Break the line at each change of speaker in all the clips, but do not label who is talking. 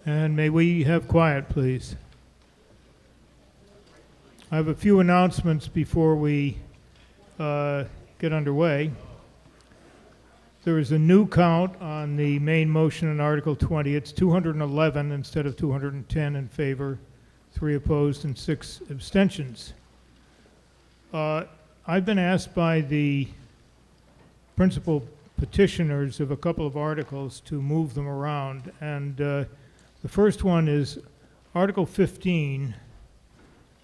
And may we have quiet, please? I have a few announcements before we get underway. There is a new count on the main motion in Article 20. It's 211 instead of 210 in favor, 3 opposed, and 6 abstentions. I've been asked by the principal petitioners of a couple of articles to move them around, and the first one is Article 15.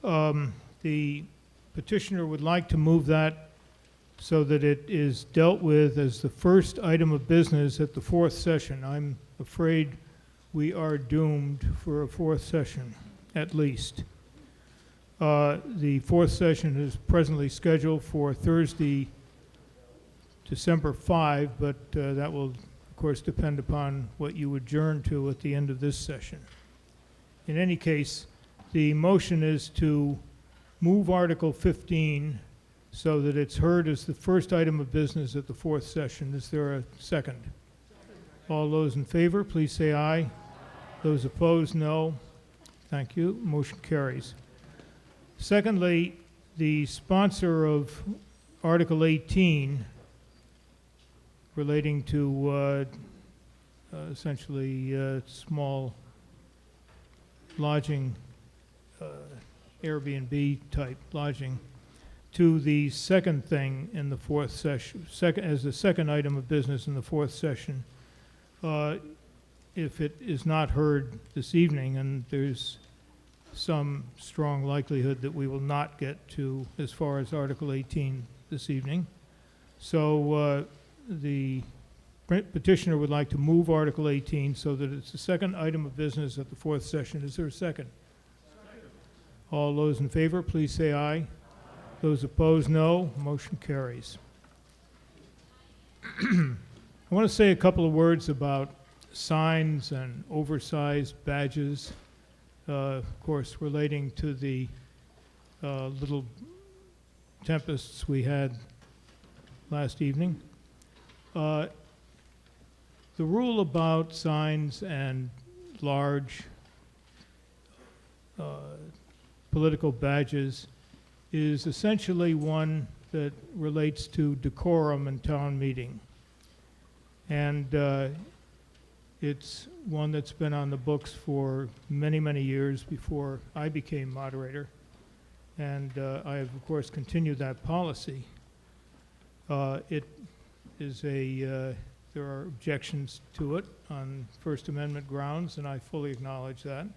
The petitioner would like to move that so that it is dealt with as the first item of business at the 4th session. I'm afraid we are doomed for a 4th session, at least. The 4th session is presently scheduled for Thursday, December 5, but that will, of course, depend upon what you adjourn to at the end of this session. In any case, the motion is to move Article 15 so that it's heard as the first item of business at the 4th session. Is there a second? All those in favor, please say aye. Those opposed, no. Thank you. Motion carries. Secondly, the sponsor of Article 18 relating to essentially small lodging, Airbnb type lodging, to the second thing in the 4th session, as the second item of business in the 4th session. If it is not heard this evening, and there's some strong likelihood that we will not get to as far as Article 18 this evening. So the petitioner would like to move Article 18 so that it's the second item of business at the 4th session. Is there a second? Second. All those in favor, please say aye. Aye. Those opposed, no. Motion carries. I want to say a couple of words about signs and oversized badges. Of course, relating to the little tempests we had last evening. The rule about signs and large political badges is essentially one that relates to decorum in town meeting. And it's one that's been on the books for many, many years before I became moderator. And I have, of course, continued that policy. It is there are objections to it on First Amendment grounds, and I fully acknowledge that.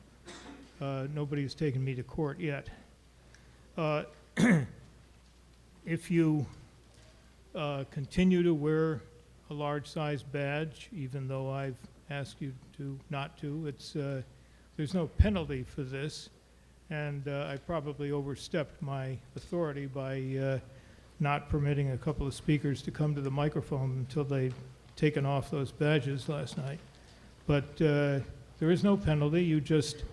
Nobody has taken me to court yet. If you continue to wear a large-size badge, even though I've asked you to not to, there's no penalty for this, and I probably overstepped my authority by not permitting a couple of speakers to come to the microphone until they'd taken off those badges last night. But there is no penalty. You just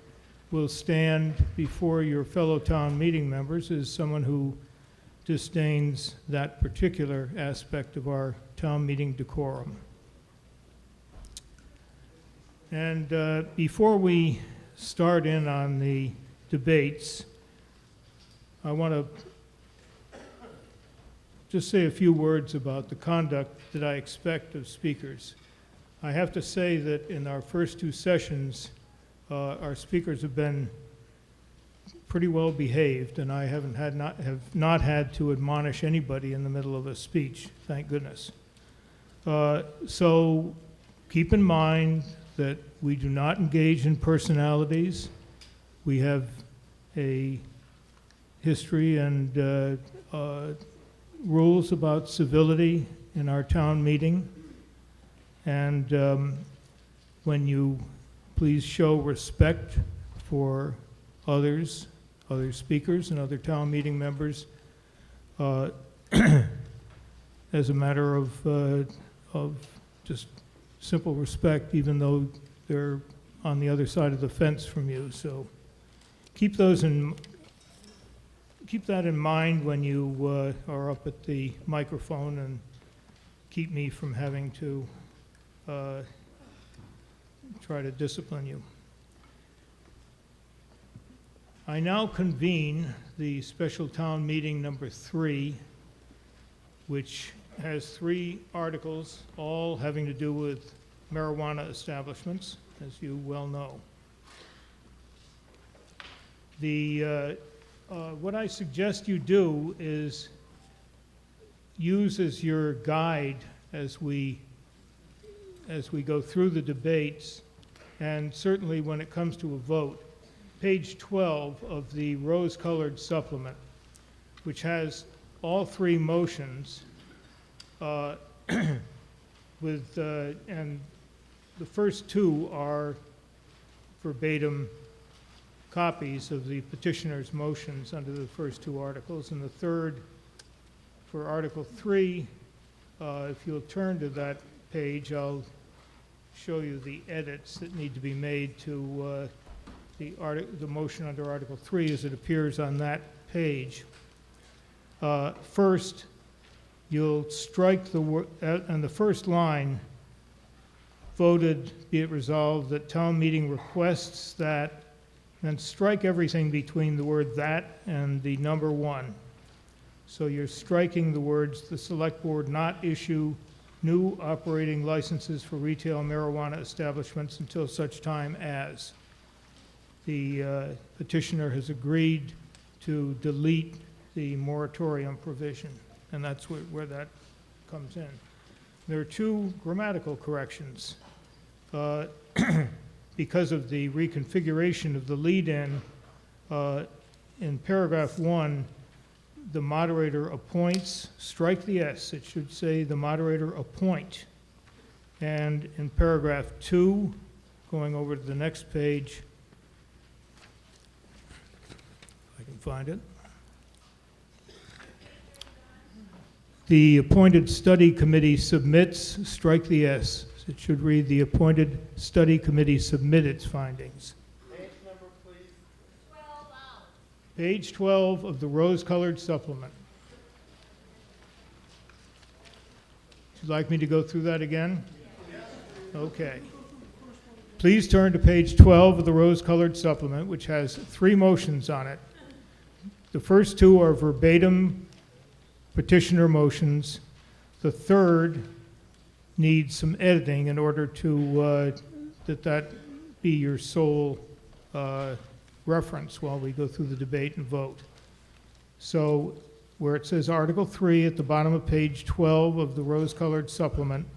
will stand before your fellow town meeting members as someone who disdains that particular aspect of our town meeting decorum. And before we start in on the debates, I want to just say a few words about the conduct that I expect of speakers. I have to say that in our first 2 sessions, our speakers have been pretty well behaved, and I have not had to admonish anybody in the middle of a speech, thank goodness. So keep in mind that we do not engage in personalities. We have a history and rules about civility in our town meeting. And when you please show respect for others, other speakers and other town meeting members, as a matter of just simple respect, even though they're on the other side of the fence from you. So keep that in mind when you are up at the microphone, and keep me from having to try to discipline you. I now convene the special town meeting number 3, which has 3 articles, all having to do with marijuana establishments, as you well know. What I suggest you do is use as your guide as we go through the debates, and certainly when it comes to a vote, page 12 of the rose-colored supplement, which has all 3 motions, and the first 2 are verbatim copies of the petitioner's motions under the first 2 articles, and the third, for Article 3, if you'll turn to that page, I'll show you the edits that need to be made to the motion under Article 3 as it appears on that page. First, you'll strike the word, on the first line, voted, be it resolved that town meeting requests that, then strike everything between the word that and the number 1. So you're striking the words, the select board not issue new operating licenses for retail marijuana establishments until such time as the petitioner has agreed to delete the moratorium provision, and that's where that comes in. There are 2 grammatical corrections. Because of the reconfiguration of the lead-in, in paragraph 1, the moderator appoints, strike the S, it should say the moderator appoint. And in paragraph 2, going over to the next page, if I can find it. The appointed study committee submits, strike the S. It should read, the appointed study committee submit its findings.
Page number, please.
12.
Page 12 of the rose-colored supplement. Would you like me to go through that again? Yes. Okay. Please turn to page 12 of the rose-colored supplement, which has 3 motions on it. The first 2 are verbatim petitioner motions. The third needs some editing in order to that be your sole reference while we go through the debate and vote. So where it says Article 3 at the bottom of page 12 of the rose-colored supplement,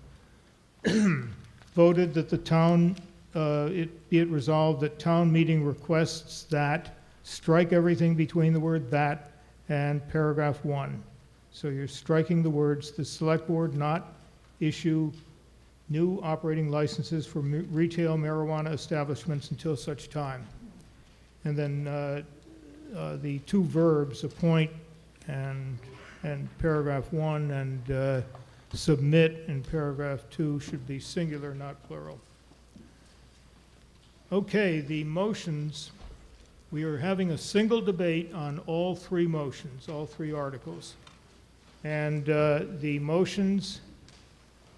voted that the town, be it resolved that town meeting requests that, strike everything between the word that and paragraph 1. So you're striking the words, the select board not issue new operating licenses for retail marijuana establishments until such time. And then the 2 verbs, appoint and paragraph 1 and submit in paragraph 2 should be singular, not plural. Okay, the motions, we are having a single debate on all 3 motions, all 3 articles. And the motions,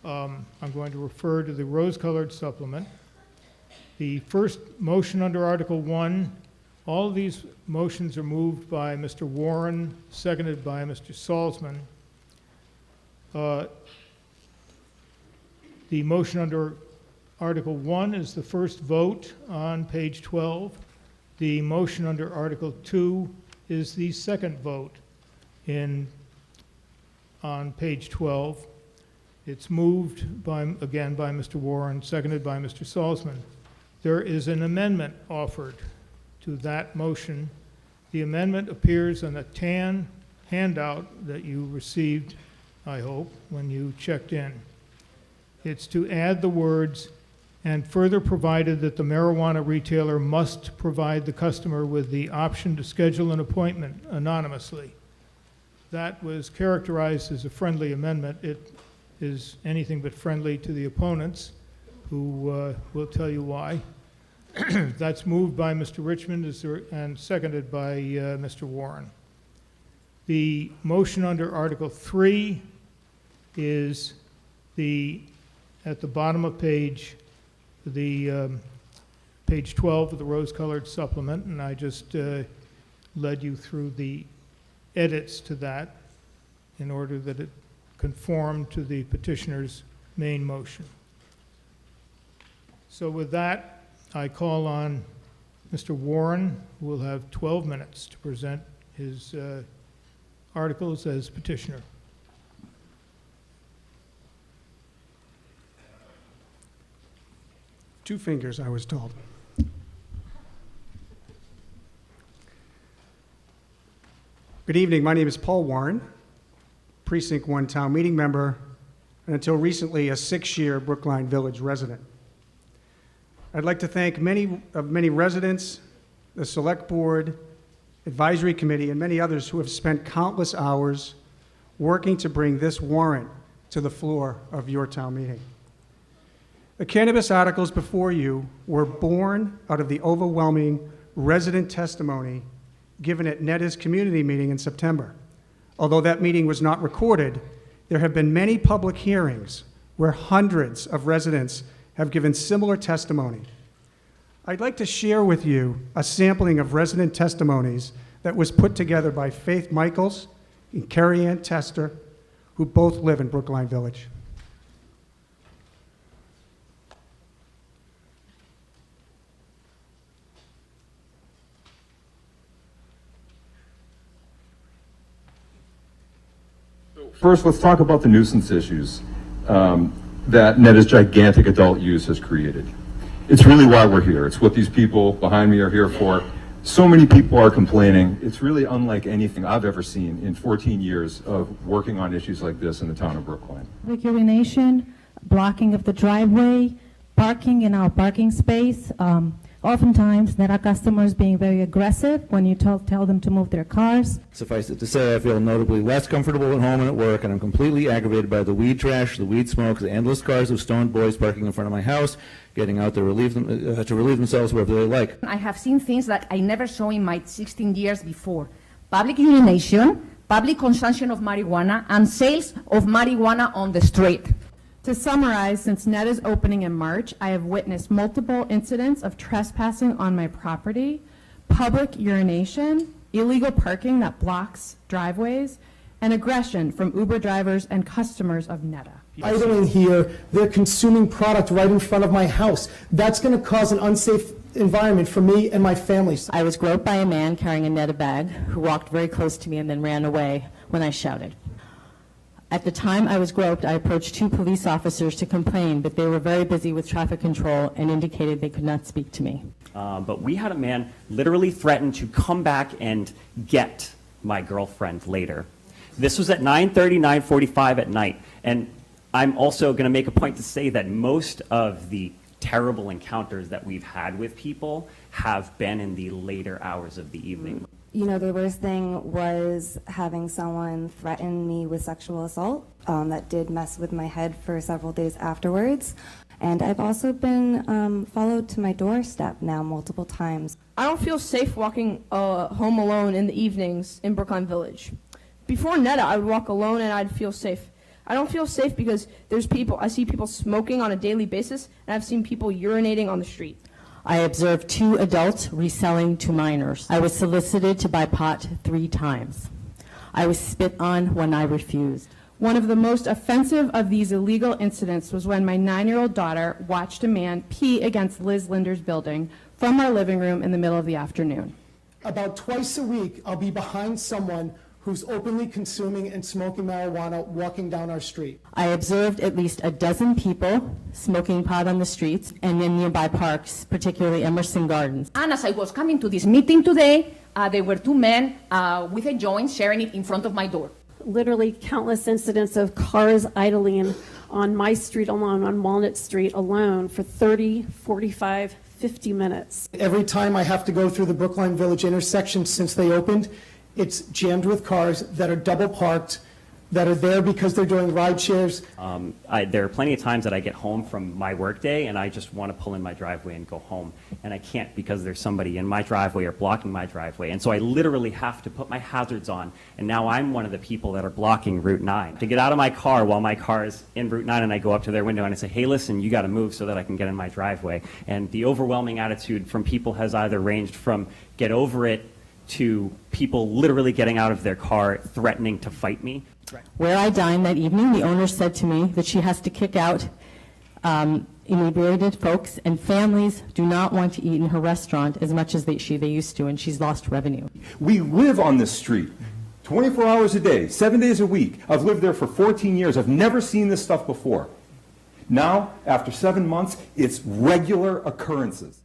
I'm going to refer to the rose-colored supplement. The first motion under Article 1, all of these motions are moved by Mr. Warren, seconded by Mr. Salzman. The motion under Article 1 is the first vote on page 12. The motion under Article 2 is the second vote on page 12. It's moved again by Mr. Warren, seconded by Mr. Salzman. There is an amendment offered to that motion. The amendment appears on the tan handout that you received, I hope, when you checked in. It's to add the words, and further provided that the marijuana retailer must provide the customer with the option to schedule an appointment anonymously. That was characterized as a friendly amendment. It is anything but friendly to the opponents, who will tell you why. That's moved by Mr. Richmond and seconded by Mr. Warren. The motion under Article 3 is at the bottom of page 12 of the rose-colored supplement, and I just led you through the edits to that in order that it conformed to the petitioner's main motion. So with that, I call on Mr. Warren, who will have 12 minutes to present his articles as petitioner.
Two fingers, I was told. Good evening. My name is Paul Warren, Precinct 1 town meeting member, and until recently a 6-year Brookline Village resident. I'd like to thank many residents, the Select Board, Advisory Committee, and many others who have spent countless hours working to bring this warrant to the floor of your town meeting. The cannabis articles before you were born out of the overwhelming resident testimony given at Mehta's community meeting in September. Although that meeting was not recorded, there have been many public hearings where hundreds of residents have given similar testimony. I'd like to share with you a sampling of resident testimonies that was put together by Faith Michaels and Carrie Ann Tester, who both live in Brookline Village.
First, let's talk about the nuisance issues that Mehta's gigantic adult use has created. It's really why we're here. It's what these people behind me are here for. So many people are complaining. It's really unlike anything I've ever seen in 14 years of working on issues like this in the town of Brookline.
Public urination, blocking of the driveway, parking in our parking space. Oftentimes, there are customers being very aggressive when you tell them to move their cars.
Suffice it to say, I feel notably less comfortable at home and at work, and I'm completely aggravated by the weed trash, the weed smoke, the endless cars of stoned boys parking in front of my house, getting out to relieve themselves wherever they like.
I have seen things that I never saw in my 16 years before. Public urination, public consumption of marijuana, and sales of marijuana on the street.
To summarize, since Mehta's opening in March, I have witnessed multiple incidents of trespassing on my property, public urination, illegal parking that blocks driveways, and aggression from Uber drivers and customers of Mehta.
Idling here, they're consuming product right in front of my house. That's going to cause an unsafe environment for me and my family.
I was groped by a man carrying a Mehta bag who walked very close to me and then ran away when I shouted. At the time I was groped, I approached 2 police officers to complain, but they were very busy with traffic control and indicated they could not speak to me.
But we had a man literally threaten to come back and get my girlfriend later. This was at 9:30, 9:45 at night. And I'm also going to make a point to say that most of the terrible encounters that we've had with people have been in the later hours of the evening.
You know, the worst thing was having someone threaten me with sexual assault. That did mess with my head for several days afterwards. And I've also been followed to my doorstep now multiple times.
I don't feel safe walking home alone in the evenings in Brookline Village. Before Mehta, I would walk alone and I'd feel safe. I don't feel safe because I see people smoking on a daily basis, and I've seen people urinating on the street.
I observed 2 adults reselling to minors. I was solicited to buy pot 3 times. I was spit on when I refused.
One of the most offensive of these illegal incidents was when my 9-year-old daughter watched a man pee against Liz Linder's building from our living room in the middle of the afternoon.
About twice a week, I'll be behind someone who's openly consuming and smoking marijuana walking down our street.
I observed at least a dozen people smoking pot on the streets and in nearby parks, particularly Emerson Gardens.
And as I was coming to this meeting today, there were 2 men with a joint sharing it in front of my door.
Literally countless incidents of cars idling on my street alone, on Walnut Street alone, for 30, 45, 50 minutes.
Every time I have to go through the Brookline Village intersection since they opened, it's jammed with cars that are double parked, that are there because they're doing ride shares.
There are plenty of times that I get home from my workday and I just want to pull in my driveway and go home. And I can't because there's somebody in my driveway or blocking my driveway. And so I literally have to put my hazards on. And now I'm one of the people that are blocking Route 9. To get out of my car while my car is in Route 9 and I go up to their window and I say, hey, listen, you got to move so that I can get in my driveway. And the overwhelming attitude from people has either ranged from get over it to people literally getting out of their car, threatening to fight me.
Where I dined that evening, the owner said to me that she has to kick out inebriated folks, and families do not want to eat in her restaurant as much as they used to, and she's lost revenue.
We live on this street 24 hours a day, 7 days a week. I've lived there for 14 years. I've never seen this stuff before. Now, after 7 months, it's regular occurrences.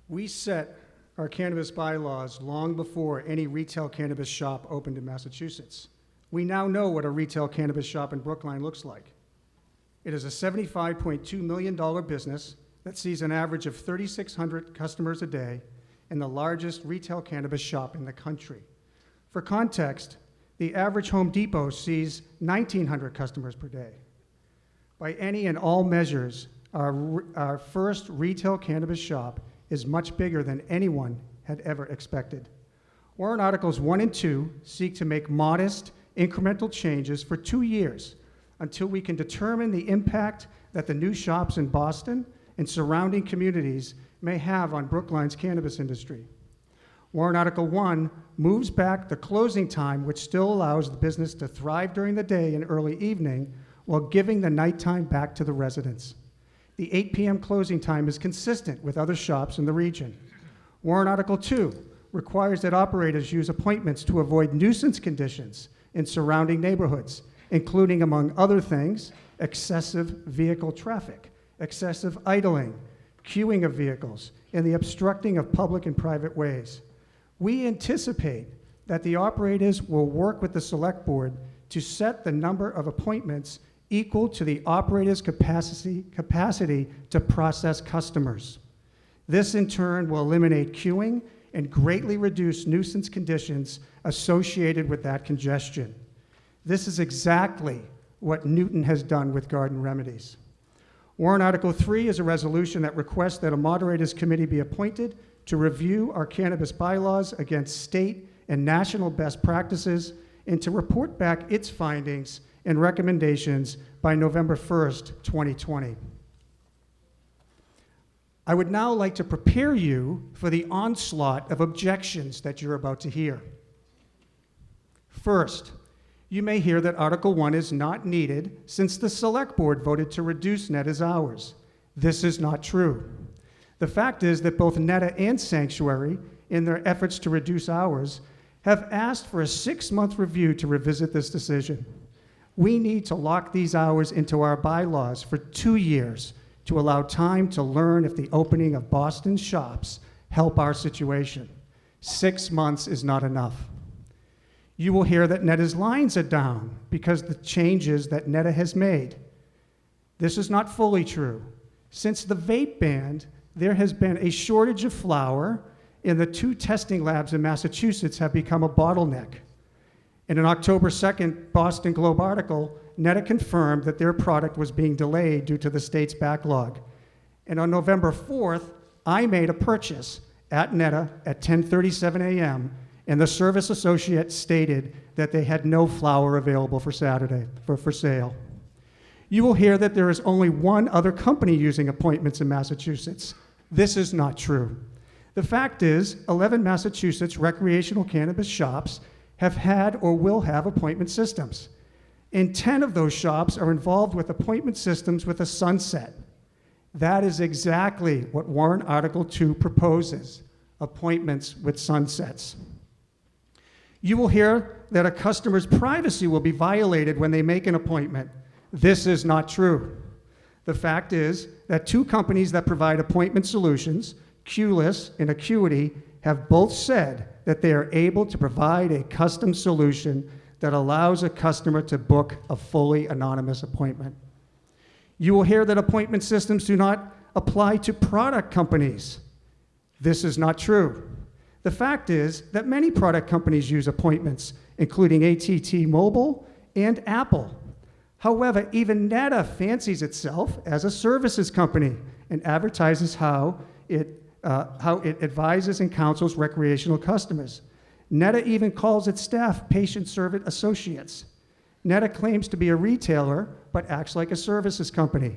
We set our cannabis bylaws long before any retail cannabis shop opened in Massachusetts. We now know what a retail cannabis shop in Brookline looks like. It is a $75.2 million business that sees an average of 3,600 customers a day and the largest retail cannabis shop in the country. For context, the average Home Depot sees 1,900 customers per day. By any and all measures, our first retail cannabis shop is much bigger than anyone had ever expected. Warrant Articles 1 and 2 seek to make modest, incremental changes for 2 years until we can determine the impact that the new shops in Boston and surrounding communities may have on Brookline's cannabis industry. Warrant Article 1 moves back the closing time, which still allows the business to thrive during the day and early evening while giving the nighttime back to the residents. The 8 p.m. closing time is consistent with other shops in the region. Warrant Article 2 requires that operators use appointments to avoid nuisance conditions in surrounding neighborhoods, including, among other things, excessive vehicle traffic, excessive idling, queuing of vehicles, and the obstructing of public and private ways. We anticipate that the operators will work with the Select Board to set the number of appointments equal to the operator's capacity to process customers. This, in turn, will eliminate queuing and greatly reduce nuisance conditions associated with that congestion. This is exactly what Newton has done with Garden Remedies. Warrant Article 3 is a resolution that requests that a moderators committee be appointed to review our cannabis bylaws against state and national best practices and to report back its findings and recommendations by November 1st, 2020. I would now like to prepare you for the onslaught of objections that you're about to hear. First, you may hear that Article 1 is not needed since the Select Board voted to reduce Mehta's hours. This is not true. The fact is that both Mehta and Sanctuary, in their efforts to reduce hours, have asked for a 6-month review to revisit this decision. We need to lock these hours into our bylaws for 2 years to allow time to learn if the opening of Boston shops help our situation. 6 months is not enough. You will hear that Mehta's lines are down because the changes that Mehta has made. This is not fully true. Since the vape ban, there has been a shortage of flower, and the 2 testing labs in Massachusetts have become a bottleneck. In an October 2nd Boston Globe article, Mehta confirmed that their product was being delayed due to the state's backlog. And on November 4th, I made a purchase at Mehta at 10:37 a.m., and the service associate stated that they had no flower available for Saturday for sale. You will hear that there is only one other company using appointments in Massachusetts. This is not true. The fact is, 11 Massachusetts recreational cannabis shops have had or will have appointment systems. And 10 of those shops are involved with appointment systems with a sunset. That is exactly what Warrant Article 2 proposes, appointments with sunsets. You will hear that a customer's privacy will be violated when they make an appointment. This is not true. The fact is that 2 companies that provide appointment solutions, Qless and Acuity, have both said that they are able to provide a custom solution that allows a customer to book a fully anonymous appointment. You will hear that appointment systems do not apply to product companies. This is not true. The fact is that many product companies use appointments, including AT&T Mobile and Apple. However, even Mehta fancies itself as a services company and advertises how it advises and counsels recreational customers. Mehta even calls its staff patient servant associates. Mehta claims to be a retailer, but acts like a services company.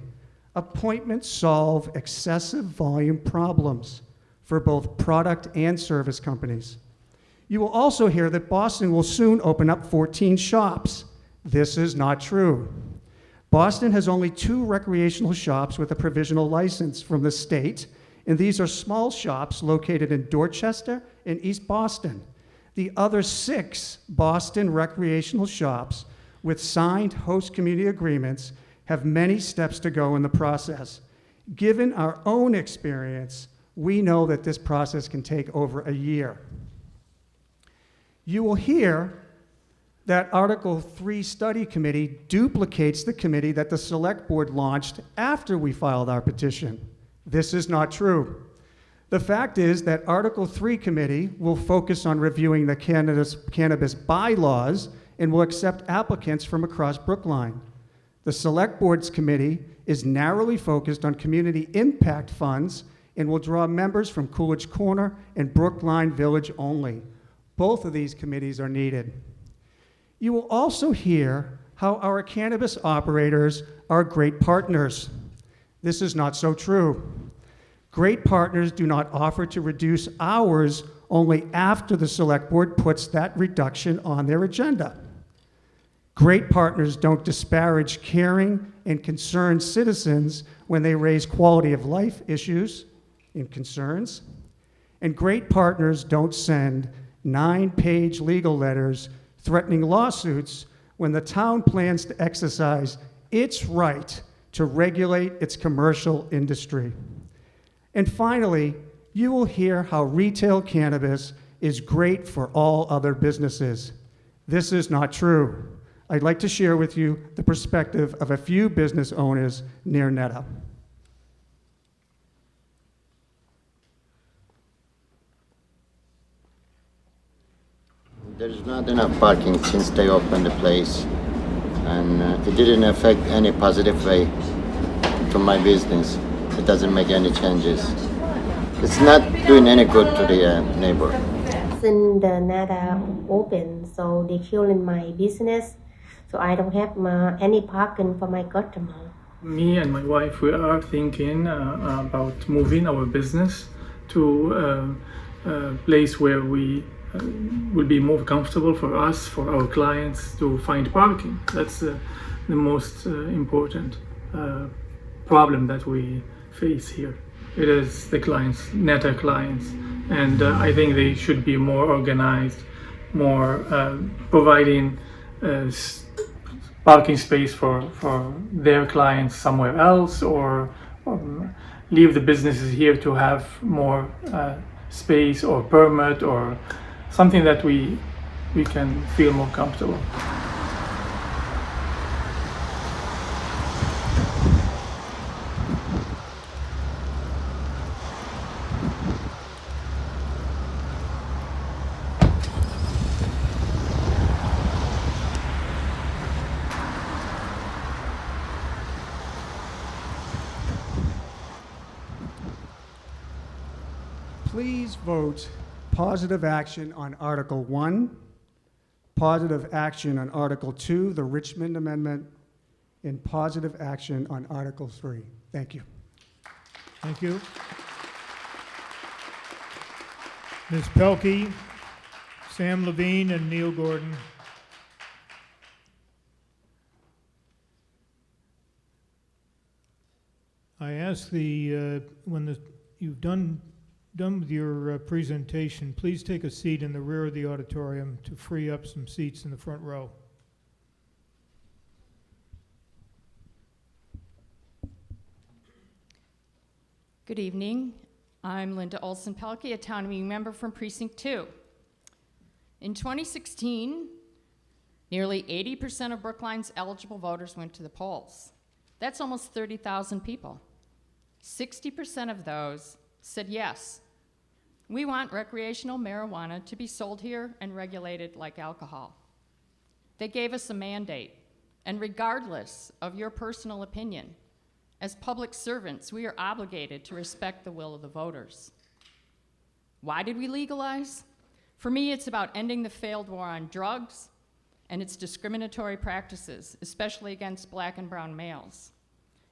Appointments solve excessive volume problems for both product and service companies. You will also hear that Boston will soon open up 14 shops. This is not true. Boston has only 2 recreational shops with a provisional license from the state, and these are small shops located in Dorchester and East Boston. The other 6 Boston recreational shops with signed host community agreements have many steps to go in the process. Given our own experience, we know that this process can take over a year. You will hear that Article 3 study committee duplicates the committee that the Select Board launched after we filed our petition. This is not true. The fact is that Article 3 committee will focus on reviewing the cannabis bylaws and will accept applicants from across Brookline. The Select Board's committee is narrowly focused on community impact funds and will draw members from Coolidge Corner and Brookline Village only. Both of these committees are needed. You will also hear how our cannabis operators are great partners. This is not so true. Great partners do not offer to reduce hours only after the Select Board puts that reduction on their agenda. Great partners don't disparage caring and concerned citizens when they raise quality of life issues and concerns. And great partners don't send 9-page legal letters threatening lawsuits when the town plans to exercise its right to regulate its commercial industry. And finally, you will hear how retail cannabis is great for all other businesses. This is not true. I'd like to share with you the perspective of a few business owners near Mehta.
There is not enough parking since they opened the place, and it didn't affect any positive way to my business. It doesn't make any changes. It's not doing any good to the neighbor.
Since the Mehta open, so they killing my business, so I don't have any parking for my customer.
Me and my wife, we are thinking about moving our business to a place where we will be more comfortable for us, for our clients to find parking. That's the most important problem that we face here. It is the clients, Mehta clients, and I think they should be more organized, more providing parking space for their clients somewhere else, or leave the businesses here to have more space or permit or something that we can feel more comfortable.
Please vote positive action on Article 1, positive action on Article 2, the Richmond Amendment, and positive action on Article 3. Thank you.
Thank you. Ms. Pelkey, Sam Levine, and Neil Gordon. I ask when you've done with your presentation, please take a seat in the rear of the auditorium to free up some seats in the front row.
Good evening. I'm Linda Olson-Pelkey, a town meeting member from Precinct 2. In 2016, nearly 80% of Brookline's eligible voters went to the polls. That's almost 30,000 people. 60% of those said yes. We want recreational marijuana to be sold here and regulated like alcohol. They gave us a mandate, and regardless of your personal opinion, as public servants, we are obligated to respect the will of the voters. Why did we legalize? For me, it's about ending the failed war on drugs and its discriminatory practices, especially against black and brown males.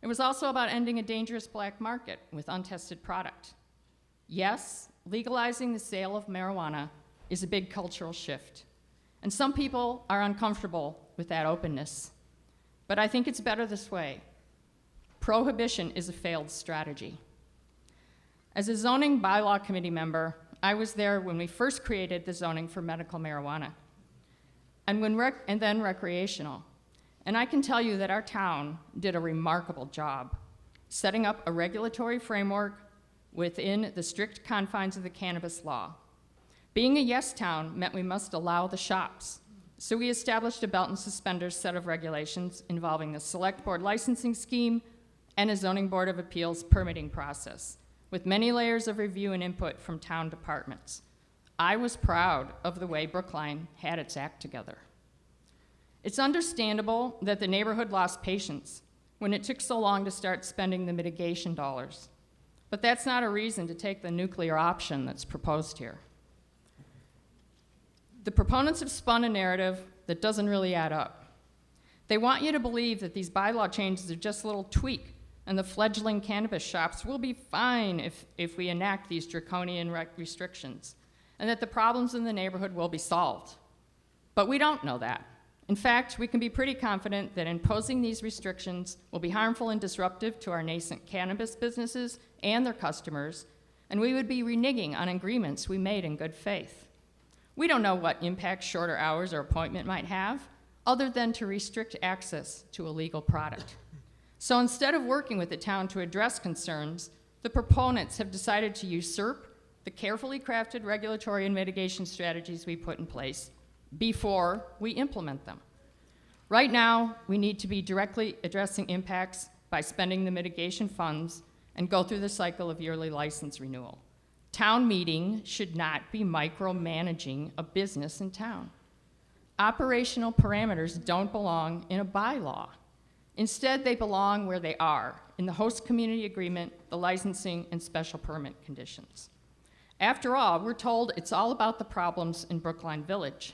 It was also about ending a dangerous black market with untested product. Yes, legalizing the sale of marijuana is a big cultural shift, and some people are uncomfortable with that openness. But I think it's better this way. Prohibition is a failed strategy. As a zoning bylaw committee member, I was there when we first created the zoning for medical marijuana, and then recreational. And I can tell you that our town did a remarkable job setting up a regulatory framework within the strict confines of the cannabis law. Being a yes town meant we must allow the shops. So we established a belt and suspenders set of regulations involving the select board licensing scheme and a zoning board of appeals permitting process, with many layers of review and input from town departments. I was proud of the way Brookline had its act together. It's understandable that the neighborhood lost patience when it took so long to start spending the mitigation dollars. But that's not a reason to take the nuclear option that's proposed here. The proponents have spun a narrative that doesn't really add up. They want you to believe that these bylaw changes are just a little tweak, and the fledgling cannabis shops will be fine if we enact these draconian restrictions, and that the problems in the neighborhood will be solved. But we don't know that. In fact, we can be pretty confident that imposing these restrictions will be harmful and disruptive to our nascent cannabis businesses and their customers, and we would be reneging on agreements we made in good faith. We don't know what impact shorter hours or appointment might have, other than to restrict access to a legal product. So instead of working with the town to address concerns, the proponents have decided to usurp the carefully crafted regulatory and mitigation strategies we put in place before we implement them. Right now, we need to be directly addressing impacts by spending the mitigation funds and go through the cycle of yearly license renewal. Town meeting should not be micromanaging a business in town. Operational parameters don't belong in a bylaw. Instead, they belong where they are, in the host community agreement, the licensing, and special permit conditions. After all, we're told it's all about the problems in Brookline Village.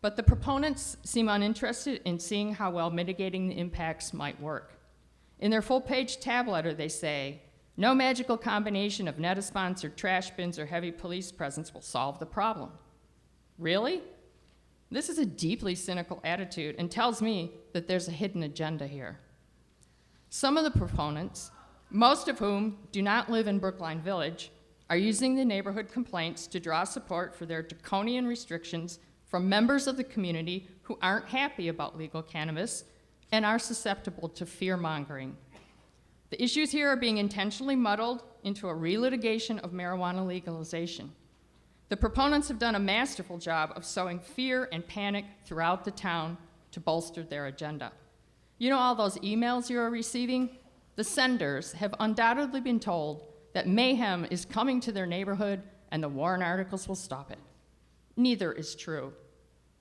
But the proponents seem uninterested in seeing how well mitigating the impacts might work. In their full-page tab letter, they say, no magical combination of Mehta-sponsored trash bins or heavy police presence will solve the problem. Really? This is a deeply cynical attitude and tells me that there's a hidden agenda here. Some of the proponents, most of whom do not live in Brookline Village, are using the neighborhood complaints to draw support for their draconian restrictions from members of the community who aren't happy about legal cannabis and are susceptible to fear-mongering. The issues here are being intentionally muddled into a relitigation of marijuana legalization. The proponents have done a masterful job of sowing fear and panic throughout the town to bolster their agenda. You know all those emails you are receiving? The senders have undoubtedly been told that mayhem is coming to their neighborhood and the Warren articles will stop it. Neither is true.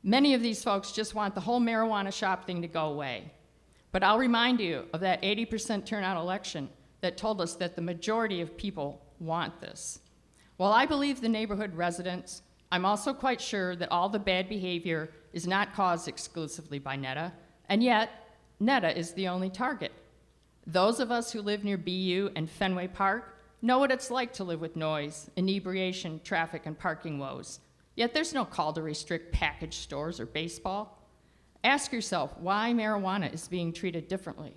Many of these folks just want the whole marijuana shop thing to go away. But I'll remind you of that 80% turnout election that told us that the majority of people want this. While I believe the neighborhood residents, I'm also quite sure that all the bad behavior is not caused exclusively by Mehta, and yet Mehta is the only target. Those of us who live near BU and Fenway Park know what it's like to live with noise, inebriation, traffic, and parking woes. Yet there's no call to restrict package stores or baseball. Ask yourself why marijuana is being treated differently.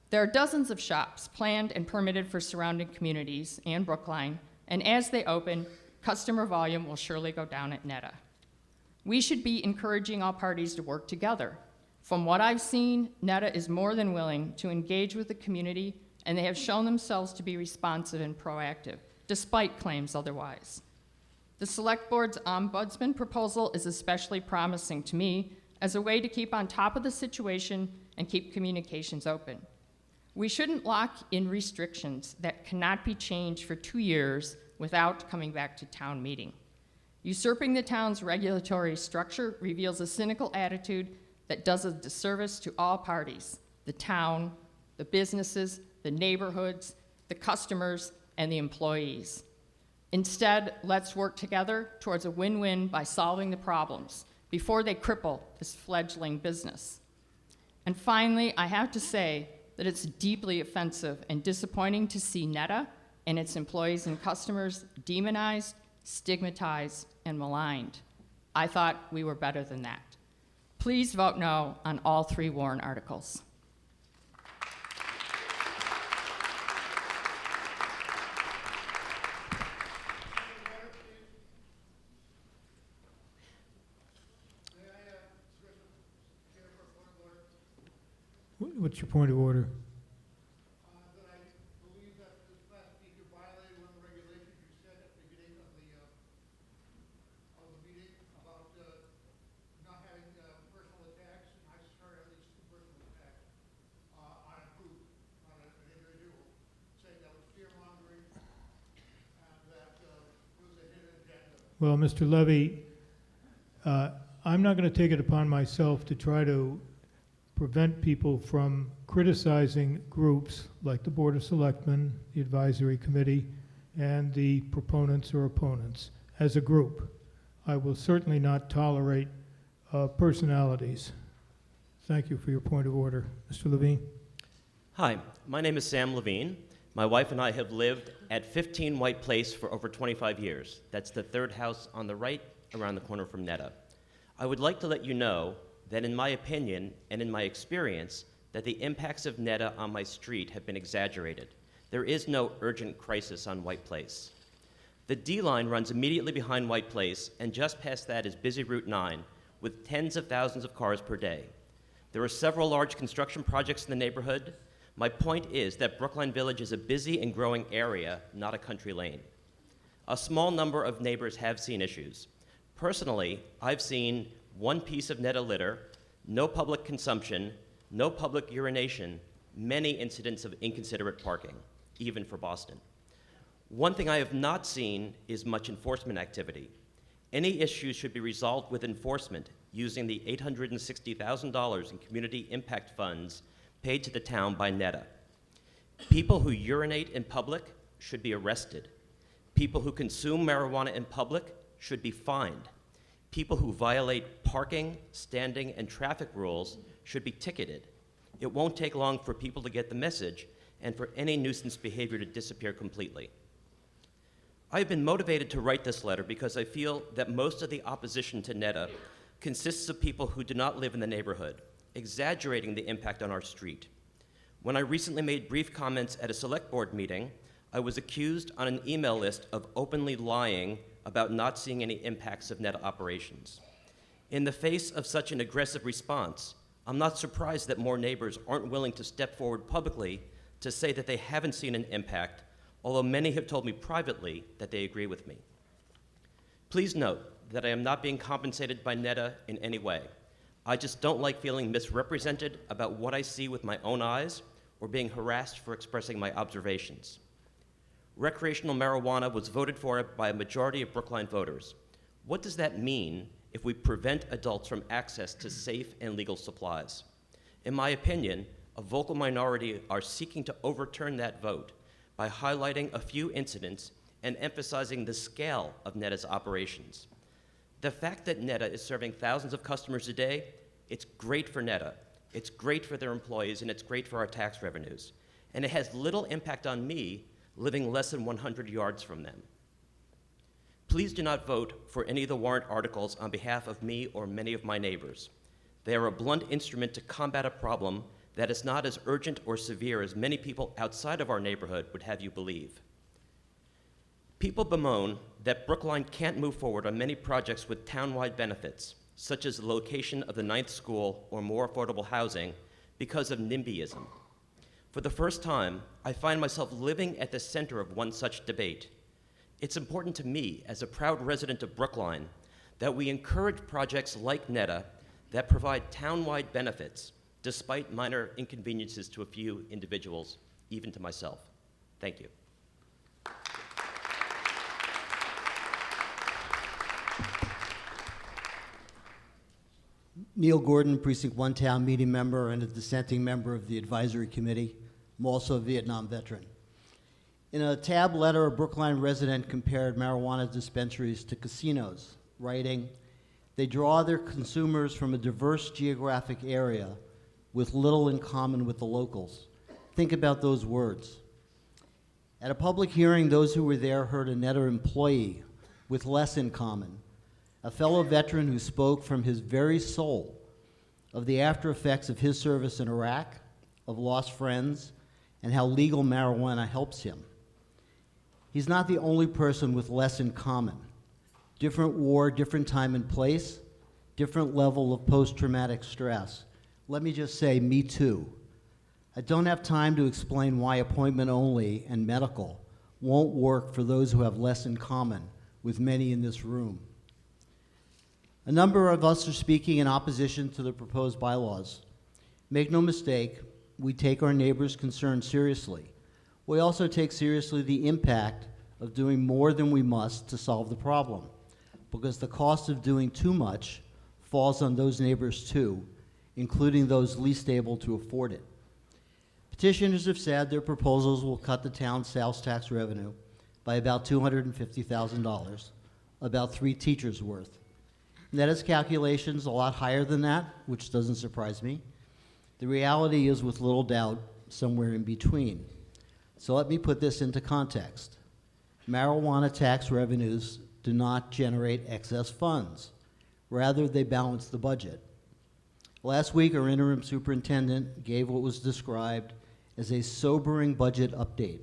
There are dozens of shops planned and permitted for surrounding communities and Brookline, and as they open, customer volume will surely go down at Mehta. We should be encouraging all parties to work together. From what I've seen, Mehta is more than willing to engage with the community, and they have shown themselves to be responsive and proactive, despite claims otherwise. The Select Board's Ombudsman proposal is especially promising to me as a way to keep on top of the situation and keep communications open. We shouldn't lock in restrictions that cannot be changed for 2 years without coming back to town meeting. Usurping the town's regulatory structure reveals a cynical attitude that does a disservice to all parties, the town, the businesses, the neighborhoods, the customers, and the employees. Instead, let's work together towards a win-win by solving the problems before they cripple this fledgling business. And finally, I have to say that it's deeply offensive and disappointing to see Mehta and its employees and customers demonized, stigmatized, and maligned. I thought we were better than that. Please vote no on all 3 warrant articles.
What's your point of order? Well, Mr. Levy, I'm not going to take it upon myself to try to prevent people from criticizing groups like the Board of Selectmen, the Advisory Committee, and the proponents or opponents as a group. I will certainly not tolerate personalities. Thank you for your point of order. Mr. Levine?
Hi, my name is Sam Levine. My wife and I have lived at 15 White Place for over 25 years. That's the 3rd house on the right, around the corner from Mehta. I would like to let you know that in my opinion and in my experience, that the impacts of Mehta on my street have been exaggerated. There is no urgent crisis on White Place. The D line runs immediately behind White Place, and just past that is busy Route 9, with tens of thousands of cars per day. There are several large construction projects in the neighborhood. My point is that Brookline Village is a busy and growing area, not a country lane. A small number of neighbors have seen issues. Personally, I've seen 1 piece of Mehta litter, no public consumption, no public urination, many incidents of inconsiderate parking, even for Boston. One thing I have not seen is much enforcement activity. Any issues should be resolved with enforcement using the $860,000 in community impact funds paid to the town by Mehta. People who urinate in public should be arrested. People who consume marijuana in public should be fined. People who violate parking, standing, and traffic rules should be ticketed. It won't take long for people to get the message and for any nuisance behavior to disappear completely. I have been motivated to write this letter because I feel that most of the opposition to Mehta consists of people who do not live in the neighborhood, exaggerating the impact on our street. When I recently made brief comments at a select board meeting, I was accused on an email list of openly lying about not seeing any impacts of Mehta operations. In the face of such an aggressive response, I'm not surprised that more neighbors aren't willing to step forward publicly to say that they haven't seen an impact, although many have told me privately that they agree with me. Please note that I am not being compensated by Mehta in any way. I just don't like feeling misrepresented about what I see with my own eyes or being harassed for expressing my observations. Recreational marijuana was voted for by a majority of Brookline voters. What does that mean if we prevent adults from access to safe and legal supplies? In my opinion, a vocal minority are seeking to overturn that vote by highlighting a few incidents and emphasizing the scale of Mehta's operations. The fact that Mehta is serving thousands of customers a day, it's great for Mehta, it's great for their employees, and it's great for our tax revenues. And it has little impact on me living less than 100 yards from them. Please do not vote for any of the warrant articles on behalf of me or many of my neighbors. They are a blunt instrument to combat a problem that is not as urgent or severe as many people outside of our neighborhood would have you believe. People bemoan that Brookline can't move forward on many projects with town-wide benefits, such as the location of the 9th school or more affordable housing, because of NIMBYism. For the first time, I find myself living at the center of one such debate. It's important to me, as a proud resident of Brookline, that we encourage projects like Mehta that provide town-wide benefits, despite minor inconveniences to a few individuals, even to myself. Thank you.
Neil Gordon, Precinct 1 Town Meeting Member and a dissenting member of the Advisory Committee. I'm also a Vietnam veteran. In a tab letter, a Brookline resident compared marijuana dispensaries to casinos, writing, "They draw their consumers from a diverse geographic area with little in common with the locals. think about those words. At a public hearing, those who were there heard a Netta employee with less in common, a fellow veteran who spoke from his very soul of the after effects of his service in Iraq, of lost friends, and how legal marijuana helps him. He's not the only person with less in common. Different war, different time and place, different level of post-traumatic stress. Let me just say, me too. I don't have time to explain why appointment only and medical won't work for those who have less in common with many in this room. A number of us are speaking in opposition to the proposed bylaws. Make no mistake, we take our neighbors' concerns seriously. We also take seriously the impact of doing more than we must to solve the problem, because the cost of doing too much falls on those neighbors too, including those least able to afford it. Petitioners have said their proposals will cut the town's sales tax revenue by about $250,000, about 3 teachers' worth. Netta's calculation's a lot higher than that, which doesn't surprise me. The reality is, with little doubt, somewhere in between. So let me put this into context. Marijuana tax revenues do not generate excess funds. Rather, they balance the budget. Last week, our interim superintendent gave what was described as a sobering budget update.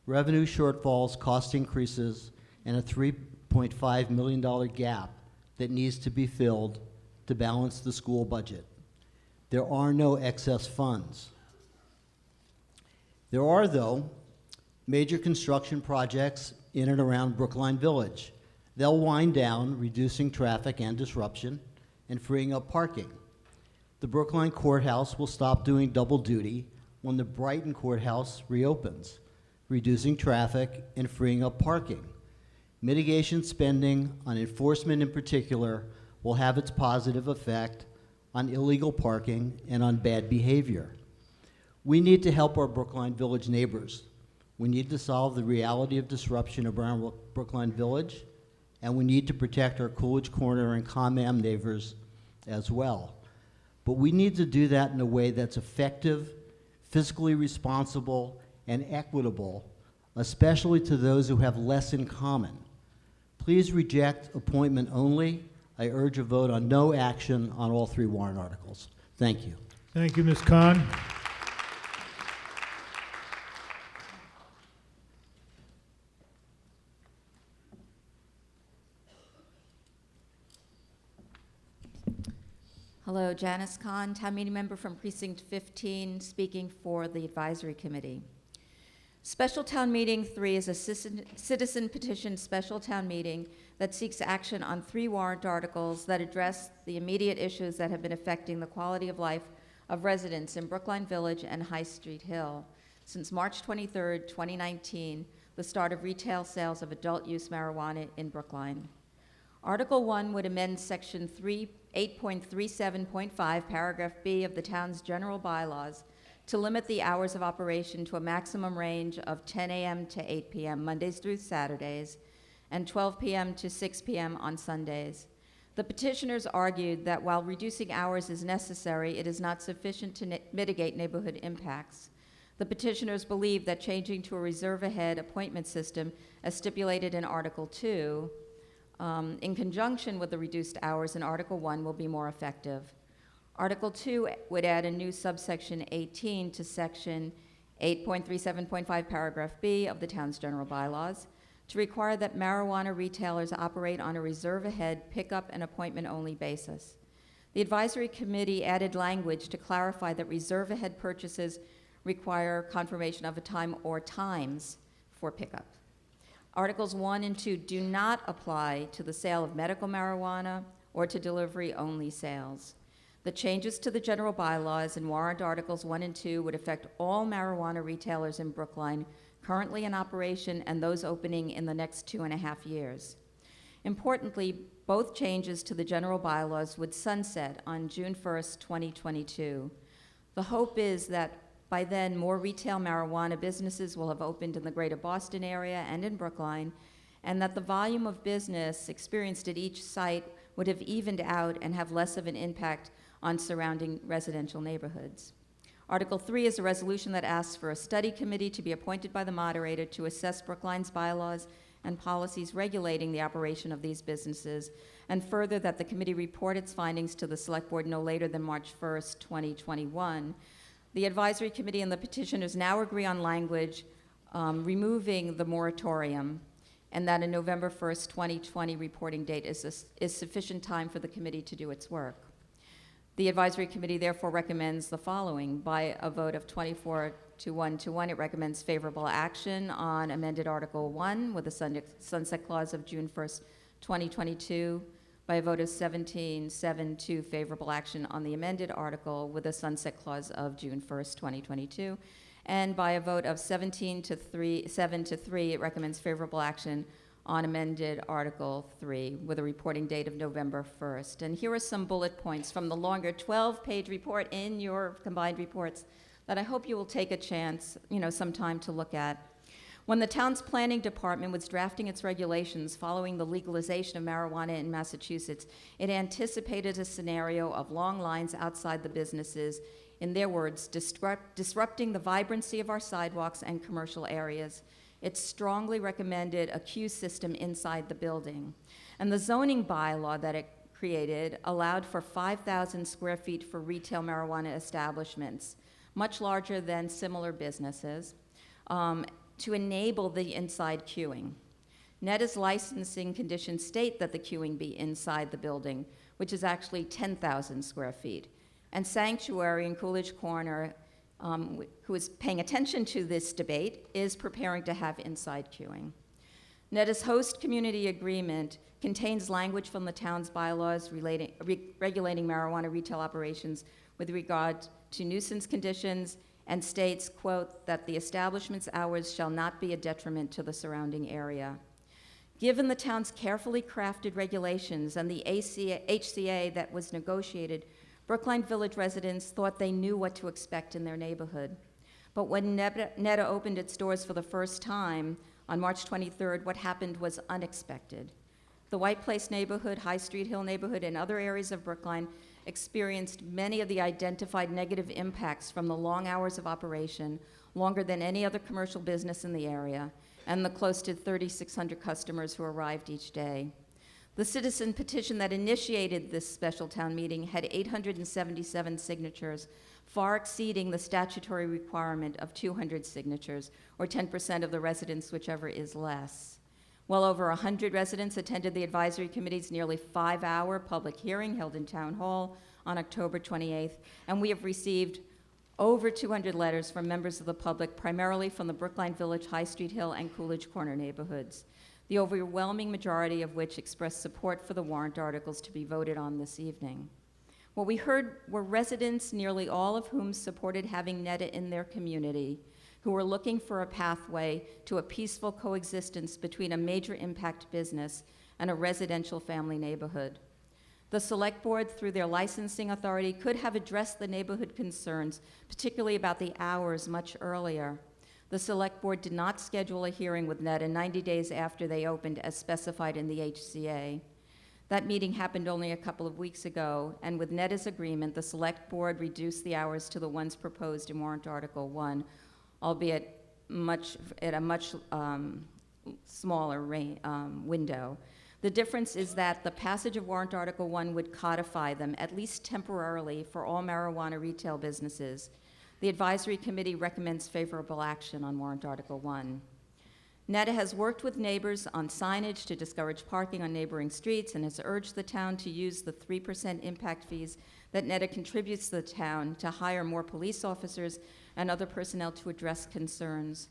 Revenue shortfalls, cost increases, and a $3.5 million gap that needs to be filled to balance the school budget. There are no excess funds. There are, though, major construction projects in and around Brookline Village. They'll wind down, reducing traffic and disruption and freeing up parking. The Brookline Courthouse will stop doing double duty when the Brighton Courthouse reopens, reducing traffic and freeing up parking. Mitigation spending on enforcement in particular will have its positive effect on illegal parking and on bad behavior. We need to help our Brookline Village neighbors. We need to solve the reality of disruption around Brookline Village, and we need to protect our Coolidge Corner and Commam neighbors as well. But we need to do that in a way that's effective, fiscally responsible, and equitable, especially to those who have less in common. Please reject appointment only. I urge a vote on no action on all 3 warrant articles. Thank you.
Thank you, Ms. Khan.
Hello, Janice Khan, town meeting member from Precinct 15, speaking for the advisory committee. Special Town Meeting 3 is a citizen petition special town meeting that seeks action on 3 warrant articles that address the immediate issues that have been affecting the quality of life of residents in Brookline Village and High Street Hill since March 23, 2019, the start of retail sales of adult-use marijuana in Brookline. Article 1 would amend Section 8.37.5, Paragraph B of the town's general bylaws to limit the hours of operation to a maximum range of 10 a.m. to 8 p.m. Mondays through Saturdays and 12 p.m. to 6 p.m. on Sundays. The petitioners argued that while reducing hours is necessary, it is not sufficient to mitigate neighborhood impacts. The petitioners believe that changing to a reserve-ahead appointment system, as stipulated in Article 2, in conjunction with the reduced hours in Article 1, will be more effective. Article 2 would add a new subsection 18 to Section 8.37.5, Paragraph B of the town's general bylaws to require that marijuana retailers operate on a reserve-ahead, pickup, and appointment-only basis. The advisory committee added language to clarify that reserve-ahead purchases require confirmation of a time or times for pickup. Articles 1 and 2 do not apply to the sale of medical marijuana or to delivery-only sales. The changes to the general bylaws in warrant Articles 1 and 2 would affect all marijuana retailers in Brookline currently in operation and those opening in the next 2.5 years. Importantly, both changes to the general bylaws would sunset on June 1st, 2022. The hope is that by then, more retail marijuana businesses will have opened in the greater Boston area and in Brookline, and that the volume of business experienced at each site would have evened out and have less of an impact on surrounding residential neighborhoods. Article 3 is a resolution that asks for a study committee to be appointed by the moderator to assess Brookline's bylaws and policies regulating the operation of these businesses, and further that the committee report its findings to the Select Board no later than March 1st, 2021. The advisory committee and the petitioners now agree on language removing the moratorium, and that a November 1st, 2020 reporting date is sufficient time for the committee to do its work. The advisory committee therefore recommends the following. By a vote of 24 to 1 to 1, it recommends favorable action on amended Article 1 with a sunset clause of June 1st, 2022. By a vote of 17-7 to favorable action on the amended article with a sunset clause of June 1st, 2022. And by a vote of 7 to 3, it recommends favorable action on amended Article 3 with a reporting date of November 1st. And here are some bullet points from the longer 12-page report in your combined reports that I hope you will take a chance, some time to look at. When the town's planning department was drafting its regulations following the legalization of marijuana in Massachusetts, it anticipated a scenario of long lines outside the businesses, in their words, disrupting the vibrancy of our sidewalks and commercial areas. It strongly recommended a queue system inside the building. And the zoning bylaw that it created allowed for 5,000 square feet for retail marijuana establishments, much larger than similar businesses, to enable the inside queuing. Mehta's licensing conditions state that the queuing be inside the building, which is actually 10,000 square feet. And Sanctuary in Coolidge Corner, who is paying attention to this debate, is preparing to have inside queuing. Mehta's host community agreement contains language from the town's bylaws regulating marijuana retail operations with regard to nuisance conditions, and states, quote, that the establishment's hours shall not be a detriment to the surrounding area. Given the town's carefully crafted regulations and the HCA that was negotiated, Brookline Village residents thought they knew what to expect in their neighborhood. But when Mehta opened its doors for the first time on March 23rd, what happened was unexpected. The White Place neighborhood, High Street Hill neighborhood, and other areas of Brookline experienced many of the identified negative impacts from the long hours of operation, longer than any other commercial business in the area, and the close to 3,600 customers who arrived each day. The citizen petition that initiated this special town meeting had 877 signatures, far exceeding the statutory requirement of 200 signatures, or 10% of the residents, whichever is less. Well over 100 residents attended the advisory committee's nearly 5-hour public hearing held in Town Hall on October 28th, and we have received over 200 letters from members of the public, primarily from the Brookline Village, High Street Hill, and Coolidge Corner neighborhoods, the overwhelming majority of which expressed support for the warrant articles to be voted on this evening. What we heard were residents, nearly all of whom supported having Mehta in their community, who were looking for a pathway to a peaceful coexistence between a major impact business and a residential family neighborhood. The Select Board, through their licensing authority, could have addressed the neighborhood concerns, particularly about the hours, much earlier. The Select Board did not schedule a hearing with Mehta 90 days after they opened, as specified in the HCA. That meeting happened only a couple of weeks ago, and with Mehta's agreement, the Select Board reduced the hours to the ones proposed in Warrant Article 1, albeit at a much smaller window. The difference is that the passage of Warrant Article 1 would codify them, at least temporarily, for all marijuana retail businesses. The advisory committee recommends favorable action on Warrant Article 1. Mehta has worked with neighbors on signage to discourage parking on neighboring streets and has urged the town to use the 3% impact fees that Mehta contributes to the town to hire more police officers and other personnel to address concerns.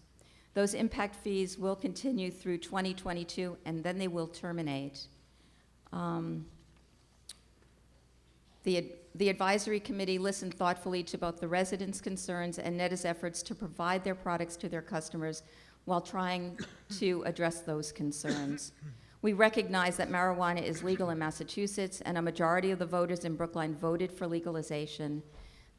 Those impact fees will continue through 2022, and then they will terminate. The advisory committee listened thoughtfully to both the residents' concerns and Mehta's efforts to provide their products to their customers while trying to address those concerns. We recognize that marijuana is legal in Massachusetts, and a majority of the voters in Brookline voted for legalization.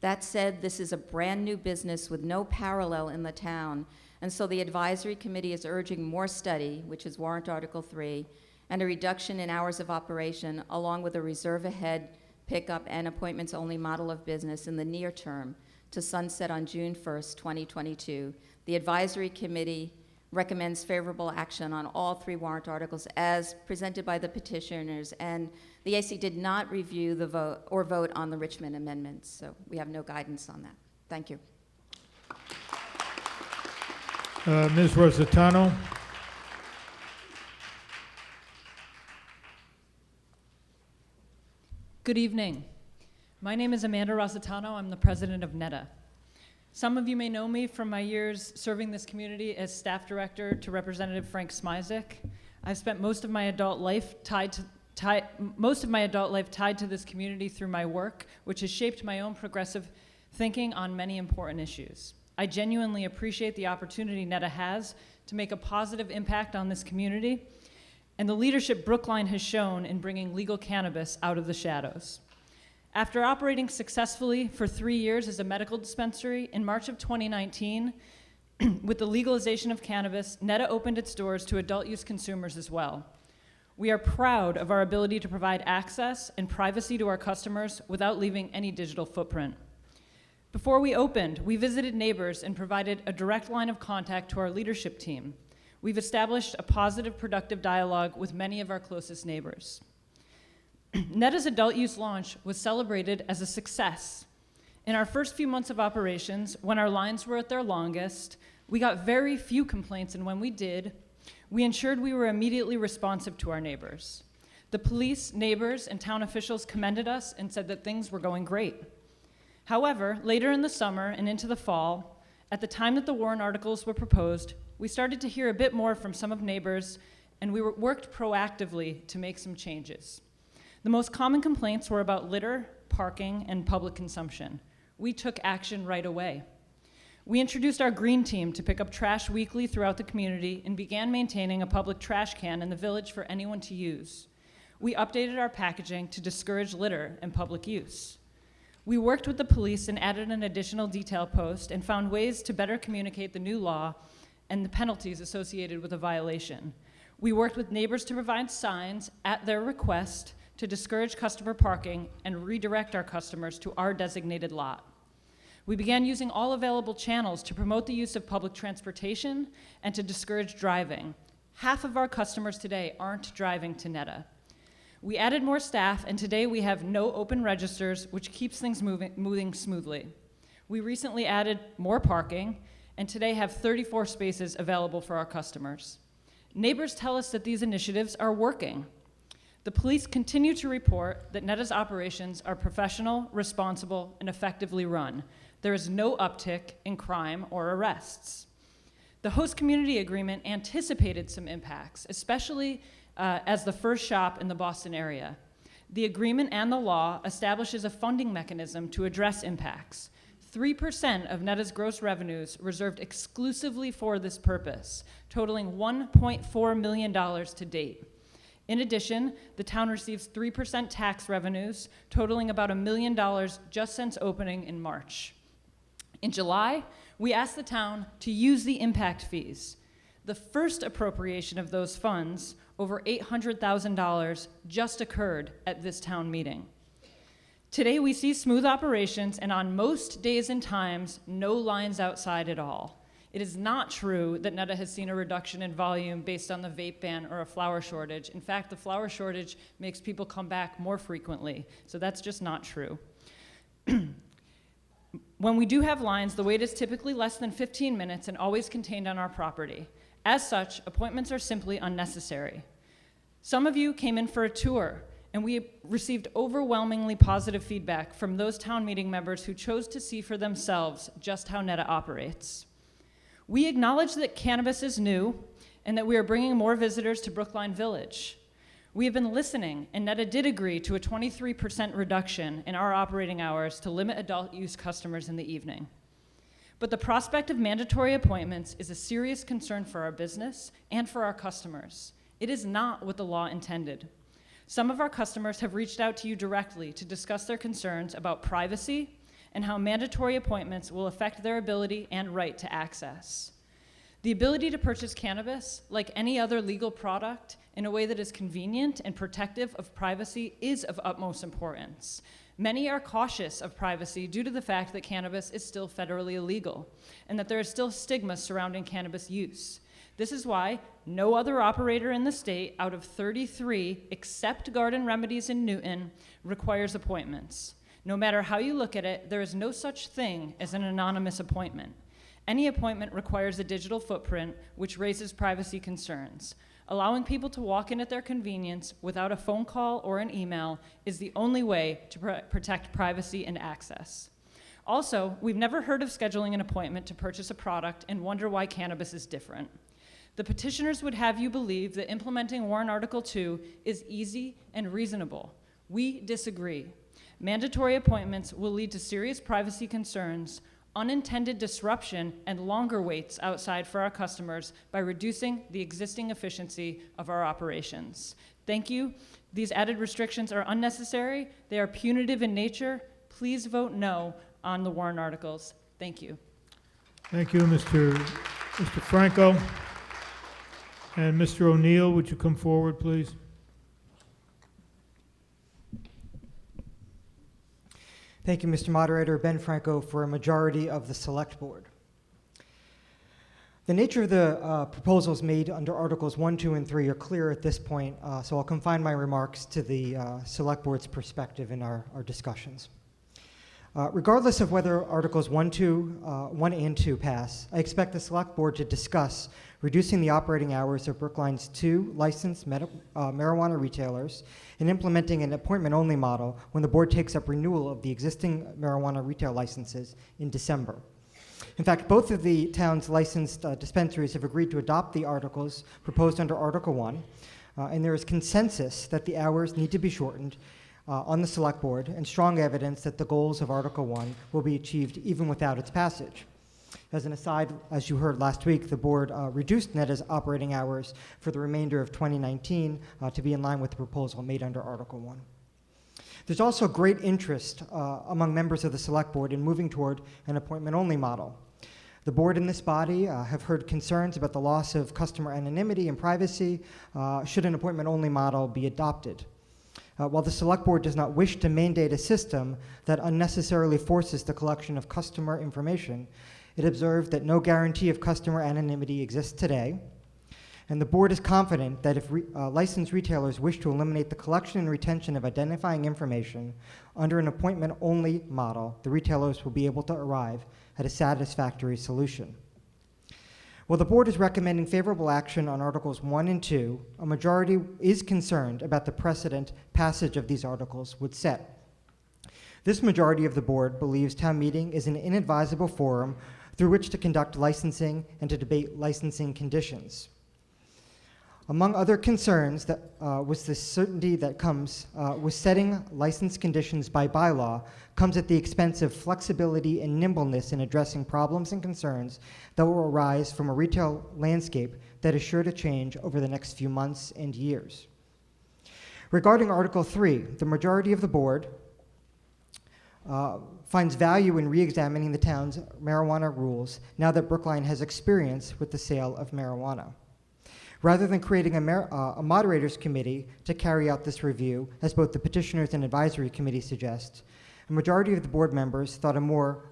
That said, this is a brand new business with no parallel in the town, and so the advisory committee is urging more study, which is Warrant Article 3, and a reduction in hours of operation, along with a reserve ahead, pickup, and appointments only model of business in the near term to sunset on June 1st, 2022. The advisory committee recommends favorable action on all 3 warrant articles as presented by the petitioners, and the AC did not review the vote on the Richmond amendments, so we have no guidance on that. Thank you.
Ms. Rosatano?
Good evening. My name is Amanda Rosatano. I'm the president of Mehta. Some of you may know me from my years serving this community as staff director to Representative Frank Smizek. I've spent most of my adult life tied to this community through my work, which has shaped my own progressive thinking on many important issues. I genuinely appreciate the opportunity Mehta has to make a positive impact on this community and the leadership Brookline has shown in bringing legal cannabis out of the shadows. After operating successfully for 3 years as a medical dispensary, in March of 2019, with the legalization of cannabis, Mehta opened its doors to adult use consumers as well. We are proud of our ability to provide access and privacy to our customers without leaving any digital footprint. Before we opened, we visited neighbors and provided a direct line of contact to our leadership team. We've established a positive, productive dialogue with many of our closest neighbors. Mehta's adult use launch was celebrated as a success. In our first few months of operations, when our lines were at their longest, we got very few complaints, and when we did, we ensured we were immediately responsive to our neighbors. The police, neighbors, and town officials commended us and said that things were going great. However, later in the summer and into the fall, at the time that the warrant articles were proposed, we started to hear a bit more from some of neighbors, and we worked proactively to make some changes. The most common complaints were about litter, parking, and public consumption. We took action right away. We introduced our green team to pick up trash weekly throughout the community and began maintaining a public trash can in the village for anyone to use. We updated our packaging to discourage litter and public use. We worked with the police and added an additional detail post and found ways to better communicate the new law and the penalties associated with a violation. We worked with neighbors to provide signs at their request to discourage customer parking and redirect our customers to our designated lot. We began using all available channels to promote the use of public transportation and to discourage driving. Half of our customers today aren't driving to Mehta. We added more staff, and today we have no open registers, which keeps things moving smoothly. We recently added more parking, and today have 34 spaces available for our customers. Neighbors tell us that these initiatives are working. The police continue to report that Mehta's operations are professional, responsible, and effectively run. There is no uptick in crime or arrests. The host community agreement anticipated some impacts, especially as the first shop in the Boston area. The agreement and the law establishes a funding mechanism to address impacts. 3% of Mehta's gross revenues reserved exclusively for this purpose, totaling $1.4 million to date. In addition, the town receives 3% tax revenues, totaling about $1 million just since opening in March. In July, we asked the town to use the impact fees. The first appropriation of those funds, over $800,000, just occurred at this town meeting. Today, we see smooth operations, and on most days and times, no lines outside at all. It is not true that Mehta has seen a reduction in volume based on the vape ban or a flower shortage. In fact, the flower shortage makes people come back more frequently, so that's just not true. When we do have lines, the wait is typically less than 15 minutes and always contained on our property. As such, appointments are simply unnecessary. Some of you came in for a tour, and we received overwhelmingly positive feedback from those town meeting members who chose to see for themselves just how Mehta operates. We acknowledge that cannabis is new and that we are bringing more visitors to Brookline Village. We have been listening, and Mehta did agree to a 23% reduction in our operating hours to limit adult use customers in the evening. But the prospect of mandatory appointments is a serious concern for our business and for our customers. It is not what the law intended. Some of our customers have reached out to you directly to discuss their concerns about privacy and how mandatory appointments will affect their ability and right to access. The ability to purchase cannabis, like any other legal product, in a way that is convenient and protective of privacy is of utmost importance. Many are cautious of privacy due to the fact that cannabis is still federally illegal and that there is still stigma surrounding cannabis use. This is why no other operator in the state out of 33, except Garden Remedies in Newton, requires appointments. No matter how you look at it, there is no such thing as an anonymous appointment. Any appointment requires a digital footprint, which raises privacy concerns. Allowing people to walk in at their convenience without a phone call or an email is the only way to protect privacy and access. Also, we've never heard of scheduling an appointment to purchase a product and wonder why cannabis is different. The petitioners would have you believe that implementing Warrant Article 2 is easy and reasonable. We disagree. Mandatory appointments will lead to serious privacy concerns, unintended disruption, and longer waits outside for our customers by reducing the existing efficiency of our operations. Thank you. These added restrictions are unnecessary. They are punitive in nature. Please vote no on the warrant articles. Thank you.
Thank you, Mr. Franco. And Mr. O'Neill, would you come forward, please?
Thank you, Mr. Moderator. Ben Franco for a majority of the Select Board. The nature of the proposals made under Articles 1, 2, and 3 are clear at this point, so I'll confine my remarks to the Select Board's perspective in our discussions. Regardless of whether Articles 1 and 2 pass, I expect the Select Board to discuss reducing the operating hours of Brookline's 2 licensed marijuana retailers and implementing an appointment-only model when the board takes up renewal of the existing marijuana retail licenses in December. In fact, both of the town's licensed dispensaries have agreed to adopt the articles proposed under Article 1, and there is consensus that the hours need to be shortened on the Select Board, and strong evidence that the goals of Article 1 will be achieved even without its passage. As an aside, as you heard last week, the board reduced NETA's operating hours for the remainder of 2019 to be in line with the proposal made under Article 1. There's also great interest among members of the Select Board in moving toward an appointment-only model. The board and this body have heard concerns about the loss of customer anonymity and privacy should an appointment-only model be adopted. While the Select Board does not wish to mandate a system that unnecessarily forces the collection of customer information, it observed that no guarantee of customer anonymity exists today, and the board is confident that if licensed retailers wish to eliminate the collection and retention of identifying information under an appointment-only model, the retailers will be able to arrive at a satisfactory solution. While the board is recommending favorable action on Articles 1 and 2, a majority is concerned about the precedent passage of these articles would set. This majority of the board believes town meeting is an inadvisable forum through which to conduct licensing and to debate licensing conditions. Among other concerns that was the certainty that comes with setting license conditions by bylaw comes at the expense of flexibility and nimbleness in addressing problems and concerns that will arise from a retail landscape that is sure to change over the next few months and years. Regarding Article 3, the majority of the board finds value in re-examining the town's marijuana rules now that Brookline has experience with the sale of marijuana. Rather than creating a moderators committee to carry out this review, as both the petitioners and advisory committee suggest, a majority of the board members thought a more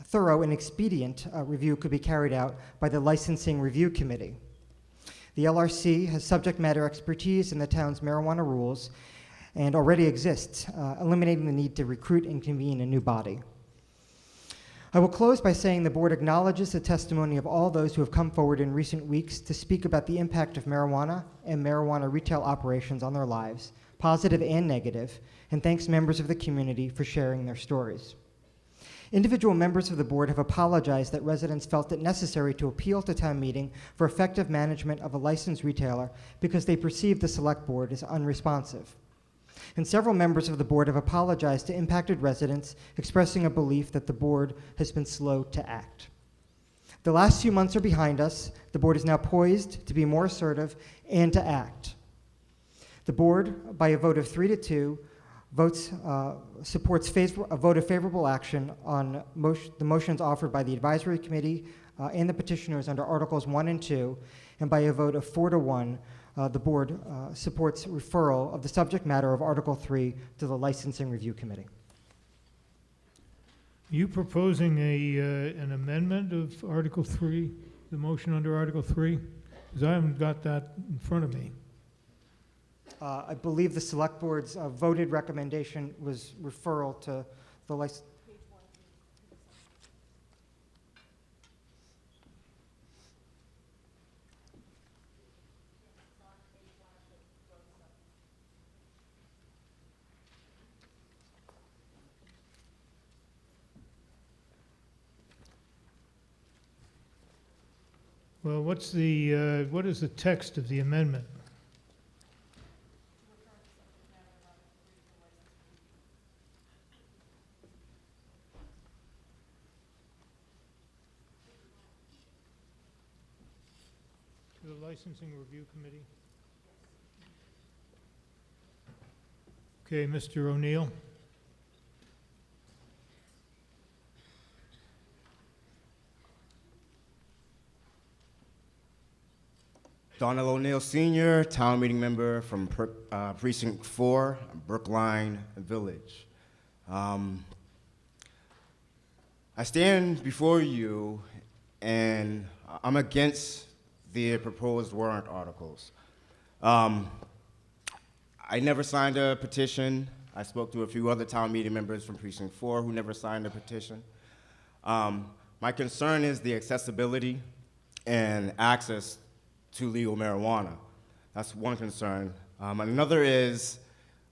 thorough and expedient review could be carried out by the licensing review committee. The LRC has subject matter expertise in the town's marijuana rules and already exists, eliminating the need to recruit and convene a new body. I will close by saying the board acknowledges the testimony of all those who have come forward in recent weeks to speak about the impact of marijuana and marijuana retail operations on their lives, positive and negative, and thanks members of the community for sharing their stories. Individual members of the board have apologized that residents felt it necessary to appeal to town meeting for effective management of a licensed retailer because they perceived the select board as unresponsive. And several members of the board have apologized to impacted residents, expressing a belief that the board has been slow to act. The last few months are behind us. The board is now poised to be more assertive and to act. The board, by a vote of 3-2, supports a vote of favorable action on the motions offered by the advisory committee and the petitioners under Articles 1 and 2, and by a vote of 4-1, the board supports referral of the subject matter of Article 3 to the Licensing Review Committee.
you proposing an amendment of Article 3, the motion under Article 3? Because I haven't got that in front of me.
I believe the Select Board's voted recommendation was referral to the license.
Well, what is the text of the amendment? To the Licensing Review Committee? Okay, Mr. O'Neill.
Donald O'Neill Sr., town meeting member from Precinct 4, Brookline Village. I stand before you and I'm against the proposed warrant articles. I never signed a petition. I spoke to a few other town meeting members from Precinct 4 who never signed a petition. My concern is the accessibility and access to legal marijuana. That's one concern. Another is,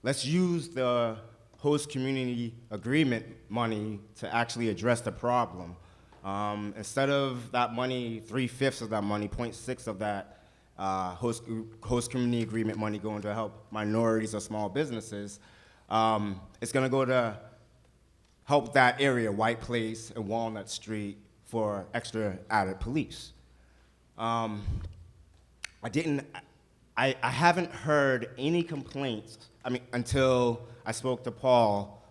let's use the host community agreement money to actually address the problem. Instead of that money, 3/5 of that money, 0.6 of that host community agreement money going to help minorities or small businesses, it's gonna go to help that area, White Place and Walnut Street, for extra added police. I haven't heard any complaints, until I spoke to Paul,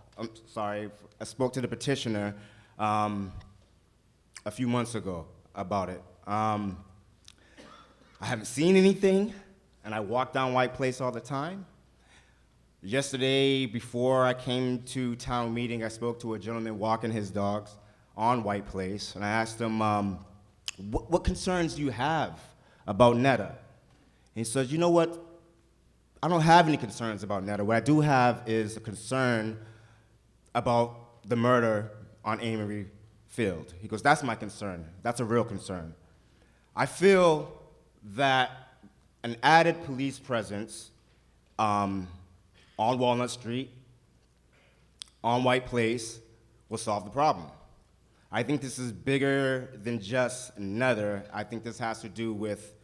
I spoke to the petitioner a few months ago about it. I haven't seen anything, and I walk down White Place all the time. Yesterday, before I came to town meeting, I spoke to a gentleman walking his dogs on White Place, and I asked him, what concerns do you have about Mehta? And he says, you know what? I don't have any concerns about Mehta. What I do have is a concern about the murder on Amory Field. He goes, that's my concern. That's a real concern. I feel that an added police presence on Walnut Street, on White Place, will solve the problem. I think this is bigger than just another. I think this has to do with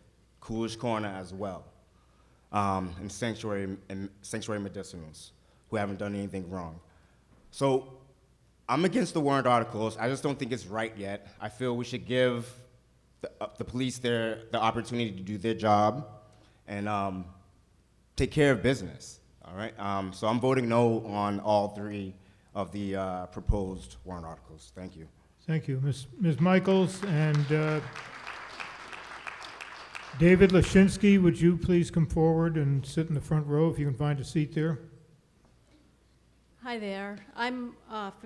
Coolidge Corner as well, and Sanctuary Medicinals, who haven't done anything wrong. So I'm against the warrant articles. I just don't think it's right yet. I feel we should give the police the opportunity to do their job and take care of business, all right? So I'm voting no on all three of the proposed warrant articles. Thank you.
Thank you. Ms. Michaels and David Lashinsky, would you please come forward and sit in the front row if you can find a seat there?
Hi there.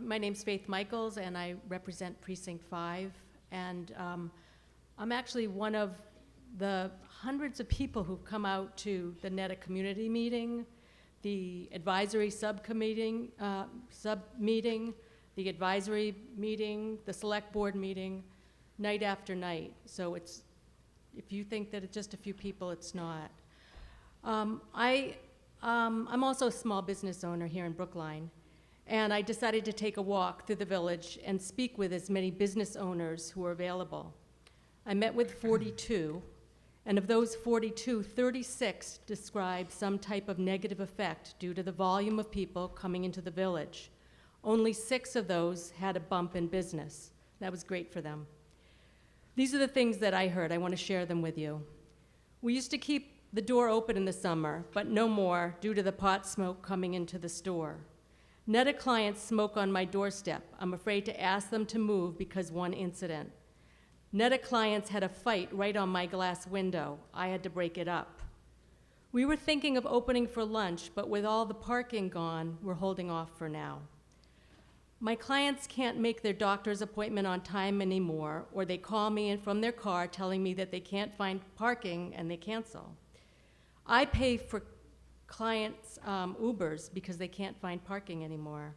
My name's Faith Michaels, and I represent Precinct 5. And I'm actually one of the hundreds of people who've come out to the Mehta community meeting, the advisory submeeting, the advisory meeting, the select board meeting, night after night. So if you think that it's just a few people, it's not. I'm also a small business owner here in Brookline, and I decided to take a walk through the village and speak with as many business owners who were available. I met with 42, and of those 42, 36 described some type of negative effect due to the volume of people coming into the village. Only 6 of those had a bump in business. That was great for them. These are the things that I heard. I want to share them with you. We used to keep the door open in the summer, but no more due to the pot smoke coming into the store. Mehta clients smoke on my doorstep. I'm afraid to ask them to move because one incident. Mehta clients had a fight right on my glass window. I had to break it up. We were thinking of opening for lunch, but with all the parking gone, we're holding off for now. My clients can't make their doctor's appointment on time anymore, or they call me in from their car telling me that they can't find parking and they cancel. I pay for clients' Ubers because they can't find parking anymore.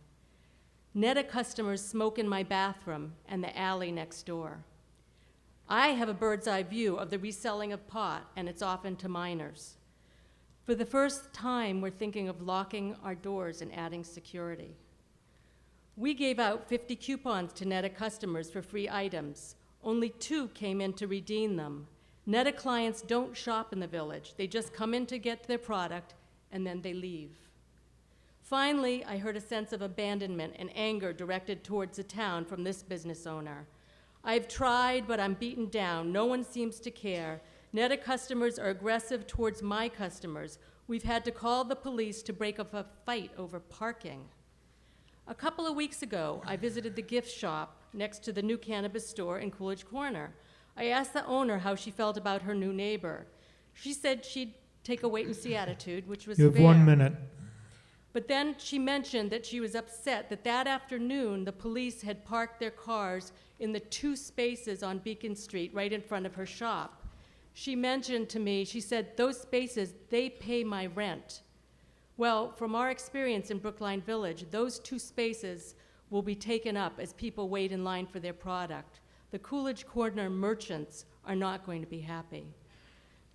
Netta customers smoke in my bathroom and the alley next door. I have a bird's eye view of the reselling of pot, and it's often to minors. For the first time, we're thinking of locking our doors and adding security. We gave out 50 coupons to Netta customers for free items. Only 2 came in to redeem them. Netta clients don't shop in the village. They just come in to get their product, and then they leave. Finally, I heard a sense of abandonment and anger directed towards the town from this business owner. I've tried, but I'm beaten down. No one seems to care. Netta customers are aggressive towards my customers. We've had to call the police to break up a fight over parking. A couple of weeks ago, I visited the gift shop next to the new cannabis store in Coolidge Corner. I asked the owner how she felt about her new neighbor. She said she'd take a wait-and-see attitude, which was fair.
You have 1 minute.
But then she mentioned that she was upset that that afternoon the police had parked their cars in the 2 spaces on Beacon Street right in front of her shop. She mentioned to me, she said, those spaces, they pay my rent. Well, from our experience in Brookline Village, those 2 spaces will be taken up as people wait in line for their product. The Coolidge Corner merchants are not going to be happy.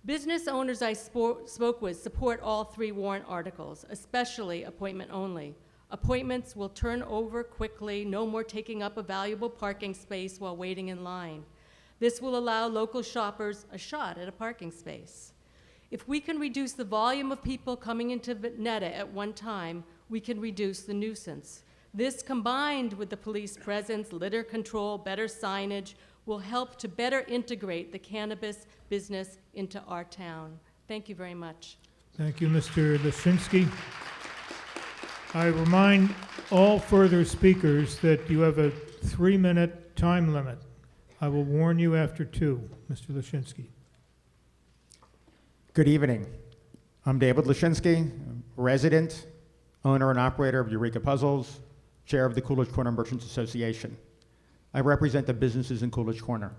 Business owners I spoke with support all 3 warrant articles, especially appointment only. Appointments will turn over quickly, no more taking up a valuable parking space while waiting in line. This will allow local shoppers a shot at a parking space. If we can reduce the volume of people coming into Netta at one time, we can reduce the nuisance. This, combined with the police presence, litter control, better signage, will help to better integrate the cannabis business into our town. Thank you very much.
Thank you, Mr. Lashinsky. I remind all further speakers that you have a 3-minute time limit. I will warn you after 2, Mr. Lashinsky.
Good evening. I'm David Lashinsky, resident, owner and operator of Eureka Puzzles, chair of the Coolidge Corner Merchants Association. I represent the businesses in Coolidge Corner.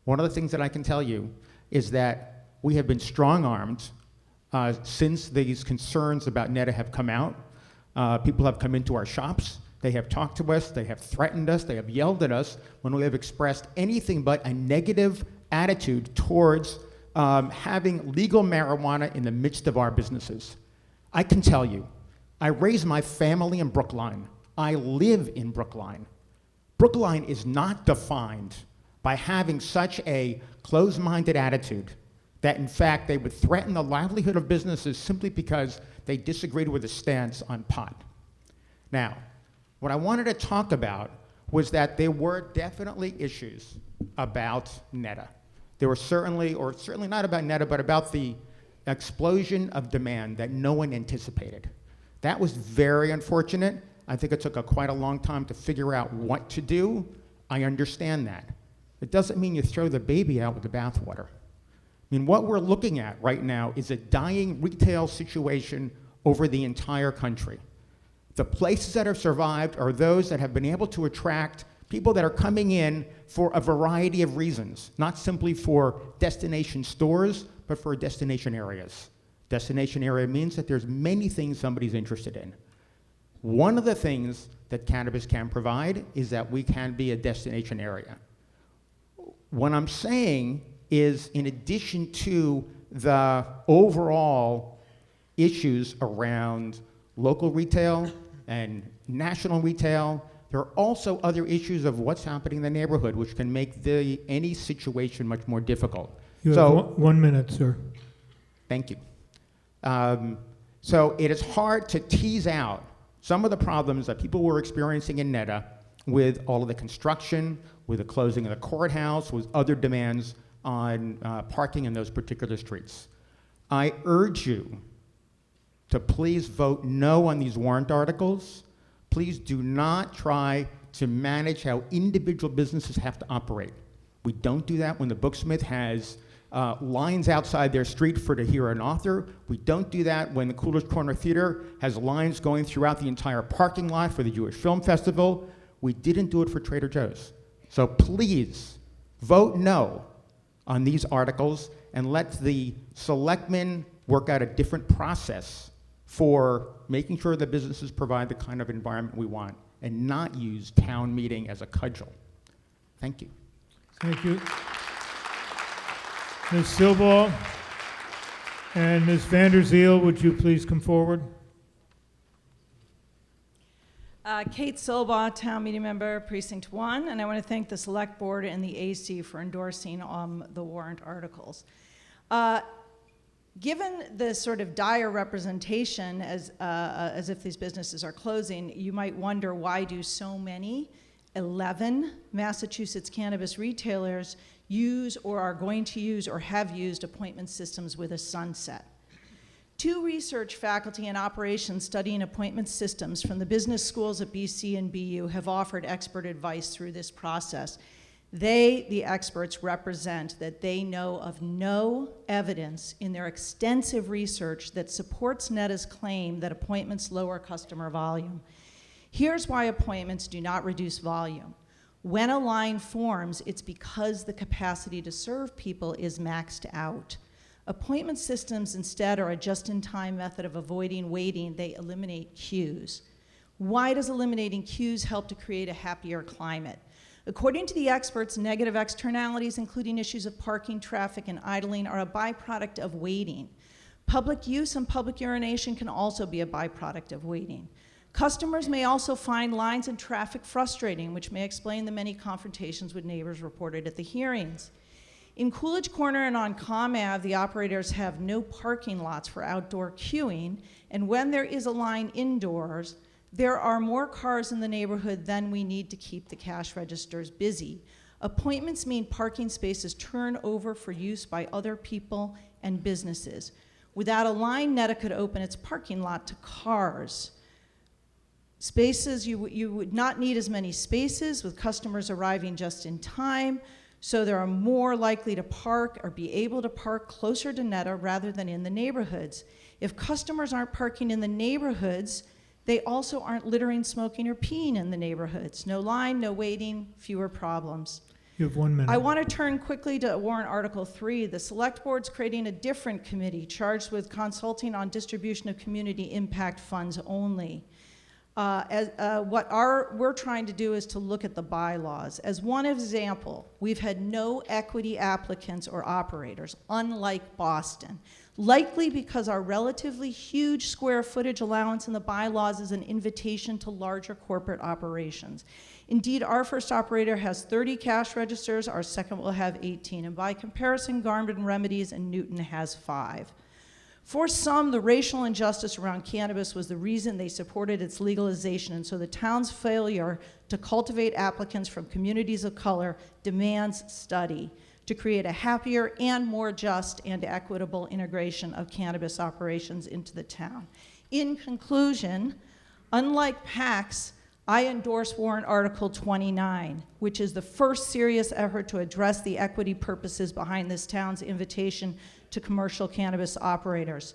One of the things that I can tell you is that we have been strong-armed since these concerns about Netta have come out. People have come into our shops, they have talked to us, they have threatened us, they have yelled at us when we have expressed anything but a negative attitude towards having legal marijuana in the midst of our businesses. I can tell you, I raised my family in Brookline. I live in Brookline. Brookline is not defined by having such a closed-minded attitude that, in fact, they would threaten the livelihood of businesses simply because they disagreed with a stance on pot. Now, what I wanted to talk about was that there were definitely issues about Netta. There were certainly not about Netta, but about the explosion of demand that no one anticipated. That was very unfortunate. I think it took quite a long time to figure out what to do. I understand that. It doesn't mean you throw the baby out with the bathwater. I mean, what we're looking at right now is a dying retail situation over the entire country. The places that have survived are those that have been able to attract people that are coming in for a variety of reasons, not simply for destination stores, but for destination areas. Destination area means that there's many things somebody's interested in. One of the things that cannabis can provide is that we can be a destination area. What I'm saying is, in addition to the overall issues around local retail and national retail, there are also other issues of what's happening in the neighborhood, which can make any situation much more difficult.
You have 1 minute, sir.
Thank you. So it is hard to tease out some of the problems that people were experiencing in Netta with all of the construction, with the closing of the courthouse, with other demands on parking in those particular streets. I urge you to please vote no on these warrant articles. Please do not try to manage how individual businesses have to operate. We don't do that when the Booksmith has lines outside their street to hear an author. We don't do that when the Coolidge Corner Theater has lines going throughout the entire parking lot for the Jewish Film Festival. We didn't do it for Trader Joe's. So please, vote no on these articles and let the selectmen work out a different process for making sure that businesses provide the kind of environment we want and not use town meeting as a cudgel. Thank you.
Thank you. Ms. Silbaugh and Ms. Vanderzeel, would you please come forward?
Kate Silbaugh, Town Meeting Member, Precinct 1, and I want to thank the Select Board and the AC for endorsing the warrant articles. Given the sort of dire representation as if these businesses are closing, you might wonder why do so many 11 Massachusetts cannabis retailers use or are going to use or have used appointment systems with a sunset. 2 research faculty in operations studying appointment systems from the business schools at BC and BU have offered expert advice through this process. They, the experts, represent that they know of no evidence in their extensive research that supports Mehta's claim that appointments lower customer volume. Here's why appointments do not reduce volume. When a line forms, it's because the capacity to serve people is maxed out. Appointment systems instead are a just-in-time method of avoiding waiting. They eliminate queues. Why does eliminating queues help to create a happier climate? According to the experts, negative externalities, including issues of parking, traffic, and idling, are a byproduct of waiting. Public use and public urination can also be a byproduct of waiting. Customers may also find lines and traffic frustrating, which may explain the many confrontations with neighbors reported at the hearings. In Coolidge Corner and on Comm Ave, the operators have no parking lots for outdoor queuing, and when there is a line indoors, there are more cars in the neighborhood than we need to keep the cash registers busy. Appointments mean parking spaces turn over for use by other people and businesses. Without a line, Mehta could open its parking lot to cars. Spaces, you would not need as many spaces with customers arriving just in time, so they are more likely to park or be able to park closer to Mehta rather than in the neighborhoods. If customers aren't parking in the neighborhoods, they also aren't littering, smoking, or peeing in the neighborhoods. No line, no waiting, fewer problems.
You have 1 minute.
I want to turn quickly to warrant Article 3. The Select Board's creating a different committee charged with consulting on distribution of community impact funds only. We're trying to do is to look at the bylaws. As one example, we've had no equity applicants or operators, unlike Boston, likely because our relatively huge square footage allowance in the bylaws is an invitation to larger corporate operations. Indeed, our first operator has 30 cash registers, our second will have 18, and by comparison, Garden Remedies and Newton has 5. For some, the racial injustice around cannabis was the reason they supported its legalization, and so the town's failure to cultivate applicants from communities of color demands study to create a happier and more just and equitable integration of cannabis operations into the town. In conclusion, unlike PACs, I endorse warrant Article 29, which is the first serious effort to address the equity purposes behind this town's invitation to commercial cannabis operators.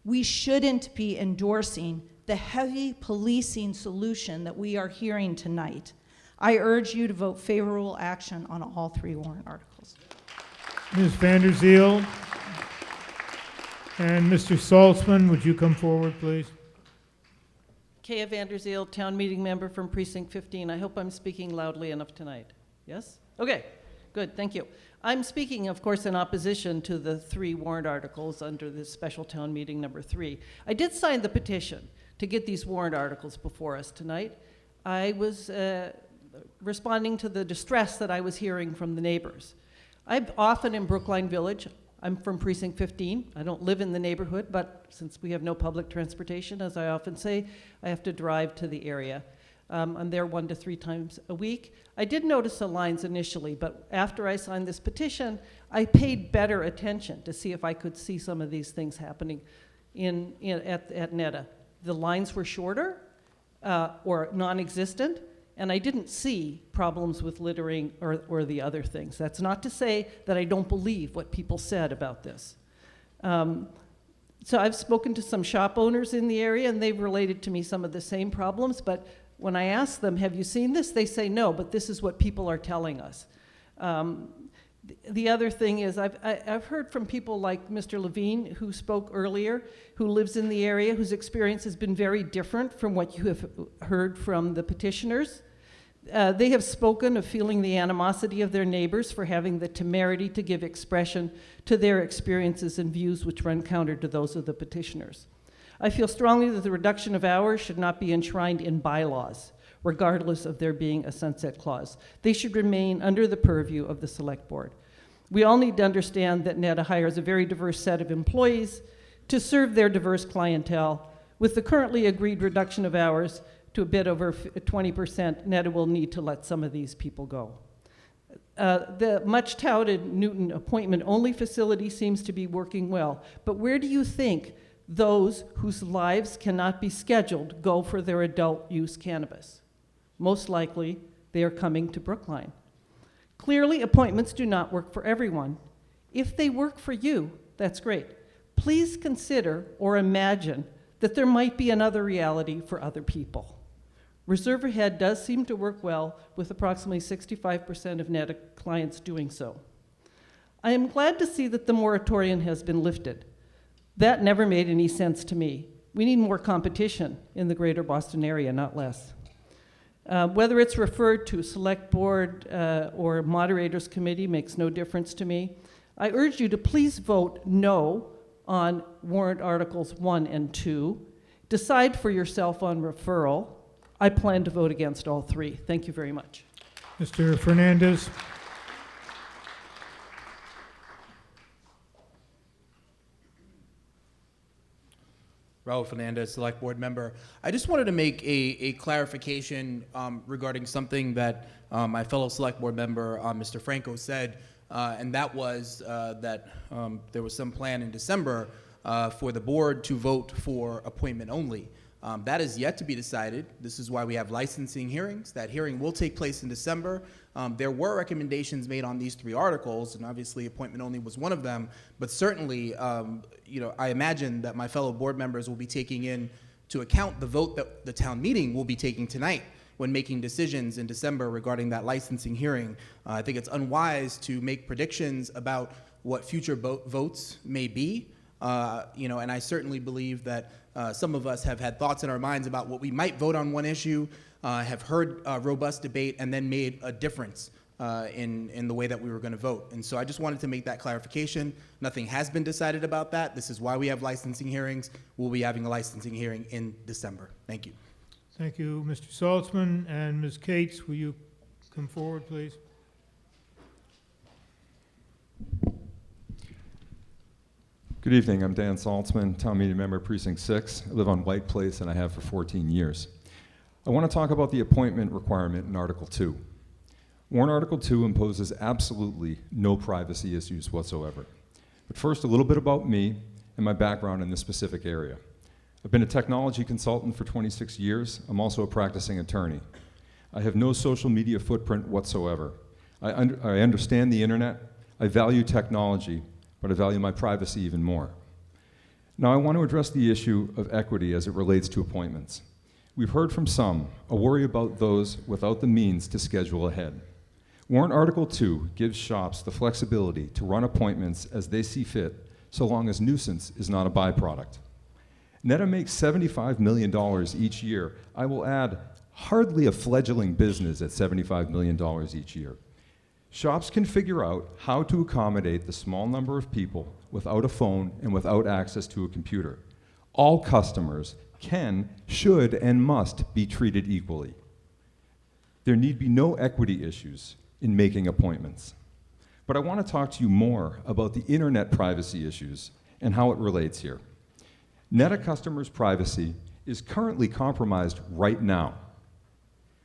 We shouldn't be endorsing the heavy policing solution that we are hearing tonight. I urge you to vote favorable action on all 3 warrant articles.
Ms. Vanderzeel and Mr. Saltzman, would you come forward, please?
Kaya Vanderzeel, Town Meeting Member from Precinct 15. I hope I'm speaking loudly enough tonight. Yes? Okay, good, thank you. I'm speaking, of course, in opposition to the 3 warrant articles under this special town meeting number 3. I did sign the petition to get these warrant articles before us tonight. I was responding to the distress that I was hearing from the neighbors. I'm often in Brookline Village. I'm from Precinct 15. I don't live in the neighborhood, but since we have no public transportation, as I often say, I have to drive to the area. I'm there 1 to 3 times a week. I did notice the lines initially, but after I signed this petition, I paid better attention to see if I could see some of these things happening at Mehta. The lines were shorter or non-existent, and I didn't see problems with littering or the other things. That's not to say that I don't believe what people said about this. So I've spoken to some shop owners in the area, and they've related to me some of the same problems, but when I ask them, have you seen this? They say no, but this is what people are telling us. The other thing is I've heard from people like Mr. Levine, who spoke earlier, who lives in the area, whose experience has been very different from what you have heard from the petitioners. They have spoken of feeling the animosity of their neighbors for having the temerity to give expression to their experiences and views which run counter to those of the petitioners. I feel strongly that the reduction of hours should not be enshrined in bylaws, regardless of there being a sunset clause. They should remain under the purview of the Select Board. We all need to understand that NETA hires a very diverse set of employees to serve their diverse clientele. With the currently agreed reduction of hours to a bit over 20%, NETA will need to let some of these people go. The much touted Newton appointment-only facility seems to be working well, but where do you think those whose lives cannot be scheduled go for their adult use cannabis? Most likely, they are coming to Brookline. Clearly, appointments do not work for everyone. If they work for you, that's great. Please consider or imagine that there might be another reality for other people. Reserve Ahead does seem to work well, with approximately 65% of NETA clients doing so. I am glad to see that the moratorium has been lifted. That never made any sense to me. We need more competition in the greater Boston area, not less. Whether it's referred to Select Board or Moderators Committee makes no difference to me. I urge you to please vote no on warrant Articles 1 and 2. Decide for yourself on referral. I plan to vote against all three. Thank you very much.
Mr. Fernandez.
Raul Fernandez, Select Board member. I just wanted to make a clarification regarding something that my fellow Select Board member, Mr. Franco, said, and that was that there was some plan in December for the board to vote for appointment only. That is yet to be decided. This is why we have licensing hearings. That hearing will take place in December. There were recommendations made on these three articles, and obviously appointment only was one of them, but certainly I imagine that my fellow board members will be taking into account the vote that the town meeting will be taking tonight when making decisions in December regarding that licensing hearing. I think it's unwise to make predictions about what future votes may be, and I certainly believe that some of us have had thoughts in our minds about what we might vote on one issue, have heard robust debate, and then made a difference in the way that we were going to vote. And so I just wanted to make that clarification. Nothing has been decided about that. This is why we have licensing hearings. We'll be having a licensing hearing in December. Thank you.
Thank you, Mr. Saltzman. And Ms. Cates, will you come forward, please?
Good evening, I'm Dan Saltzman, Town Meeting Member, Precinct 6. I live on White Place and I have for 14 years. I want to talk about the appointment requirement in Article 2. Warrant Article 2 imposes absolutely no privacy issues whatsoever. But first, a little bit about me and my background in this specific area. I've been a technology consultant for 26 years. I'm also a practicing attorney. I have no social media footprint whatsoever. I understand the internet, I value technology, but I value my privacy even more. Now I want to address the issue of equity as it relates to appointments. We've heard from some a worry about those without the means to schedule ahead. Warrant Article 2 gives shops the flexibility to run appointments as they see fit, so long as nuisance is not a byproduct. NETA makes $75 million each year. I will add, hardly a fledgling business at $75 million each year. Shops can figure out how to accommodate the small number of people without a phone and without access to a computer. All customers can, should, and must be treated equally. There need be no equity issues in making appointments. But I want to talk to you more about the internet privacy issues and how it relates here. NETA customers' privacy is currently compromised right now.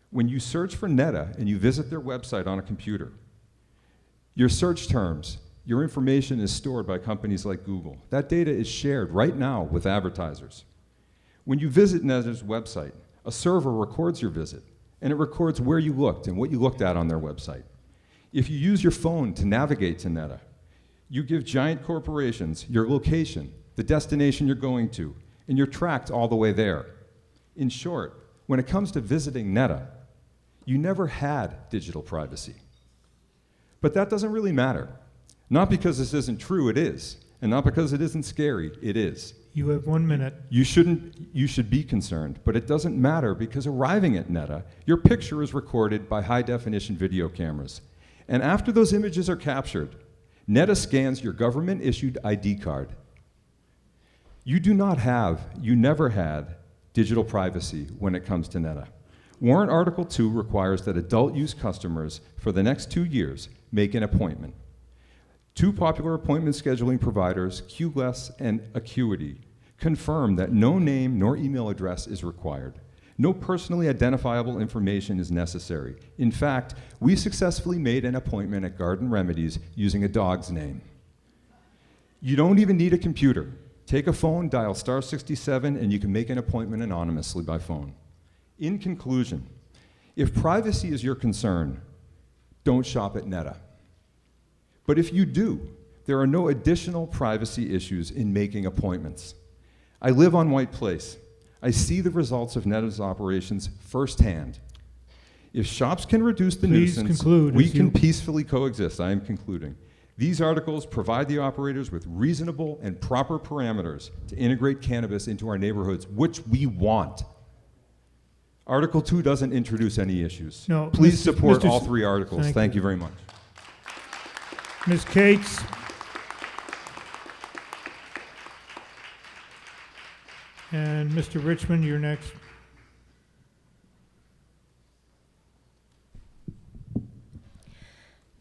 When you search for NETA and you visit their website on a computer, your search terms, your information is stored by companies like Google. That data is shared right now with advertisers. When you visit NETA's website, a server records your visit, and it records where you looked and what you looked at on their website. If you use your phone to navigate to Mehta, you give giant corporations your location, the destination you're going to, and you're tracked all the way there. In short, when it comes to visiting Mehta, you never had digital privacy. But that doesn't really matter. Not because this isn't true, it is. And not because it isn't scary, it is.
You have 1 minute.
You should be concerned, but it doesn't matter because arriving at Mehta, your picture is recorded by high-definition video cameras. And after those images are captured, Mehta scans your government-issued ID card. You never had digital privacy when it comes to Mehta. Warrant Article 2 requires that adult-use customers for the next 2 years make an appointment. Two popular appointment scheduling providers, QLess and Acuity, confirm that no name nor email address is required. No personally identifiable information is necessary. In fact, we successfully made an appointment at Garden Remedies using a dog's name. You don't even need a computer. Take a phone, dial *67, and you can make an appointment anonymously by phone. In conclusion, if privacy is your concern, don't shop at Mehta. But if you do, there are no additional privacy issues in making appointments. I live on White Place. I see the results of Mehta's operations firsthand. If shops can reduce the
Please
nuisance,
conclude,
we
as
can
you-
peacefully coexist. I am concluding. These articles provide the operators with reasonable and proper parameters to integrate cannabis into our neighborhoods, which we want. Article 2 doesn't introduce any issues.
No,
Please
Mr.
support
Mr.
all 3 articles. Thank you very much.
Ms. Cates? And Mr. Richmond, you're next.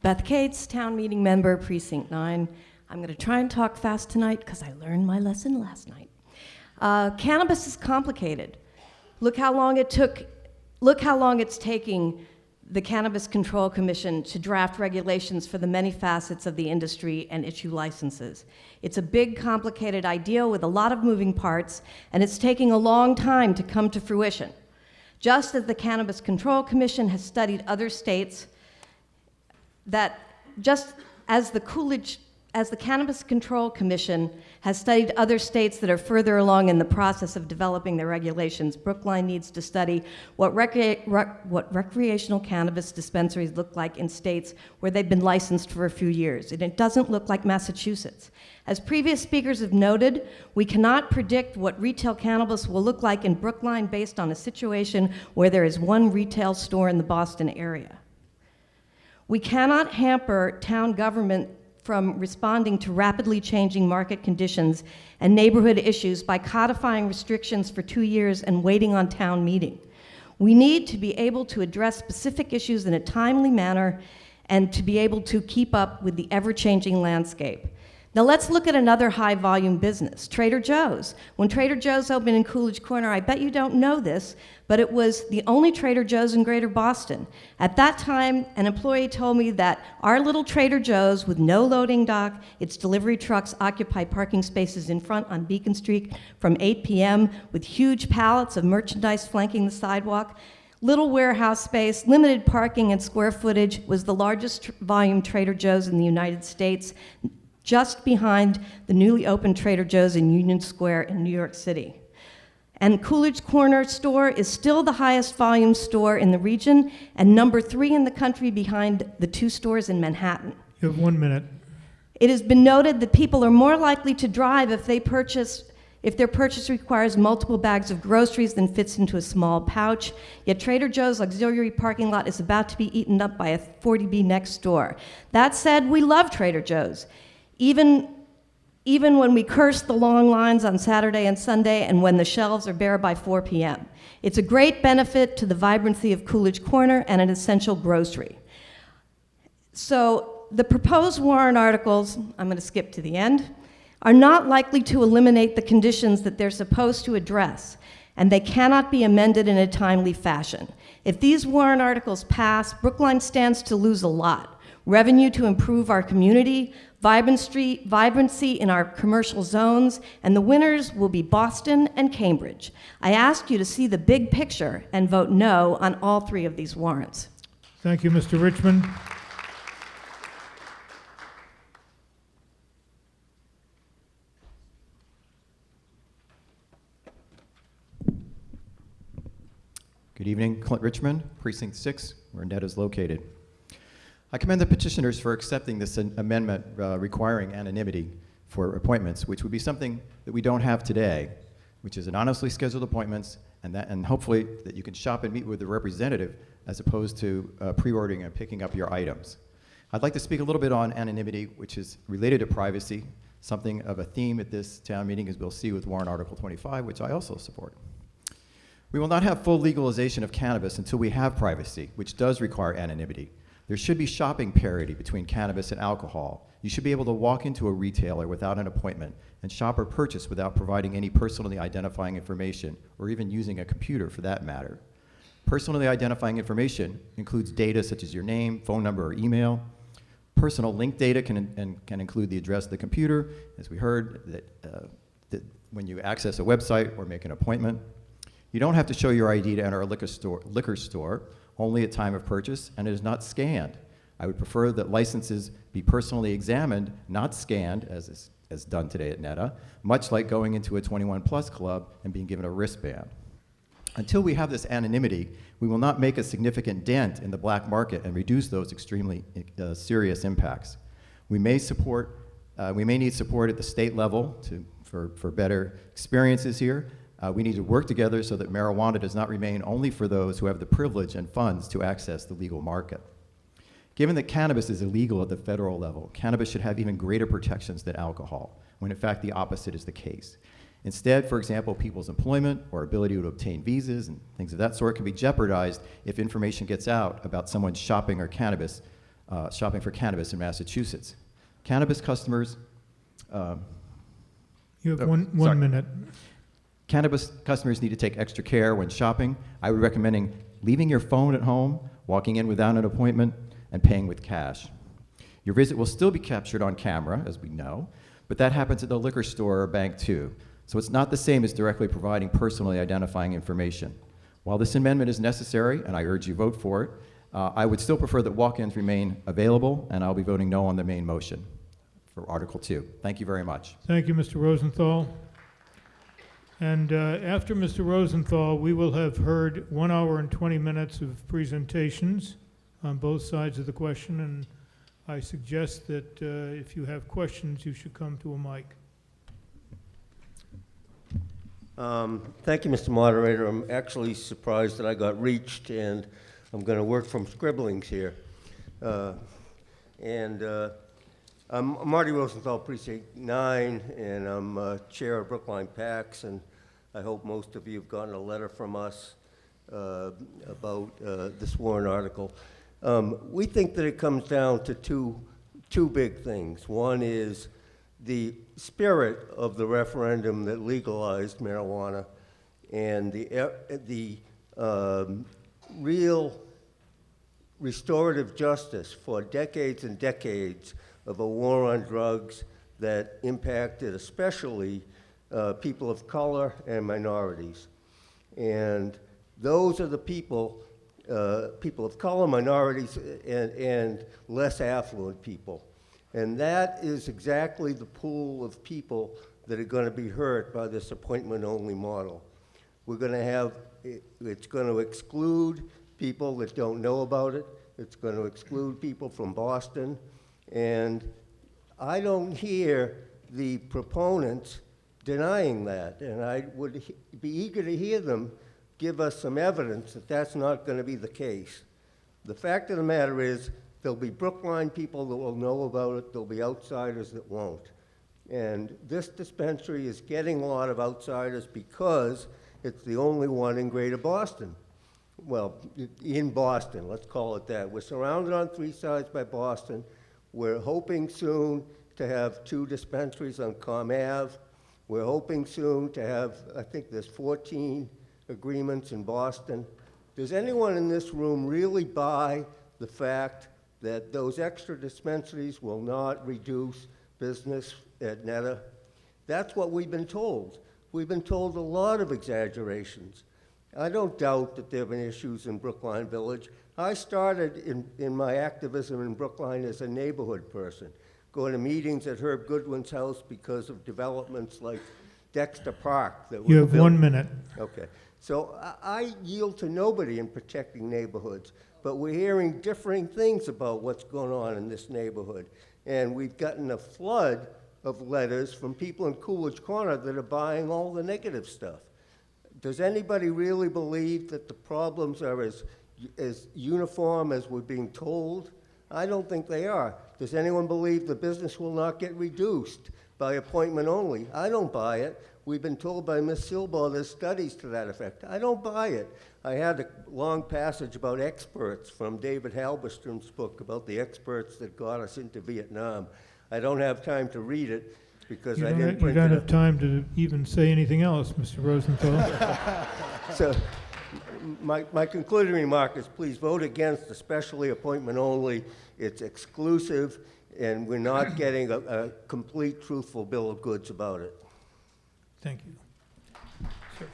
Beth Cates, Town Meeting Member, Precinct 9. I'm going to try and talk fast tonight because I learned my lesson last night. Cannabis is complicated. Look how long it's taking the Cannabis Control Commission to draft regulations for the many facets of the industry and issue licenses. It's a big, complicated idea with a lot of moving parts, and it's taking a long time to come to fruition. Just as the Cannabis Control Commission has studied other states, as the Cannabis Control Commission has studied other states that are further along in the process of developing their regulations, Brookline needs to study what recreational cannabis dispensaries look like in states where they've been licensed for a few years. And it doesn't look like Massachusetts. As previous speakers have noted, we cannot predict what retail cannabis will look like in Brookline based on a situation where there is one retail store in the Boston area. We cannot hamper town government from responding to rapidly changing market conditions and neighborhood issues by codifying restrictions for 2 years and waiting on town meeting. We need to be able to address specific issues in a timely manner and to be able to keep up with the ever-changing landscape. Now let's look at another high-volume business, Trader Joe's. When Trader Joe's opened in Coolidge Corner, I bet you don't know this, but it was the only Trader Joe's in Greater Boston. At that time, an employee told me that our little Trader Joe's with no loading dock, its delivery trucks occupy parking spaces in front on Beacon Street from 8 p.m. with huge pallets of merchandise flanking the sidewalk. Little warehouse space, limited parking and square footage, was the largest volume Trader Joe's in the United States, just behind the newly opened Trader Joe's in Union Square in New York City. And Coolidge Corner store is still the highest volume store in the region and number 3 in the country behind the 2 stores in Manhattan.
You have 1 minute.
It has been noted that people are more likely to drive if their purchase requires multiple bags of groceries than fits into a small pouch. Yet Trader Joe's auxiliary parking lot is about to be eaten up by a 40B next door. That said, we love Trader Joe's. Even when we curse the long lines on Saturday and Sunday and when the shelves are bare by 4 p.m. It's a great benefit to the vibrancy of Coolidge Corner and an essential grocery. So the proposed warrant articles, I'm going to skip to the end, are not likely to eliminate the conditions that they're supposed to address, and they cannot be amended in a timely fashion. If these warrant articles pass, Brookline stands to lose a lot. revenue to improve our community, vibrancy in our commercial zones, and the winners will be Boston and Cambridge. I ask you to see the big picture and vote no on all three of these warrants.
Thank you, Mr. Richmond.
Good evening, Clint Richmond, Precinct 6, where NET is located. I commend the petitioners for accepting this amendment requiring anonymity for appointments, which would be something that we don't have today, which is anonymously scheduled appointments, and hopefully that you can shop and meet with the representative as opposed to pre-ordering and picking up your items. I'd like to speak a little bit on anonymity, which is related to privacy, something of a theme at this town meeting, as we'll see with Warrant Article 25, which I also support. We will not have full legalization of cannabis until we have privacy, which does require anonymity. There should be shopping parity between cannabis and alcohol. You should be able to walk into a retailer without an appointment and shop or purchase without providing any personally identifying information, or even using a computer for that matter. Personally identifying information includes data such as your name, phone number, or email. Personal link data can include the address of the computer, as we heard, that when you access a website or make an appointment. You don't have to show your ID to enter a liquor store, only at time of purchase, and it is not scanned. I would prefer that licenses be personally examined, not scanned, as done today at NETA, much like going into a 21+ club and being given a wristband. Until we have this anonymity, we will not make a significant dent in the black market and reduce those extremely serious impacts. We may need support at the state level for better experiences here. We need to work together so that marijuana does not remain only for those who have the privilege and funds to access the legal market. Given that cannabis is illegal at the federal level, cannabis should have even greater protections than alcohol, when in fact the opposite is the case. Instead, for example, people's employment or ability to obtain visas and things of that sort can be jeopardized if information gets out about someone shopping for cannabis in Massachusetts. Cannabis customers...
You have one minute.
Cannabis customers need to take extra care when shopping. I would recommend leaving your phone at home, walking in without an appointment, and paying with cash. Your visit will still be captured on camera, as we know, but that happens at the liquor store or bank too. So it's not the same as directly providing personally identifying information. While this amendment is necessary, and I urge you vote for it, I would still prefer that walk-ins remain available, and I'll be voting no on the main motion for Article 2. Thank you very much.
Thank you, Mr. Rosenthal. And after Mr. Rosenthal, we will have heard 1 hour and 20 minutes of presentations on both sides of the question, and I suggest that if you have questions, you should come to a mic.
Thank you, Mr. Moderator. I'm actually surprised that I got reached, and I'm going to work from scribblings here. I'm Marty Rosenthal, Precinct 9, and I'm chair of Brookline PACs, and I hope most of you have gotten a letter from us about this warrant article. We think that it comes down to two big things. One is the spirit of the referendum that legalized marijuana and the real restorative justice for decades and decades of a war on drugs that impacted especially people of color and minorities. And those are the people of color, minorities, and less affluent people. And that is exactly the pool of people that are going to be hurt by this appointment-only model. We're going to have, it's going to exclude people that don't know about it. It's going to exclude people from Boston. And I don't hear the proponents denying that. And I would be eager to hear them give us some evidence that that's not going to be the case. The fact of the matter is, there'll be Brookline people that will know about it. There'll be outsiders that won't. And this dispensary is getting a lot of outsiders because it's the only one in Greater Boston. Well, in Boston, let's call it that. We're surrounded on three sides by Boston. We're hoping soon to have 2 dispensaries on Com Ave. We're hoping soon to have, I think there's 14 agreements in Boston. Does anyone in this room really buy the fact that those extra dispensaries will not reduce business at Netta. That's what we've been told. We've been told a lot of exaggerations. I don't doubt that there have been issues in Brookline Village. I started in my activism in Brookline as a neighborhood person, going to meetings at Herb Goodwin's house because of developments like Dexter Park that
You
was
have
built.
1 minute.
Okay. So I yield to nobody in protecting neighborhoods, but we're hearing differing things about what's going on in this neighborhood. And we've gotten a flood of letters from people in Coolidge Corner that are buying all the negative stuff. Does anybody really believe that the problems are as uniform as we're being told? I don't think they are. Does anyone believe the business will not get reduced by appointment only? I don't buy it. We've been told by Ms. Silbaugh there's studies to that effect. I don't buy it. I had a long passage about experts from David Halberstrom's book about the experts that got us into Vietnam. I don't have time to read it because I didn't print it.
You don't have time to even say anything else, Mr. Rosenthal.
So my concluding remark is please vote against, especially appointment only. It's exclusive, and we're not getting a complete, truthful bill of goods about it.
Thank you. Sir.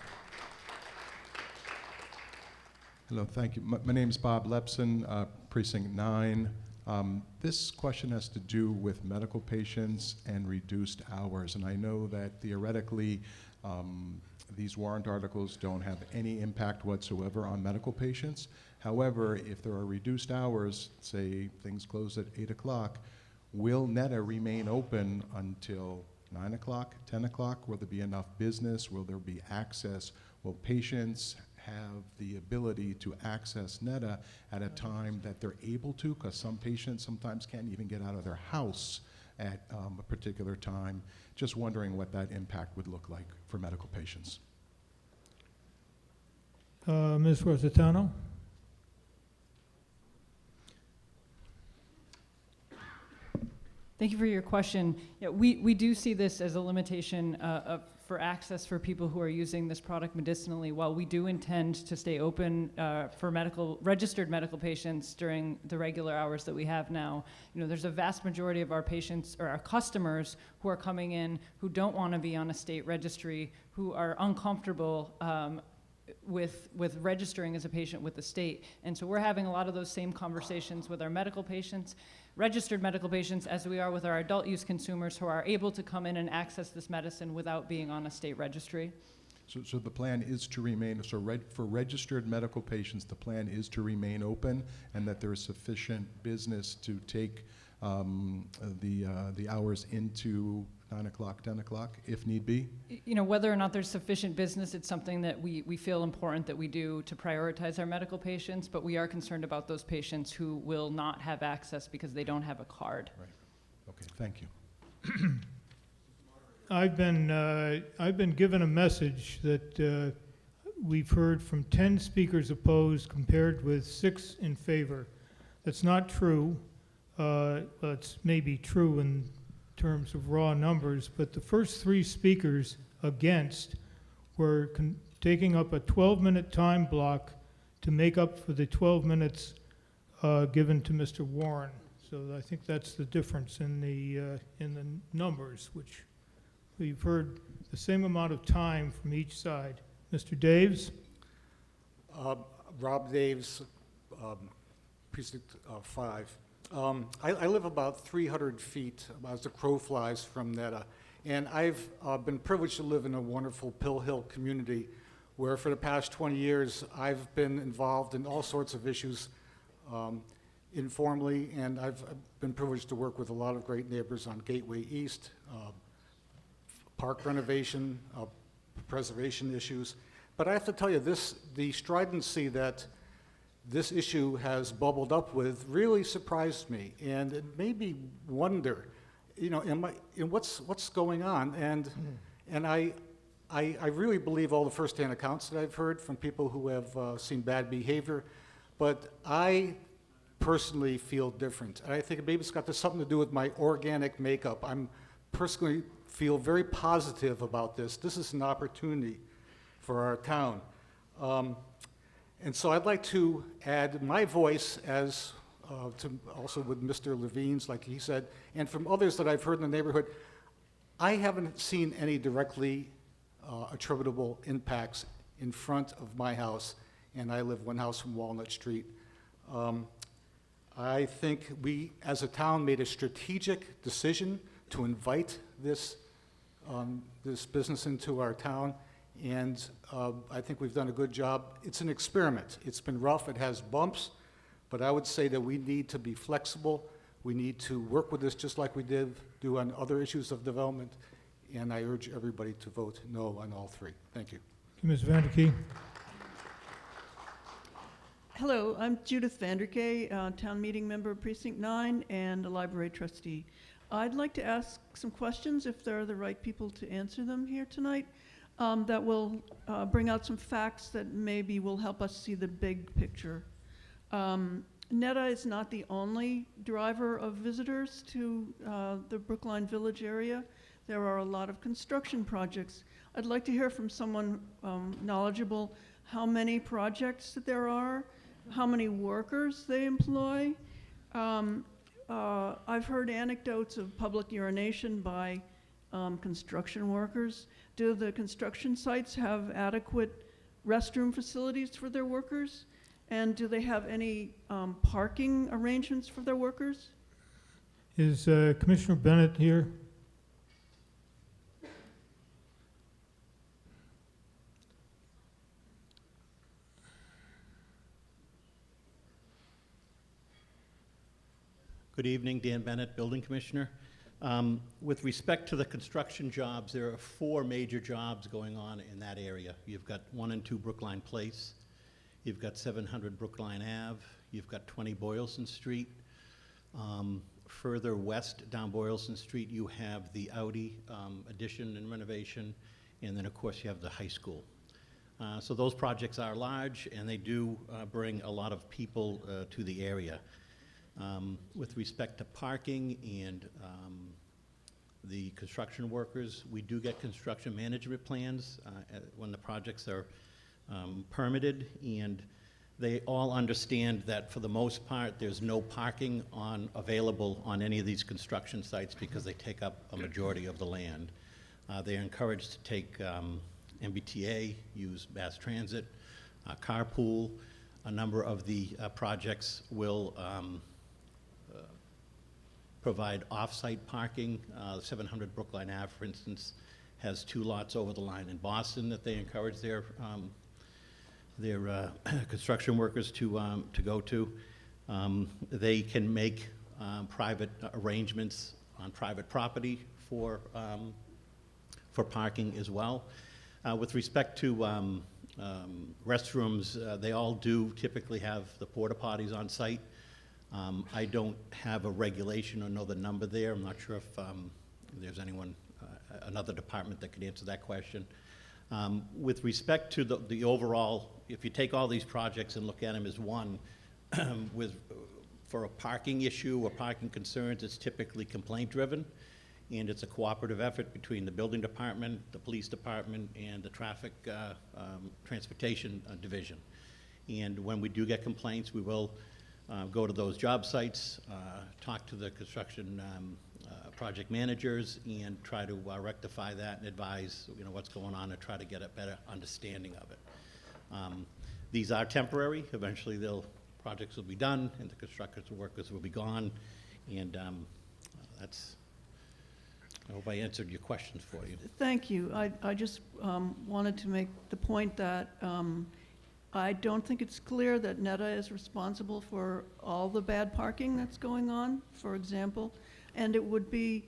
Hello, thank you. My name is Bob Lepson, Precinct 9. This question has to do with medical patients and reduced hours. And I know that theoretically, these warrant articles don't have any impact whatsoever on medical patients. However, if there are reduced hours, say things close at 8 o'clock, will Netta remain open until 9 o'clock, 10 o'clock? Will there be enough business? Will there be access? Will patients have the ability to access Netta at a time that they're able to? Because some patients sometimes can't even get out of their house at a particular time. Just wondering what that impact would look like for medical patients.
Ms. Rositano?
Thank you for your question. Yeah, we do see this as a limitation for access for people who are using this product medicinally. While we do intend to stay open for registered medical patients during the regular hours that we have now, there's a vast majority of our patients or our customers who are coming in who don't want to be on a state registry, who are uncomfortable with registering as a patient with the state. And so we're having a lot of those same conversations with our medical patients, registered medical patients, as we are with our adult use consumers who are able to come in and access this medicine without being on a state registry.
So the plan is to remain, for registered medical patients, the plan is to remain open and that there is sufficient business to take the hours into 9 o'clock, 10 o'clock, if need be?
Whether or not there's sufficient business, it's something that we feel important that we do to prioritize our medical patients, but we are concerned about those patients who will not have access because they don't have a card.
Right. Okay, thank you.
I've been given a message that we've heard from 10 speakers opposed compared with 6 in favor. That's not true. It's maybe true in terms of raw numbers, but the first 3 speakers against were taking up a 12-minute time block to make up for the 12 minutes given to Mr. Warren. So I think that's the difference in the numbers, which we've heard the same amount of time from each side. Mr. Daves?
Rob Daves, Precinct 5. I live about 300 feet as the crow flies from Netta, and I've been privileged to live in a wonderful Pill Hill community where for the past 20 years I've been involved in all sorts of issues informally, and I've been privileged to work with a lot of great neighbors on Gateway East, park renovation, preservation issues. But I have to tell you, the stridency that this issue has bubbled up with really surprised me, and it made me wonder, what's going on? And I really believe all the firsthand accounts that I've heard from people who have seen bad behavior, but I personally feel different. And I think maybe it's got something to do with my organic makeup. I'm personally feel very positive about this. This is an opportunity for our town. And so I'd like to add my voice as also with Mr. Levine's, like he said, and from others that I've heard in the neighborhood. I haven't seen any directly attributable impacts in front of my house, and I live one house from Walnut Street. I think we, as a town, made a strategic decision to invite this business into our town, and I think we've done a good job. It's an experiment. It's been rough. It has bumps, but I would say that we need to be flexible. We need to work with this just like we do on other issues of development, and I urge everybody to vote no on all three. Thank you.
Ms. Vanderkee.
Hello, I'm Judith Vanderkay, town meeting member, Precinct 9, and a library trustee. I'd like to ask some questions, if they're the right people to answer them here tonight, that will bring out some facts that maybe will help us see the big picture. Mehta is not the only driver of visitors to the Brookline Village area. There are a lot of construction projects. I'd like to hear from someone knowledgeable how many projects that there are, how many workers they employ. I've heard anecdotes of public urination by construction workers. Do the construction sites have adequate restroom facilities for their workers? And do they have any parking arrangements for their workers?
Is Commissioner Bennett here?
Good evening, Dan Bennett, Building Commissioner. With respect to the construction jobs, there are 4 major jobs going on in that area. You've got 1 and 2 Brookline Place, you've got 700 Brookline Ave, you've got 20 Boylston Street. Further west down Boylston Street, you have the Audi addition and renovation, and then of course you have the high school. So those projects are large, and they do bring a lot of people to the area. With respect to parking and the construction workers, we do get construction management plans when the projects are permitted, and they all understand that for the most part there's no parking available on any of these construction sites because they take up a majority of the land. They're encouraged to take MBTA, use mass transit, carpool. A number of the projects will provide off-site parking. 700 Brookline Ave, for instance, has 2 lots over the line in Boston that they encourage their construction workers to go to. They can make private arrangements on private property for parking as well. With respect to restrooms, they all do typically have the porta potties on site. I don't have a regulation or know the number there. I'm not sure if there's anyone, another department that could answer that question. With respect to the overall, if you take all these projects and look at them as one, for a parking issue or parking concerns, it's typically complaint-driven, and it's a cooperative effort between the building department, the police department, and the traffic transportation division. And when we do get complaints, we will go to those job sites, talk to the construction project managers, and try to rectify that and advise what's going on and try to get a better understanding of it. These are temporary. Eventually, projects will be done, and the constructors and workers will be gone, and that's. I hope I answered your questions for you.
Thank you. I just wanted to make the point that I don't think it's clear that Mehta is responsible for all the bad parking that's going on, for example, and it would be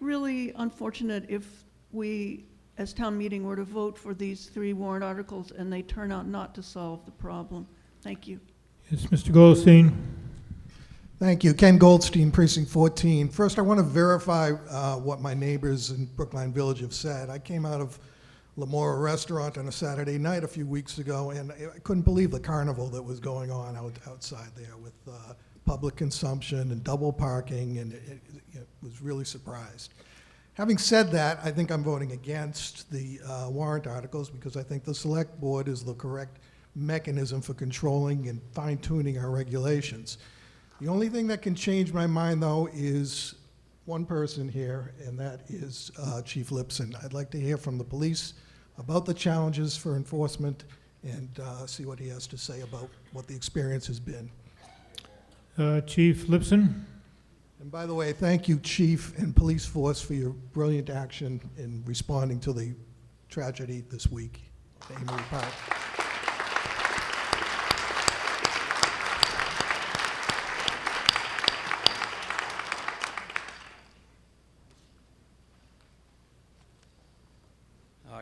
really unfortunate if we, as town meeting, were to vote for these 3 warrant articles and they turn out not to solve the problem. Thank you.
Yes, Mr. Goldstein.
Thank you. Ken Goldstein, Precinct 14. First, I want to verify what my neighbors in Brookline Village have said. I came out of Lamora Restaurant on a Saturday night a few weeks ago, and I couldn't believe the carnival that was going on outside there with public consumption and double parking, and it was really surprised. Having said that, I think I'm voting against the warrant articles because I think the Select Board is the correct mechanism for controlling and fine-tuning our regulations. The only thing that can change my mind, though, is one person here, and that is Chief Lipson. I'd like to hear from the police about the challenges for enforcement and see what he has to say about what the experience has been.
Chief Lipson?
And by the way, thank you, Chief and Police Force, for your brilliant action in responding to the tragedy this week at Amory Park.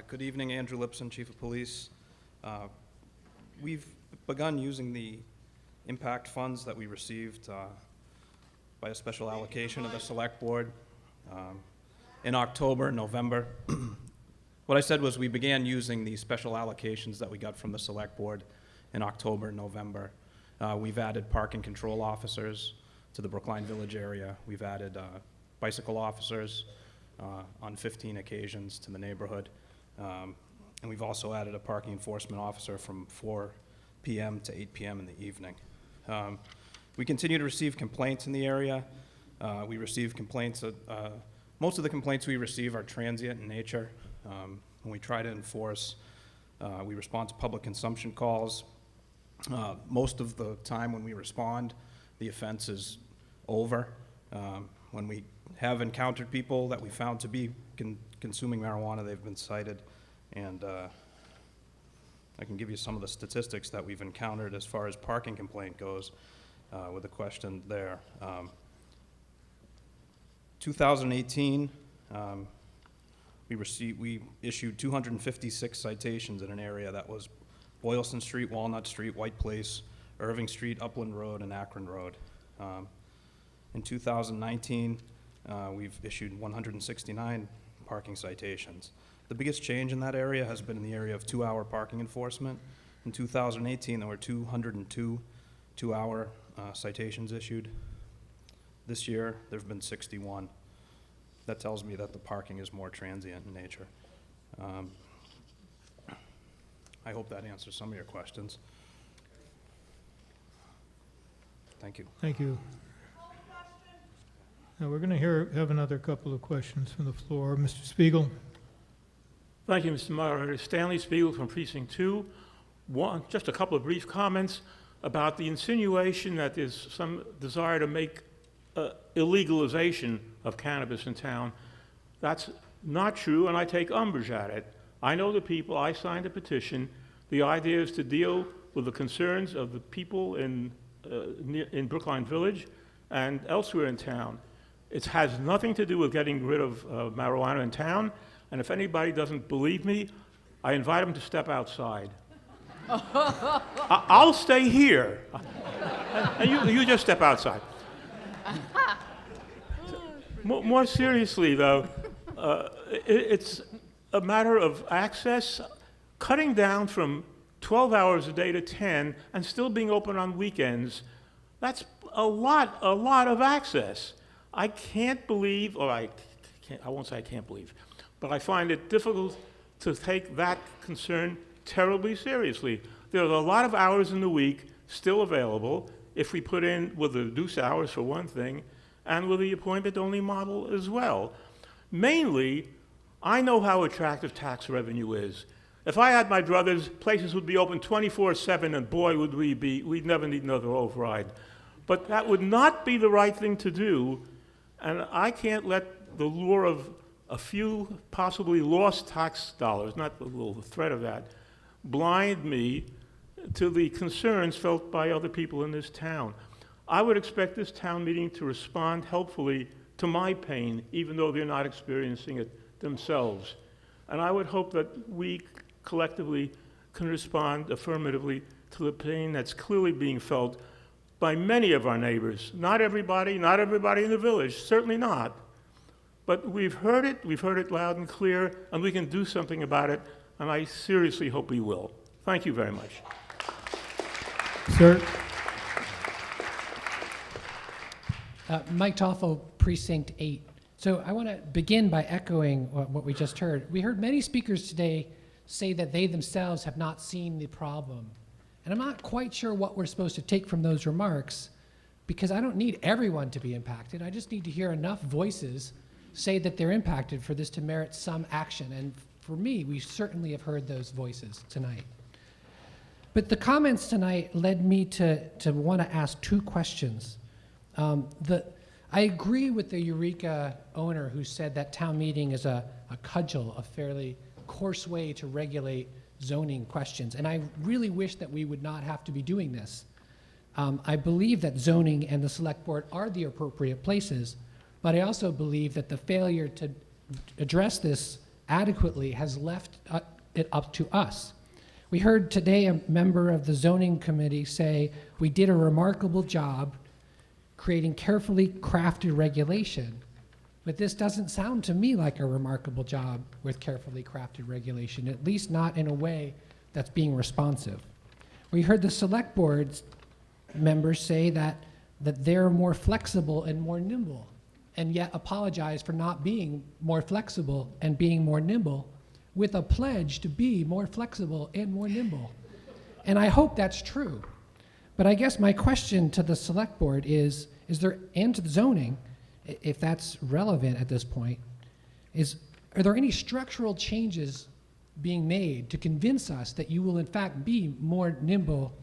Good evening, Andrew Lipson, Chief of Police. We've begun using the impact funds that we received by a special allocation of the Select Board in October, November. What I said was we began using the special allocations that we got from the Select Board in October and November. We've added parking control officers to the Brookline Village area. We've added bicycle officers on 15 occasions to the neighborhood. And we've also added a parking enforcement officer from 4 p.m. to 8 p.m. in the evening. We continue to receive complaints in the area. We receive complaints, most of the complaints we receive are transient in nature. When we try to enforce, we respond to public consumption calls. Most of the time when we respond, the offense is over. When we have encountered people that we found to be consuming marijuana, they've been cited. And I can give you some of the statistics that we've encountered as far as parking complaint goes with a question there. 2018, we issued 256 citations in an area that was Boylston Street, Walnut Street, White Place, Irving Street, Upland Road, and Akron Road. In 2019, we've issued 169 parking citations. The biggest change in that area has been in the area of 2-hour parking enforcement. In 2018, there were 202 2-hour citations issued. This year, there have been 61. That tells me that the parking is more transient in nature. I hope that answers some of your questions. Thank you.
Thank you. Now, we're going to have another couple of questions from the floor. Mr. Spiegel.
Thank you, Mr. Moderator. Stanley Spiegel from Precinct 2. Just a couple of brief comments about the insinuation that there's some desire to make illegalization of cannabis in town. That's not true, and I take umbrage at it. I know the people. I signed a petition. The idea is to deal with the concerns of the people in Brookline Village and elsewhere in town. It has nothing to do with getting rid of marijuana in town. And if anybody doesn't believe me, I invite them to step outside. I'll stay here. And you just step outside. More seriously, though, it's a matter of access, cutting down from 12 hours a day to 10 and still being open on weekends. That's a lot of access. I can't believe, or I won't say I can't believe, but I find it difficult to take that concern terribly seriously. There are a lot of hours in the week still available if we put in with the reduced hours for one thing and with the appointment-only model as well. Mainly, I know how attractive tax revenue is. If I had my druthers, places would be open 24/7, and boy, would we'd never need another override. But that would not be the right thing to do, and I can't let the lure of a few possibly lost tax dollars, not the little threat of that, blind me to the concerns felt by other people in this town. I would expect this town meeting to respond helpfully to my pain, even though they're not experiencing it themselves. And I would hope that we collectively can respond affirmatively to the pain that's clearly being felt by many of our neighbors. Not everybody in the village, certainly not. But we've heard it loud and clear, and we can do something about it, and I seriously hope we will. Thank you very much.
Sir.
Mike Toffel, Precinct 8. So I want to begin by echoing what we just heard. We heard many speakers today say that they themselves have not seen the problem. And I'm not quite sure what we're supposed to take from those remarks. because I don't need everyone to be impacted. I just need to hear enough voices say that they're impacted for this to merit some action. And for me, we certainly have heard those voices tonight. But the comments tonight led me to want to ask two questions. I agree with the Eureka owner who said that town meeting is a cudgel, a fairly coarse way to regulate zoning questions. And I really wish that we would not have to be doing this. I believe that zoning and the select board are the appropriate places, but I also believe that the failure to address this adequately has left it up to us. We heard today a member of the zoning committee say, we did a remarkable job creating carefully crafted regulation, but this doesn't sound to me like a remarkable job with carefully crafted regulation, at least not in a way that's being responsive. We heard the select board's members say that they're more flexible and more nimble, and yet apologize for not being more flexible and being more nimble, with a pledge to be more flexible and more nimble. And I hope that's true. But I guess my question to the select board is there, and to the zoning, if that's relevant at this point, are there any structural changes being made to convince us that you will in fact be more nimble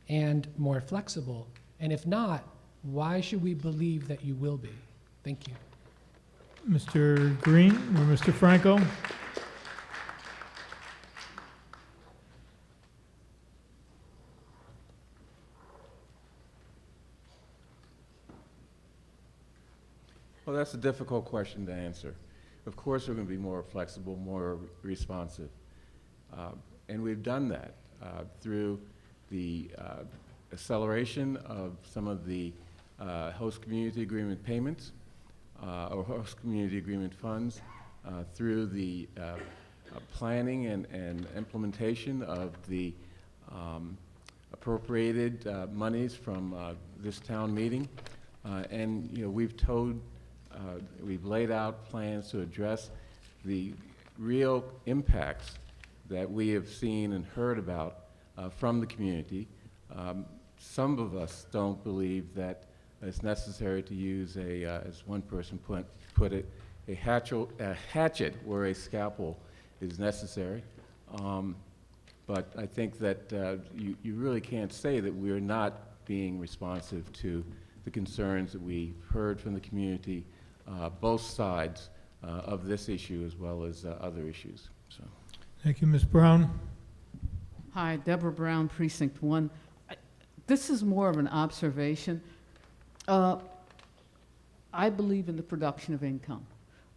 and more flexible? And if not, why should we believe that you will be? Thank you.
Mr. Green or Mr. Franco?
Well, that's a difficult question to answer. Of course, we're going to be more flexible, more responsive. And we've done that through the acceleration of some of the host community agreement payments or host community agreement funds, through the planning and implementation of the appropriated monies from this town meeting. And you know, we've laid out plans to address the real impacts that we have seen and heard about from the community. Some of us don't believe that it's necessary to use as one person put it, a hatchet where a scalpel is necessary. But I think that you really can't say that we're not being responsive to the concerns that we heard from the community, both sides of this issue as well as other issues. So.
Thank you, Ms. Brown.
Hi, Deborah Brown, Precinct 1. This is more of an observation. I believe in the production of income,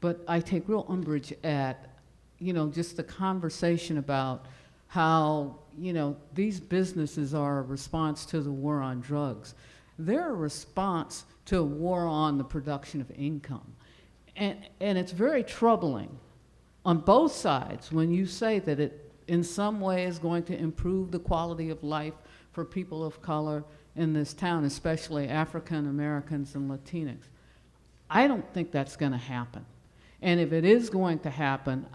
but I take real umbrage at, you know, just the conversation about how, you know, these businesses are a response to the war on drugs. They're a response to a war on the production of income. And it's very troubling on both sides when you say that it in some way is going to improve the quality of life for people of color in this town, especially African Americans and Latinx. I don't think that's going to happen. And if it is going to happen,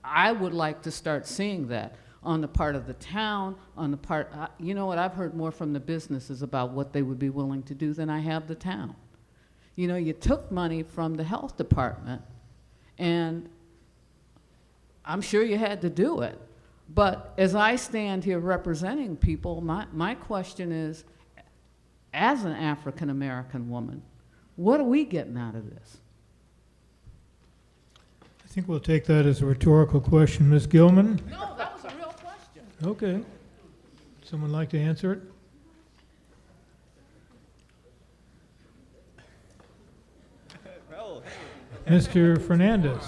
I would like to start seeing that on the part of the town, on the part, you know what, I've heard more from the businesses about what they would be willing to do than I have the town. You know, you took money from the health department, and I'm sure you had to do it. But as I stand here representing people, my question is, as an African American woman, what are we getting out of this?
I think we'll take that as a rhetorical question. Ms. Gilman?
No, that was a real question.
Okay. Someone like to answer it? Mr. Fernandez.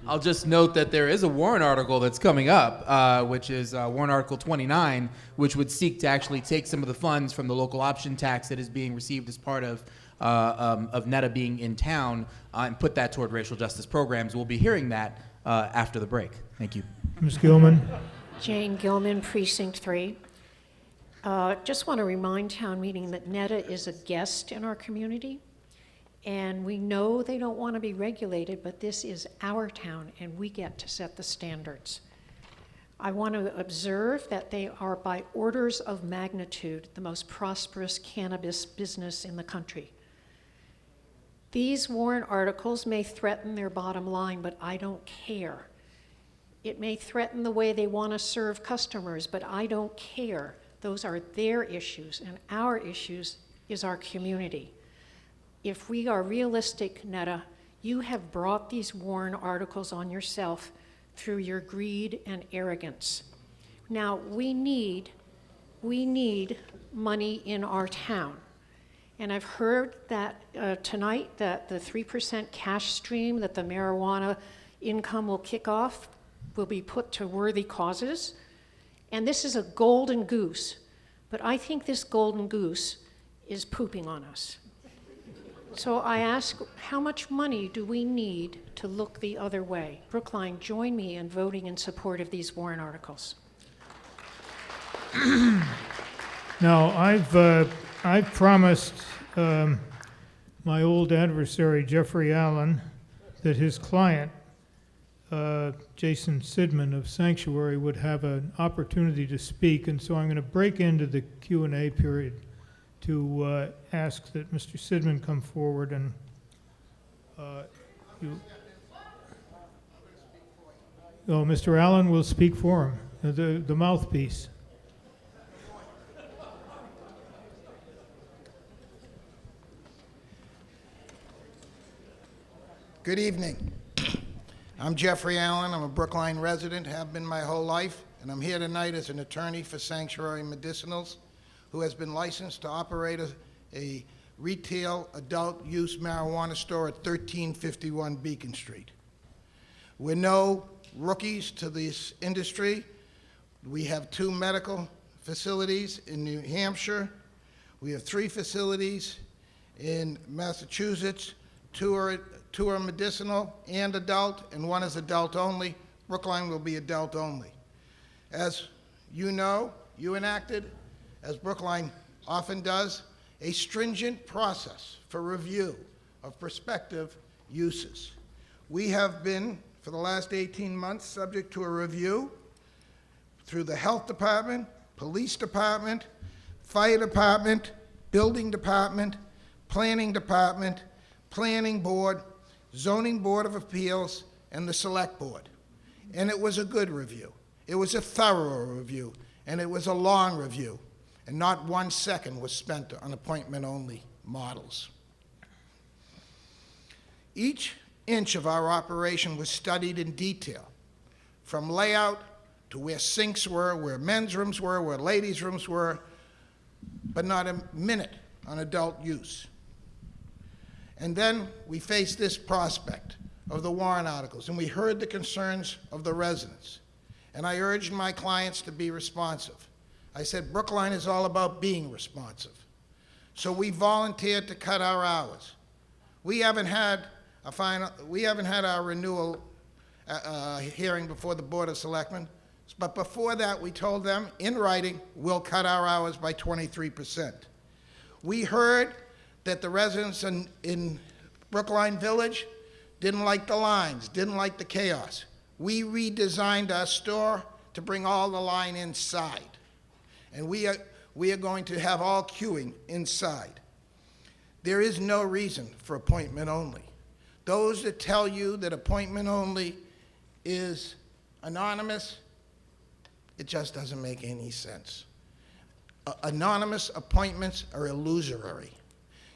I'll just note that there is a warrant article that's coming up, which is warrant article 29, which would seek to actually take some of the funds from the local option tax that is being received as part of Mehta being in town and put that toward racial justice programs. We'll be hearing that after the break. Thank you.
Ms. Gilman.
Jane Gilman, Precinct 3. Just want to remind town meeting that Mehta is a guest in our community. And we know they don't want to be regulated, but this is our town, and we get to set the standards. I want to observe that they are by orders of magnitude the most prosperous cannabis business in the country. These warrant articles may threaten their bottom line, but I don't care. It may threaten the way they want to serve customers, but I don't care. Those are their issues, and our issues is our community. If we are realistic, Netta, you have brought these warrant articles on yourself through your greed and arrogance. Now, we need money in our town. And I've heard that tonight that the 3% cash stream that the marijuana income will kick off will be put to worthy causes. And this is a golden goose, but I think this golden goose is pooping on us. So I ask, how much money do we need to look the other way? Brookline, join me in voting in support of these warrant articles.
Now, I've promised my old adversary, Jeffrey Allen, that his client, Jason Sidman of Sanctuary, would have an opportunity to speak, and so I'm going to break into the Q&A period to ask that Mr. Sidman come forward and Mr. Allen will speak for him, the mouthpiece.
Good evening. I'm Jeffrey Allen. I'm a Brookline resident, have been my whole life, and I'm here tonight as an attorney for Sanctuary Medicinals, who has been licensed to operate a retail adult use marijuana store at 1351 Beacon Street. We're no rookies to this industry. We have 2 medical facilities in New Hampshire. We have 3 facilities in Massachusetts. 2 are medicinal and adult, and 1 is adult only. Brookline will be adult only. As you know, you enacted, as Brookline often does, a stringent process for review of prospective uses. We have been, for the last 18 months, subject to a review through the health department, police department, fire department, building department, planning department, planning board, zoning board of appeals, and the select board. And it was a good review. It was a thorough review, and it was a long review, and not 1 second was spent on appointment-only models. Each inch of our operation was studied in detail, from layout to where sinks were, where men's rooms were, where ladies' rooms were, but not a minute on adult use. And then we faced this prospect of the warrant articles, and we heard the concerns of the residents. And I urged my clients to be responsive. I said, Brookline is all about being responsive. So we volunteered to cut our hours. We haven't had our renewal hearing before the Board of Selectmen, but before that we told them in writing, we'll cut our hours by 23%. We heard that the residents in Brookline Village didn't like the lines, didn't like the chaos. We redesigned our store to bring all the line inside. And we are going to have all queuing inside. There is no reason for appointment only. Those that tell you that appointment only is anonymous, it just doesn't make any sense. Anonymous appointments are illusory.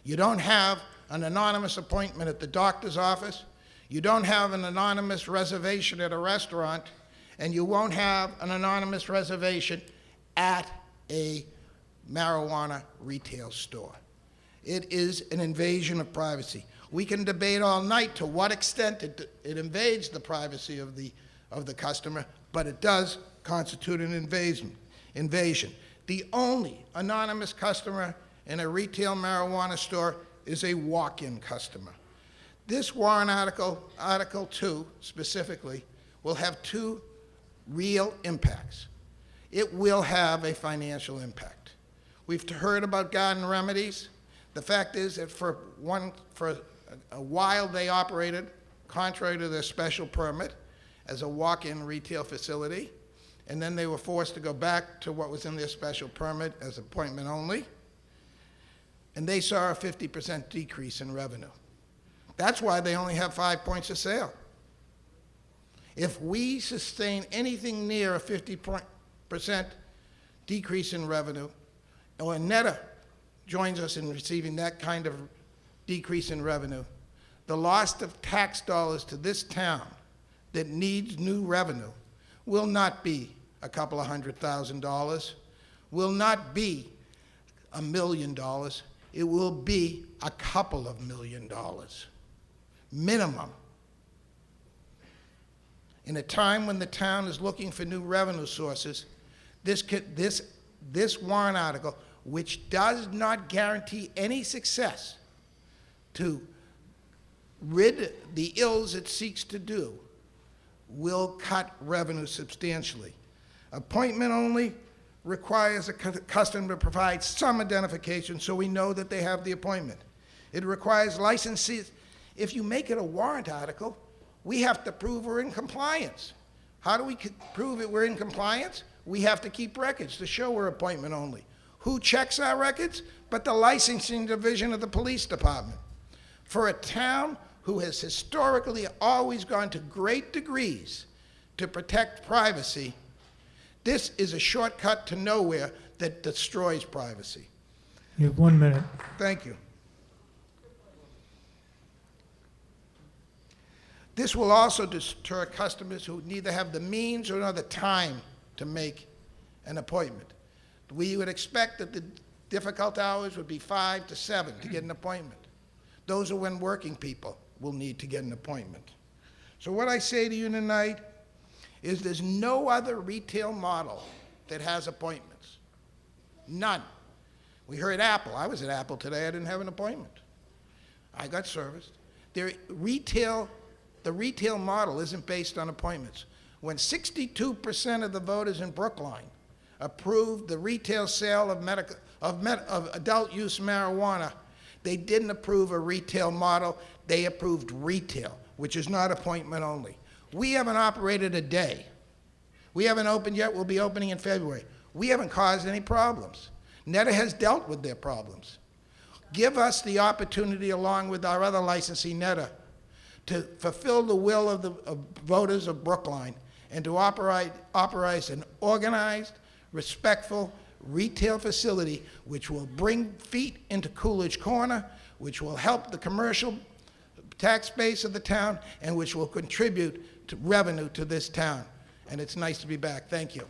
You don't have an anonymous appointment at the doctor's office, you don't have an anonymous reservation at a restaurant, and you won't have an anonymous reservation at a marijuana retail store. It is an invasion of privacy. We can debate all night to what extent it invades the privacy of the customer, but it does constitute an invasion. The only anonymous customer in a retail marijuana store is a walk-in customer. This warrant article, Article 2 specifically, will have 2 real impacts. It will have a financial impact. We've heard about garden remedies. The fact is that for a while they operated contrary to their special permit as a walk-in retail facility, and then they were forced to go back to what was in their special permit as appointment only, and they saw a 50% decrease in revenue. That's why they only have 5 points of sale. If we sustain anything near a 50% decrease in revenue, or Mehta joins us in receiving that kind of decrease in revenue, the loss of tax dollars to this town that needs new revenue will not be a couple of $100,000, will not be $1 million, it will be a couple of $1 million, minimum. In a time when the town is looking for new revenue sources, this warrant article, which does not guarantee any success to rid the ills it seeks to do, will cut revenue substantially. Appointment only requires a customer to provide some identification so we know that they have the appointment. It requires licenses. If you make it a warrant article, we have to prove we're in compliance. How do we prove that we're in compliance? We have to keep records to show we're appointment only. Who checks our records? But the licensing division of the police department. For a town who has historically always gone to great degrees to protect privacy, this is a shortcut to nowhere that destroys privacy.
You have 1 minute.
Thank you. This will also deter customers who neither have the means or the time to make an appointment. We would expect that the difficult hours would be 5 to 7 to get an appointment. Those are when working people will need to get an appointment. So what I say to you tonight is there's no other retail model that has appointments. None. We heard Apple. I was at Apple today. I didn't have an appointment. I got serviced. The retail model isn't based on appointments. When 62% of the voters in Brookline approved the retail sale of adult use marijuana, they didn't approve a retail model. They approved retail, which is not appointment only. We haven't operated a day. We haven't opened yet. We'll be opening in February. We haven't caused any problems. Mehta has dealt with their problems. Give us the opportunity, along with our other licensee, Mehta, to fulfill the will of the voters of Brookline and to operate an organized, respectful retail facility which will bring feet into Coolidge Corner, which will help the commercial tax base of the town, and which will contribute to revenue to this town. And it's nice to be back. Thank you.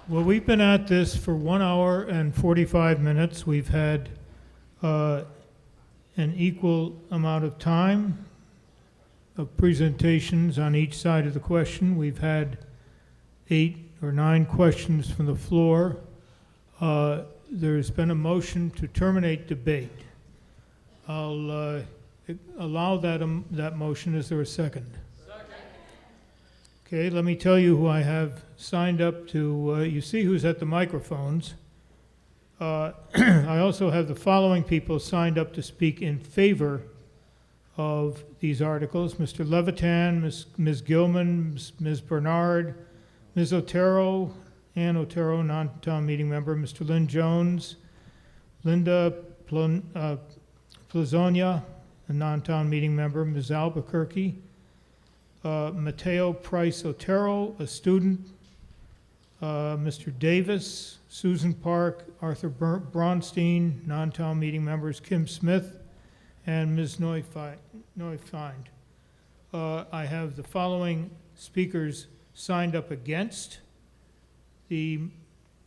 Well, we've been at this for 1 hour and 45 minutes. We've had an equal amount of time of presentations on each side of the question. We've had 8 or 9 questions from the floor. There's been a motion to terminate debate. I'll allow that motion. Is there a second? Second. Okay, let me tell you who I have signed up to. You see who's at the microphones. I also have the following people signed up to speak in favor of these articles: Mr. Levitan, Ms. Gilman, Ms. Bernard, Ms. Otero, Ann Otero, non-town meeting member, Mr. Lynn Jones, Linda Plazonia, a non-town meeting member, Ms. Albuquerque, Mateo Price Otero, a student, Mr. Davis, Susan Park, Arthur Braunstein, non-town meeting members, Kim Smith, and Ms. Neufind. I have the following speakers signed up against the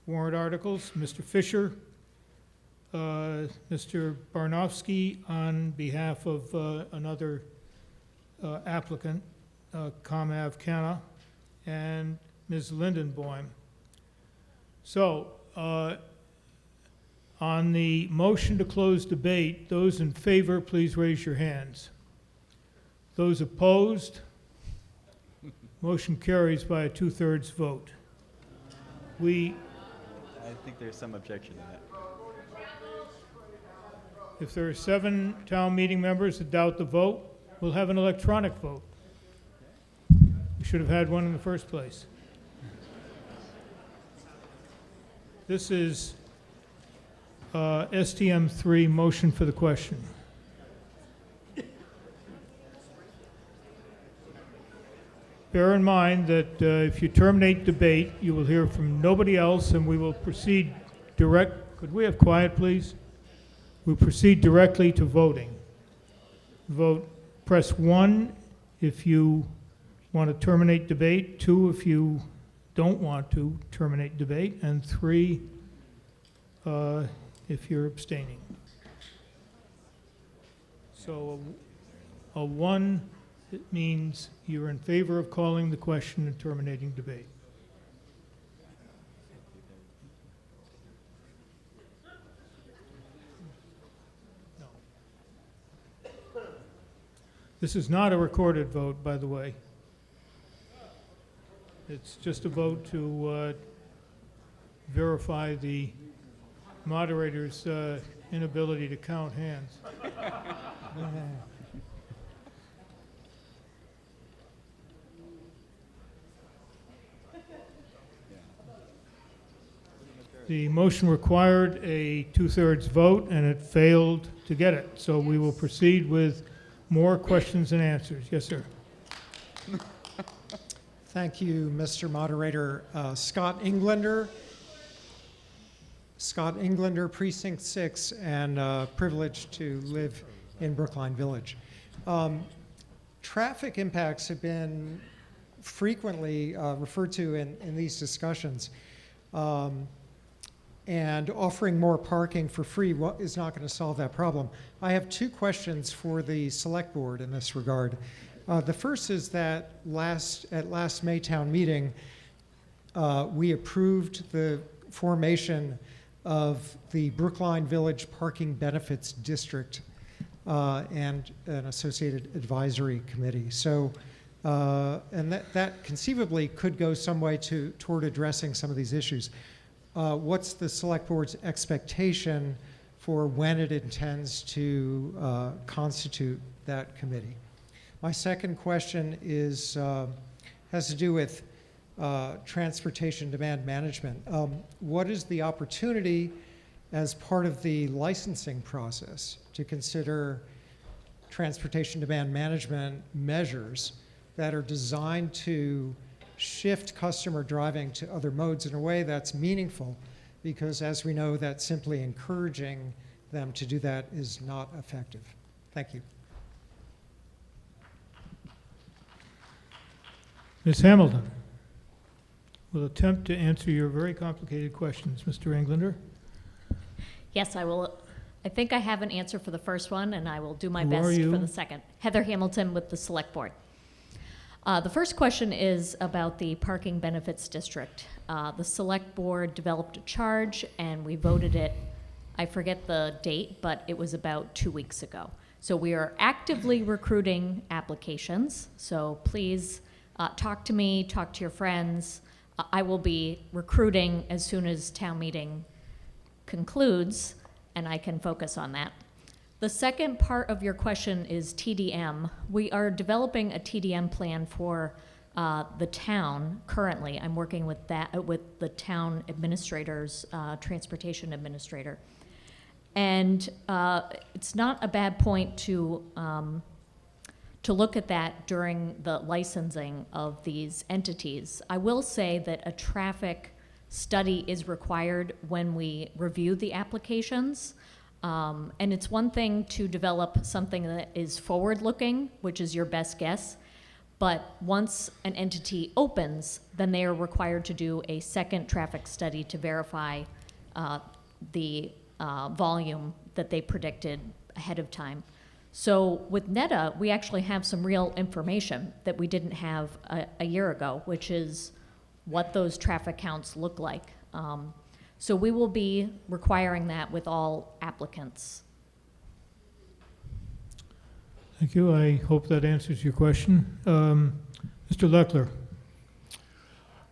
warrant articles: Mr. Fisher, Mr. Barnofsky on behalf of another applicant, Comav Canna, and Ms. Lindenboim. So, on the motion to close debate, those in favor, please raise your hands. Those opposed? Motion carries by a 2/3 vote. I
think there's some objection to that.
If there are 7 town meeting members that doubt the vote, we'll have an electronic vote. You should have had one in the first place. This is STM 3, motion for the question. Bear in mind that if you terminate debate, you will hear from nobody else, and we will proceed could we have quiet, please? We'll proceed directly to voting. Vote, press 1 if you want to terminate debate, 2 if you don't want to terminate debate, and 3 if you're abstaining. So a 1, it means you're in favor of calling the question and terminating debate. No. This is not a recorded vote, by the way. It's just a vote to verify the moderator's inability to count hands. The motion required a 2/3 vote, and it failed to get it. So we will proceed with more questions and answers. Yes, sir.
Thank you, Mr. Moderator. Scott Englander, Precinct 6, and privileged to live in Brookline Village. Traffic impacts have been frequently referred to in these discussions. And offering more parking for free is not going to solve that problem. I have 2 questions for the Select Board in this regard. The first is that at last Maytown meeting, we approved the formation of the Brookline Village Parking Benefits District and an associated advisory committee. So, and that conceivably could go some way toward addressing some of these issues. What's the Select Board's expectation for when it intends to constitute that committee? My second question is has to do with transportation demand management. What is the opportunity as part of the licensing process to consider transportation demand management measures that are designed to shift customer driving to other modes in a way that's meaningful, because as we know, that simply encouraging them to do that is not effective. Thank you.
Ms. Hamilton will attempt to answer your very complicated questions. Mr. Englander?
Yes, I will. I think I have an answer for the first one, and I will do my
Who
best
are you?
for the second. Heather Hamilton with the Select Board. The first question is about the Parking Benefits District. The Select Board developed a charge, and we voted it, I forget the date, but it was about 2 weeks ago. So we are actively recruiting applications, so please talk to me, talk to your friends. I will be recruiting as soon as town meeting concludes, and I can focus on that. The second part of your question is TDM. We are developing a TDM plan for the town currently. I'm working with the town administrator's transportation administrator. And it's not a bad point to look at that during the licensing of these entities. I will say that a traffic study is required when we review the applications. And it's one thing to develop something that is forward-looking, which is your best guess, but once an entity opens, then they are required to do a second traffic study to verify the volume that they predicted ahead of time. So with Mehta, we actually have some real information that we didn't have a year ago, which is what those traffic counts look like. So we will be requiring that with all applicants.
Thank you. I hope that answers your question. Mr. Leckler.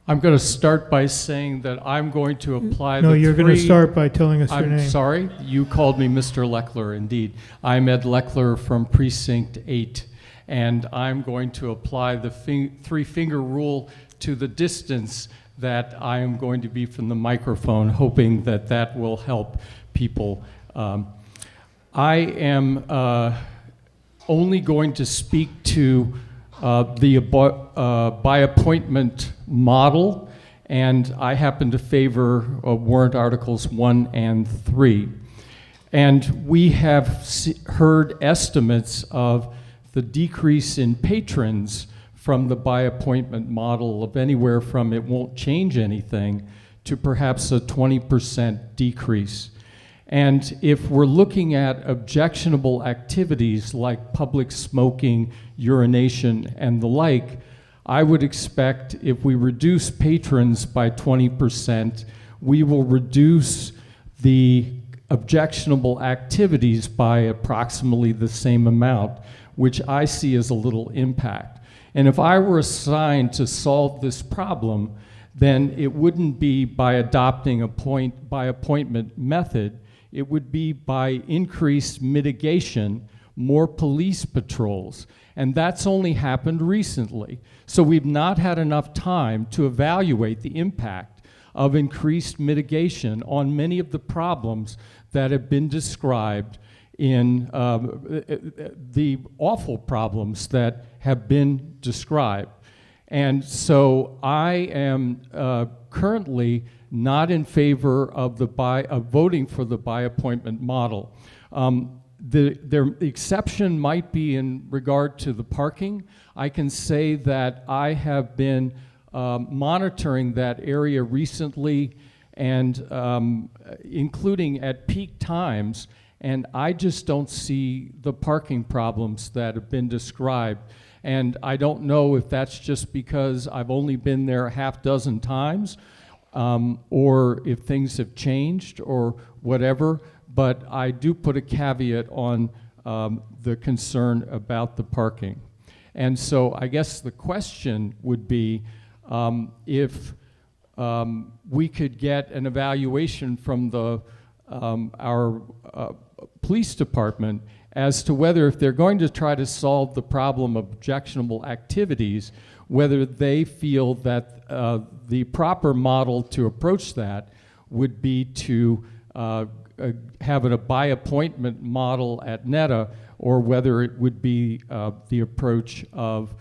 I'm going to start by saying that I'm going to apply
No,
the
you're going to
three-
start by telling us your
I'm
name.
sorry, you called me Mr. Leckler, indeed. I'm Ed Leckler from Precinct 8. and I'm going to apply the three-finger rule to the distance that I am going to be from the microphone, hoping that that will help people. I am only going to speak to the by appointment model, and I happen to favor warrant articles 1 and 3. And we have heard estimates of the decrease in patrons from the by appointment model of anywhere from it won't change anything to perhaps a 20% decrease. And if we're looking at objectionable activities like public smoking, urination, and the like, I would expect if we reduce patrons by 20%, we will reduce the objectionable activities by approximately the same amount, which I see as a little impact. And if I were assigned to solve this problem, then it wouldn't be by adopting a by appointment method. It would be by increased mitigation, more police patrols. And that's only happened recently. So we've not had enough time to evaluate the impact of increased mitigation on many of the problems that have been described in the awful problems that have been described. And so I am currently not in favor of voting for the by appointment model. The exception might be in regard to the parking. I can say that I have been monitoring that area recently, and including at peak times, and I just don't see the parking problems that have been described. And I don't know if that's just because I've only been there a half dozen times, or if things have changed or whatever, but I do put a caveat on the concern about the parking. And so I guess the question would be if we could get an evaluation from our police department as to whether, if they're going to try to solve the problem of objectionable activities, whether they feel that the proper model to approach that would be to have a by appointment model at Mehta, or whether it would be the approach of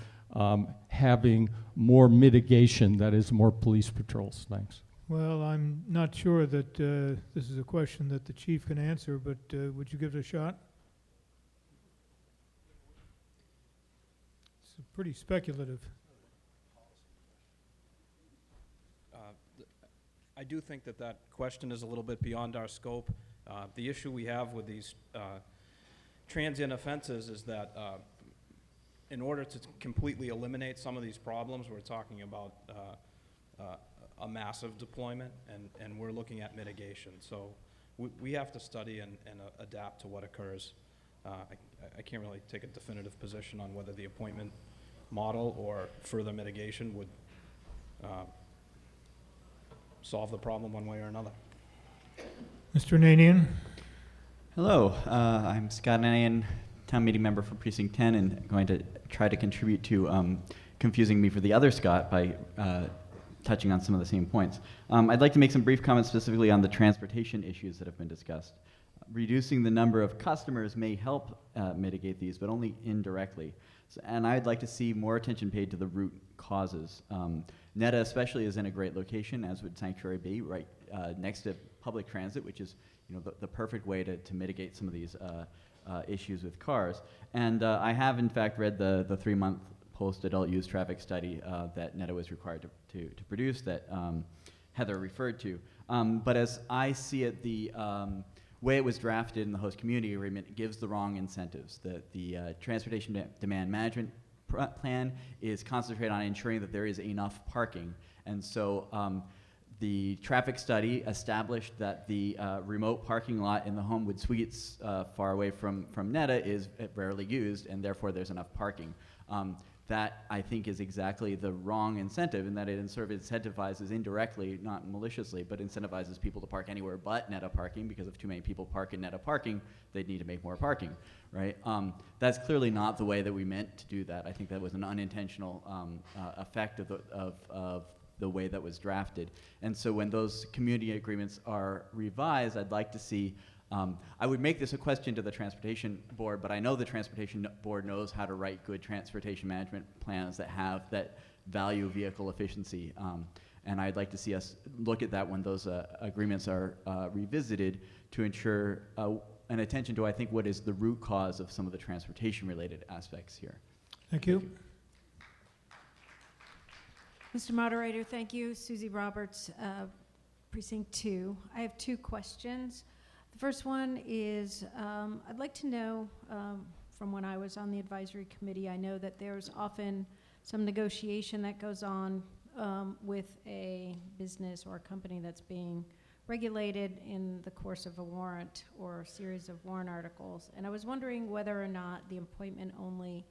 having more mitigation, that is, more police patrols. Thanks.
Well, I'm not sure that this is a question that the chief can answer, but would you give it a shot? It's pretty speculative.
I do think that that question is a little bit beyond our scope. The issue we have with these transient offenses is that in order to completely eliminate some of these problems, we're talking about a massive deployment, and we're looking at mitigation. So we have to study and adapt to what occurs. I can't really take a definitive position on whether the appointment model or further mitigation would solve the problem one way or another.
Mr. Nanian?
Hello, I'm Scott Nanian, town meeting member for Precinct 10, and going to try to contribute to confusing me for the other Scott by touching on some of the same points. I'd like to make some brief comments specifically on the transportation issues that have been discussed. Reducing the number of customers may help mitigate these, but only indirectly. And I'd like to see more attention paid to the root causes. Mehta especially is in a great location, as would Sanctuary be, right next to public transit, which is the perfect way to mitigate some of these issues with cars. And I have in fact read the 3-month post-adult use traffic study that Mehta was required to produce that Heather referred to. But as I see it, the way it was drafted in the host community agreement gives the wrong incentives. The transportation demand management plan is concentrated on ensuring that there is enough parking. And so the traffic study established that the remote parking lot in the Homewood Suites far away from Mehta is rarely used, and therefore there's enough parking. that I think is exactly the wrong incentive, in that it sort of incentivizes indirectly, not maliciously, but incentivizes people to park anywhere but Netta parking, because if too many people park in Netta parking, they'd need to make more parking, right? That's clearly not the way that we meant to do that. I think that was an unintentional effect of the way that was drafted. And so when those community agreements are revised, I'd like to see, I would make this a question to the Transportation Board, but I know the Transportation Board knows how to write good transportation management plans that value vehicle efficiency. And I'd like to see us look at that when those agreements are revisited, to ensure an attention to, I think, what is the root cause of some of the transportation-related aspects here.
Thank you.
Mr. Moderator, thank you. Susie Roberts, Precinct 2. I have two questions. The first one is, I'd like to know, from when I was on the advisory committee, I know that there's often some negotiation that goes on with a business or a company that's being regulated in the course of a warrant or a series of warrant articles. And I was wondering whether or not the appointment only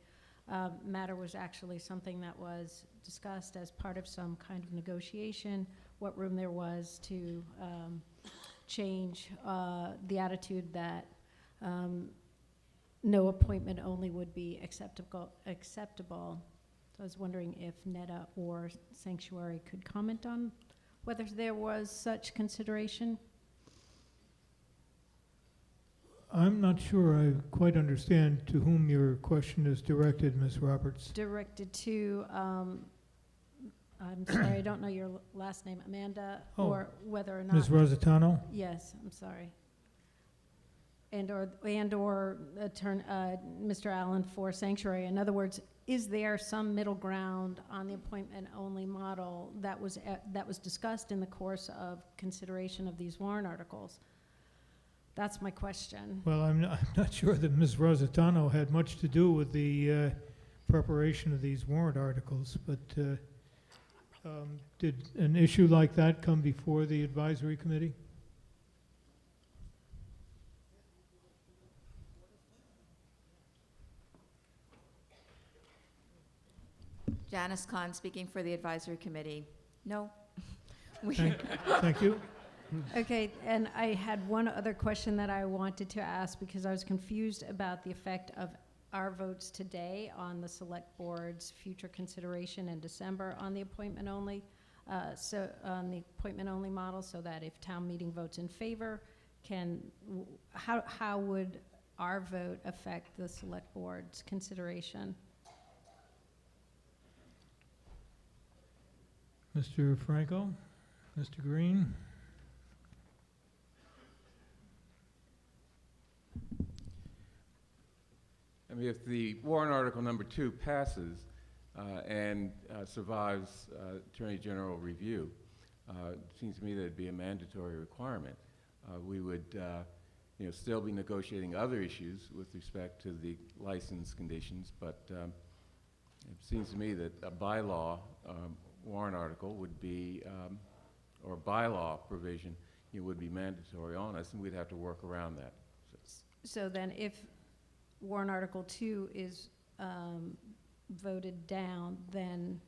matter was actually something that was discussed as part of some kind of negotiation, what room there was to change the attitude that no appointment only would be acceptable. So I was wondering if Netta or Sanctuary could comment on whether there was such consideration.
I'm not sure I quite understand to whom your question is directed, Ms. Roberts.
Directed to, I'm sorry, I don't know your last name, Amanda,
Oh,
or whether or not.
Ms. Rosatano?
Yes, I'm sorry. Or Mr. Allen for Sanctuary. In other words, is there some middle ground on the appointment-only model that was discussed in the course of consideration of these warrant articles? That's my question.
Well, I'm not sure that Ms. Rosatano had much to do with the preparation of these warrant articles, but did an issue like that come before the advisory committee?
Janice Kahn speaking for the advisory committee. No.
Thank you.
Okay, and I had one other question that I wanted to ask because I was confused about the effect of our votes today on the select board's future consideration in December on the appointment only, on the appointment only model, so that if town meeting votes in favor, how would our vote affect the select board's consideration?
Mr. Franco, Mr. Green?
I mean, if the warrant article number 2 passes and survives Attorney General review, it seems to me that it'd be a mandatory requirement. We would still be negotiating other issues with respect to the license conditions, but it seems to me that a bylaw warrant article would be, or bylaw provision, would be mandatory on us, and we'd have to work around that.
So then if warrant article 2 is voted down, then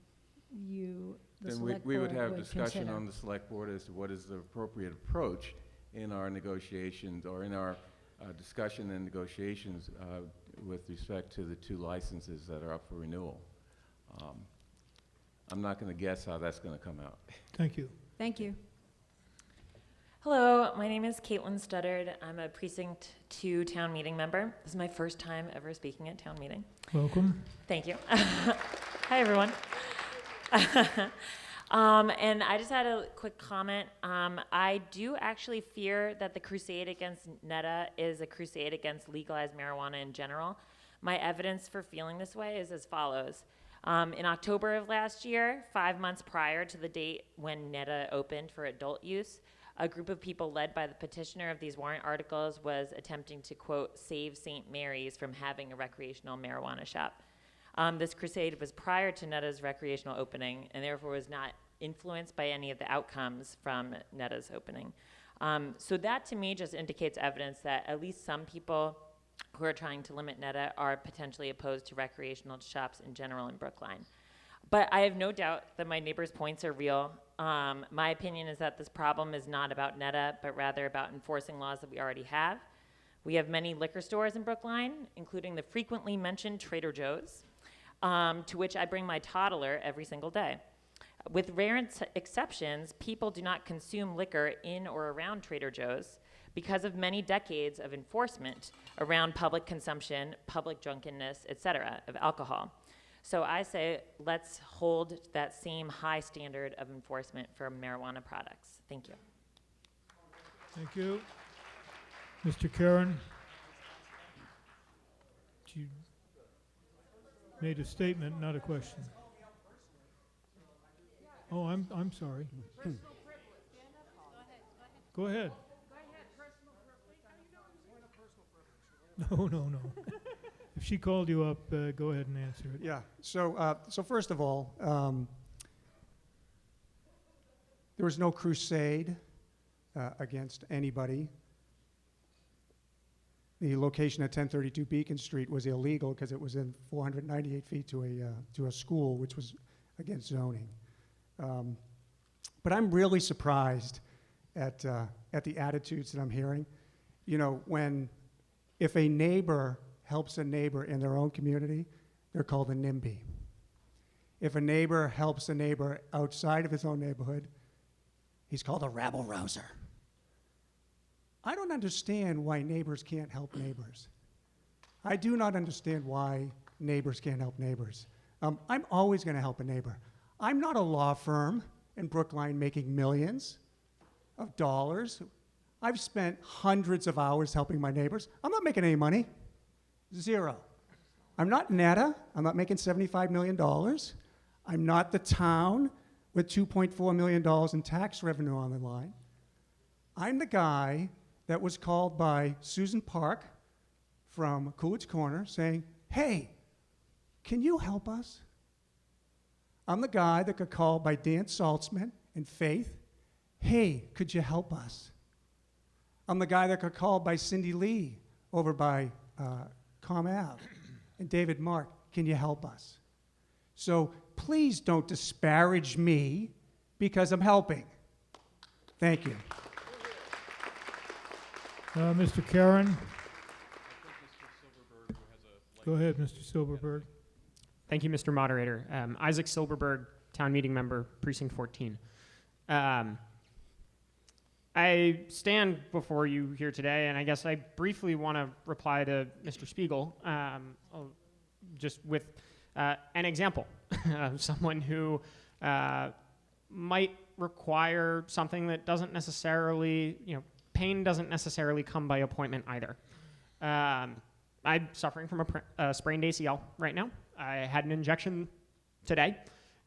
the select board
we would have
would
discussion
consider.
on the select board as to what is the appropriate approach in our negotiations, or in our discussion and negotiations with respect to the 2 licenses that are up for renewal. I'm not going to guess how that's going to come out.
Thank you.
Thank you.
Hello, my name is Caitlin Studdard. I'm a Precinct 2 town meeting member. This is my first time ever speaking at town meeting.
Welcome.
Thank you. Hi, everyone. And I just had a quick comment. I do actually fear that the crusade against Netta is a crusade against legalized marijuana in general. My evidence for feeling this way is as follows. In October of last year, 5 months prior to the date when Netta opened for adult use, a group of people led by the petitioner of these warrant articles was attempting to, quote, save St. Mary's from having a recreational marijuana shop. This crusade was prior to Netta's recreational opening and therefore was not influenced by any of the outcomes from Netta's opening. So that to me just indicates evidence that at least some people who are trying to limit NETA are potentially opposed to recreational shops in general in Brookline. But I have no doubt that my neighbors' points are real. My opinion is that this problem is not about NETA, but rather about enforcing laws that we already have. We have many liquor stores in Brookline, including the frequently mentioned Trader Joe's, to which I bring my toddler every single day. With rare exceptions, people do not consume liquor in or around Trader Joe's because of many decades of enforcement around public consumption, public drunkenness, etc., of alcohol. So I say, let's hold that same high standard of enforcement for marijuana products. Thank you.
Thank you. Mr. Karen? You made a statement, not a question. Oh, I'm sorry. Go ahead. No. If she called you up, go ahead and answer it.
Yeah. So first of all, there was no crusade against anybody. The location at 1032 Beacon Street was illegal because it was in 498 feet to a school, which was against zoning. But I'm really surprised at the attitudes that I'm hearing. You know, if a neighbor helps a neighbor in their own community, they're called a NIMBY. If a neighbor helps a neighbor outside of his own neighborhood, he's called a rabble-rouser. I don't understand why neighbors can't help neighbors. I do not understand why neighbors can't help neighbors. I'm always going to help a neighbor. I'm not a law firm in Brookline making millions of dollars. I've spent hundreds of hours helping my neighbors. I'm not making any money. Zero. I'm not NETA. I'm not making $75 million. I'm not the town with $2.4 million in tax revenue on the line. I'm the guy that was called by Susan Park from Coolidge Corner saying, hey, can you help us? I'm the guy that got called by Dan Saltzman and Faith, hey, could you help us? I'm the guy that got called by Cindy Lee over by Com Ave and David Mark, can you help us? So please don't disparage me because I'm helping. Thank you.
Mr. Karen? Go ahead, Mr. Silverberg.
Thank you, Mr. Moderator. Isaac Silverberg, Town Meeting Member, Precinct 14. I stand before you here today, and I guess I briefly want to reply to Mr. Spiegel, just with an example of someone who might require something that doesn't necessarily, pain doesn't necessarily come by appointment either. I'm suffering from a sprained ACL right now. I had an injection today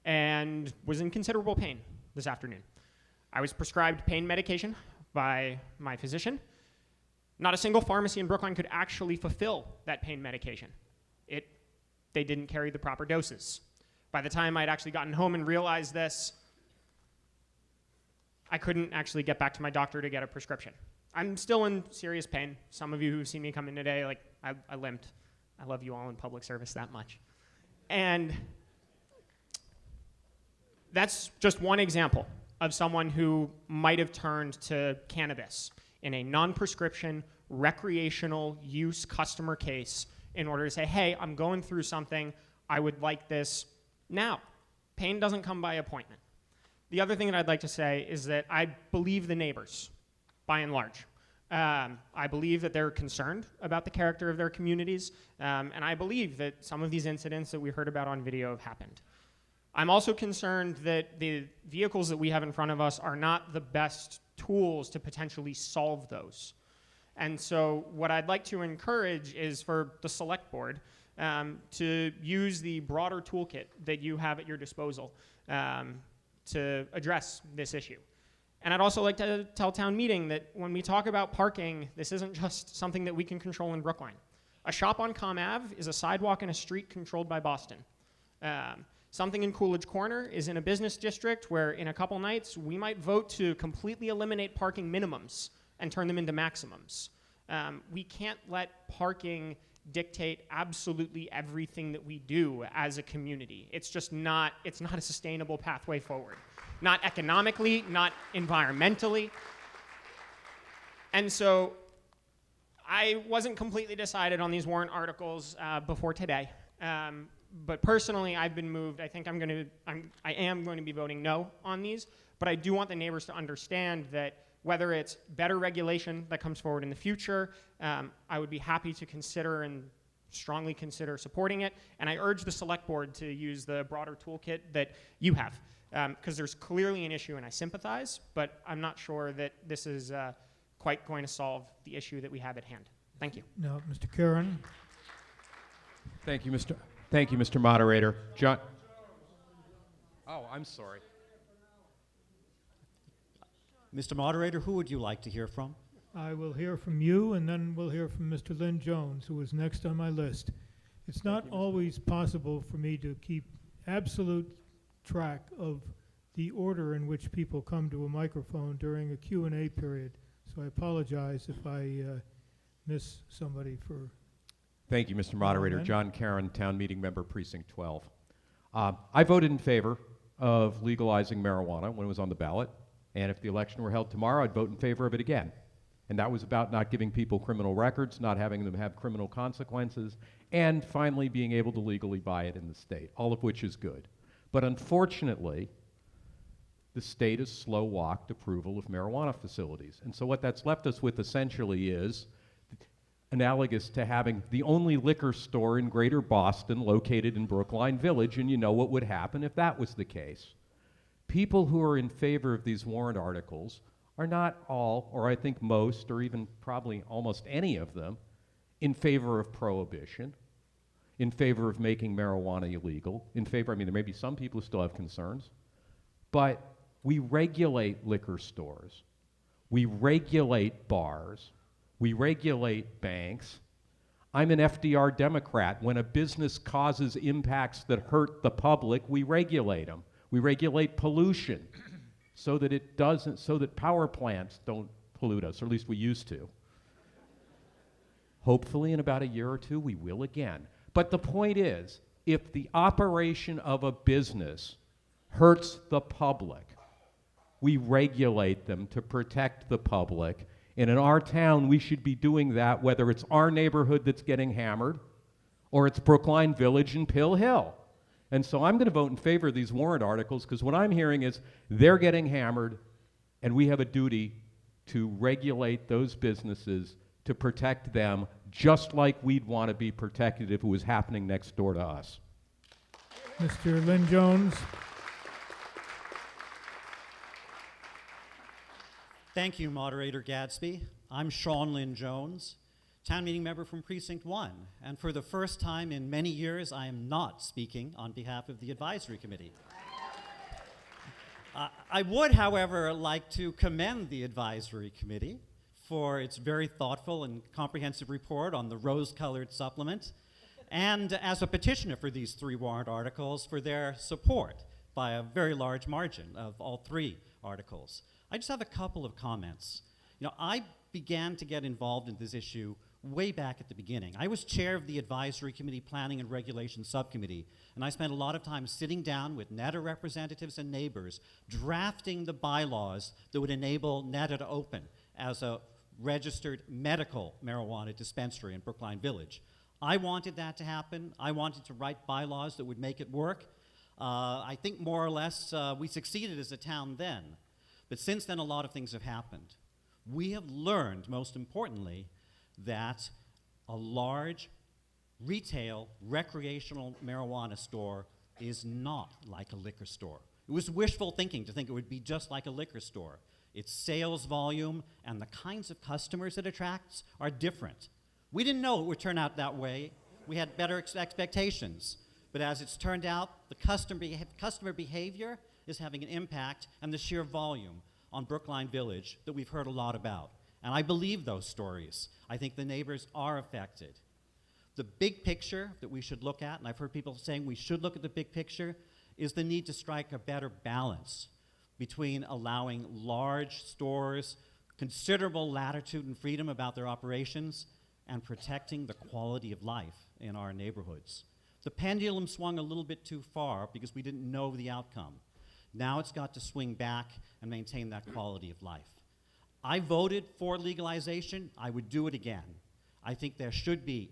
and was in considerable pain this afternoon. I was prescribed pain medication by my physician. Not a single pharmacy in Brookline could actually fulfill that pain medication. They didn't carry the proper doses. By the time I'd actually gotten home and realized this, I couldn't actually get back to my doctor to get a prescription. I'm still in serious pain. Some of you who've seen me come in today, I limped. I love you all in public service that much. And that's just one example of someone who might have turned to cannabis in a non-prescription, recreational use customer case in order to say, hey, I'm going through something, I would like this now. Pain doesn't come by appointment. The other thing that I'd like to say is that I believe the neighbors, by and large. I believe that they're concerned about the character of their communities, and I believe that some of these incidents that we heard about on video have happened. I'm also concerned that the vehicles that we have in front of us are not the best tools to potentially solve those. And so what I'd like to encourage is for the select board to use the broader toolkit that you have at your disposal to address this issue. And I'd also like to tell town meeting that when we talk about parking, this isn't just something that we can control in Brookline. A shop on Com Ave is a sidewalk in a street controlled by Boston. Something in Coolidge Corner is in a business district where in a couple nights we might vote to completely eliminate parking minimums and turn them into maximums. We can't let parking dictate absolutely everything that we do as a community. It's just not, it's not a sustainable pathway forward. Not economically, not environmentally. And so I wasn't completely decided on these warrant articles before today. But personally, I've been moved. I think I am going to be voting no on these. But I do want the neighbors to understand that whether it's better regulation that comes forward in the future, I would be happy to consider and strongly consider supporting it. And I urge the select board to use the broader toolkit that you have. Because there's clearly an issue, and I sympathize, but I'm not sure that this is quite going to solve the issue that we have at hand. Thank you.
Now, Mr. Karen.
Thank you, Mr. Moderator. John. Oh, I'm sorry.
Mr. Moderator, who would you like to hear from?
I will hear from you, and then we'll hear from Mr. Lynn Jones, who is next on my list. It's not always possible for me to keep absolute track of the order in which people come to a microphone during a Q&A period. So I apologize if I miss somebody for...
Thank you, Mr. Moderator. John Karen, Town Meeting Member, Precinct 12. I voted in favor of legalizing marijuana when it was on the ballot. And if the election were held tomorrow, I'd vote in favor of it again. And that was about not giving people criminal records, not having them have criminal consequences, and finally being able to legally buy it in the state, all of which is good. But unfortunately, the state has slow-walked approval of marijuana facilities. And so what that's left us with essentially is analogous to having the only liquor store in Greater Boston located in Brookline Village, and you know what would happen if that was the case. People who are in favor of these warrant articles are not all, or I think most, or even probably almost any of them, in favor of prohibition, in favor of making marijuana illegal, in favor, I mean, there may be some people who still have concerns, but we regulate liquor stores, we regulate bars, we regulate banks. I'm an FDR Democrat. When a business causes impacts that hurt the public, we regulate them. We regulate pollution so that it doesn't, so that power plants don't pollute us, or at least we used to. Hopefully in about a year or two, we will again. But the point is, if the operation of a business hurts the public, we regulate them to protect the public. And in our town, we should be doing that whether it's our neighborhood that's getting hammered or it's Brookline Village and Pill Hill. And so I'm going to vote in favor of these warrant articles because what I'm hearing is they're getting hammered and we have a duty to regulate those businesses to protect them just like we'd want to be protected if it was happening next door to us.
Mr. Lynn Jones.
Thank you, Moderator Gadsby. I'm Sean Lynn Jones, Town Meeting Member from Precinct 1, and for the first time in many years, I am not speaking on behalf of the Advisory Committee. I would, however, like to commend the Advisory Committee for its very thoughtful and comprehensive report on the rose-colored supplement, and as a petitioner for these 3 warrant articles, for their support by a very large margin of all 3 articles. I just have a couple of comments. You know, I began to get involved in this issue way back at the beginning. I was chair of the Advisory Committee Planning and Regulation Subcommittee, and I spent a lot of time sitting down with NETA representatives and neighbors, drafting the bylaws that would enable NETA to open as a registered medical marijuana dispensary in Brookline Village. I wanted that to happen. I wanted to write bylaws that would make it work. I think more or less we succeeded as a town then. But since then, a lot of things have happened. We have learned, most importantly, that a large retail recreational marijuana store is not like a liquor store. It was wishful thinking to think it would be just like a liquor store. Its sales volume and the kinds of customers it attracts are different. We didn't know it would turn out that way. We had better expectations. But as it's turned out, the customer behavior is having an impact, and the sheer volume on Brookline Village that we've heard a lot about. And I believe those stories. I think the neighbors are affected. The big picture that we should look at, and I've heard people saying we should look at the big picture, is the need to strike a better balance between allowing large stores, considerable latitude and freedom about their operations, and protecting the quality of life in our neighborhoods. The pendulum swung a little bit too far because we didn't know the outcome. Now it's got to swing back and maintain that quality of life. I voted for legalization. I would do it again. I think there should be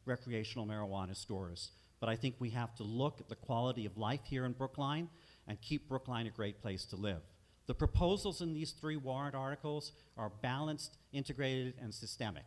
recreational marijuana stores, but I think we have to look at the quality of life here in Brookline and keep Brookline a great place to live. The proposals in these 3 warrant articles are balanced, integrated, and systemic.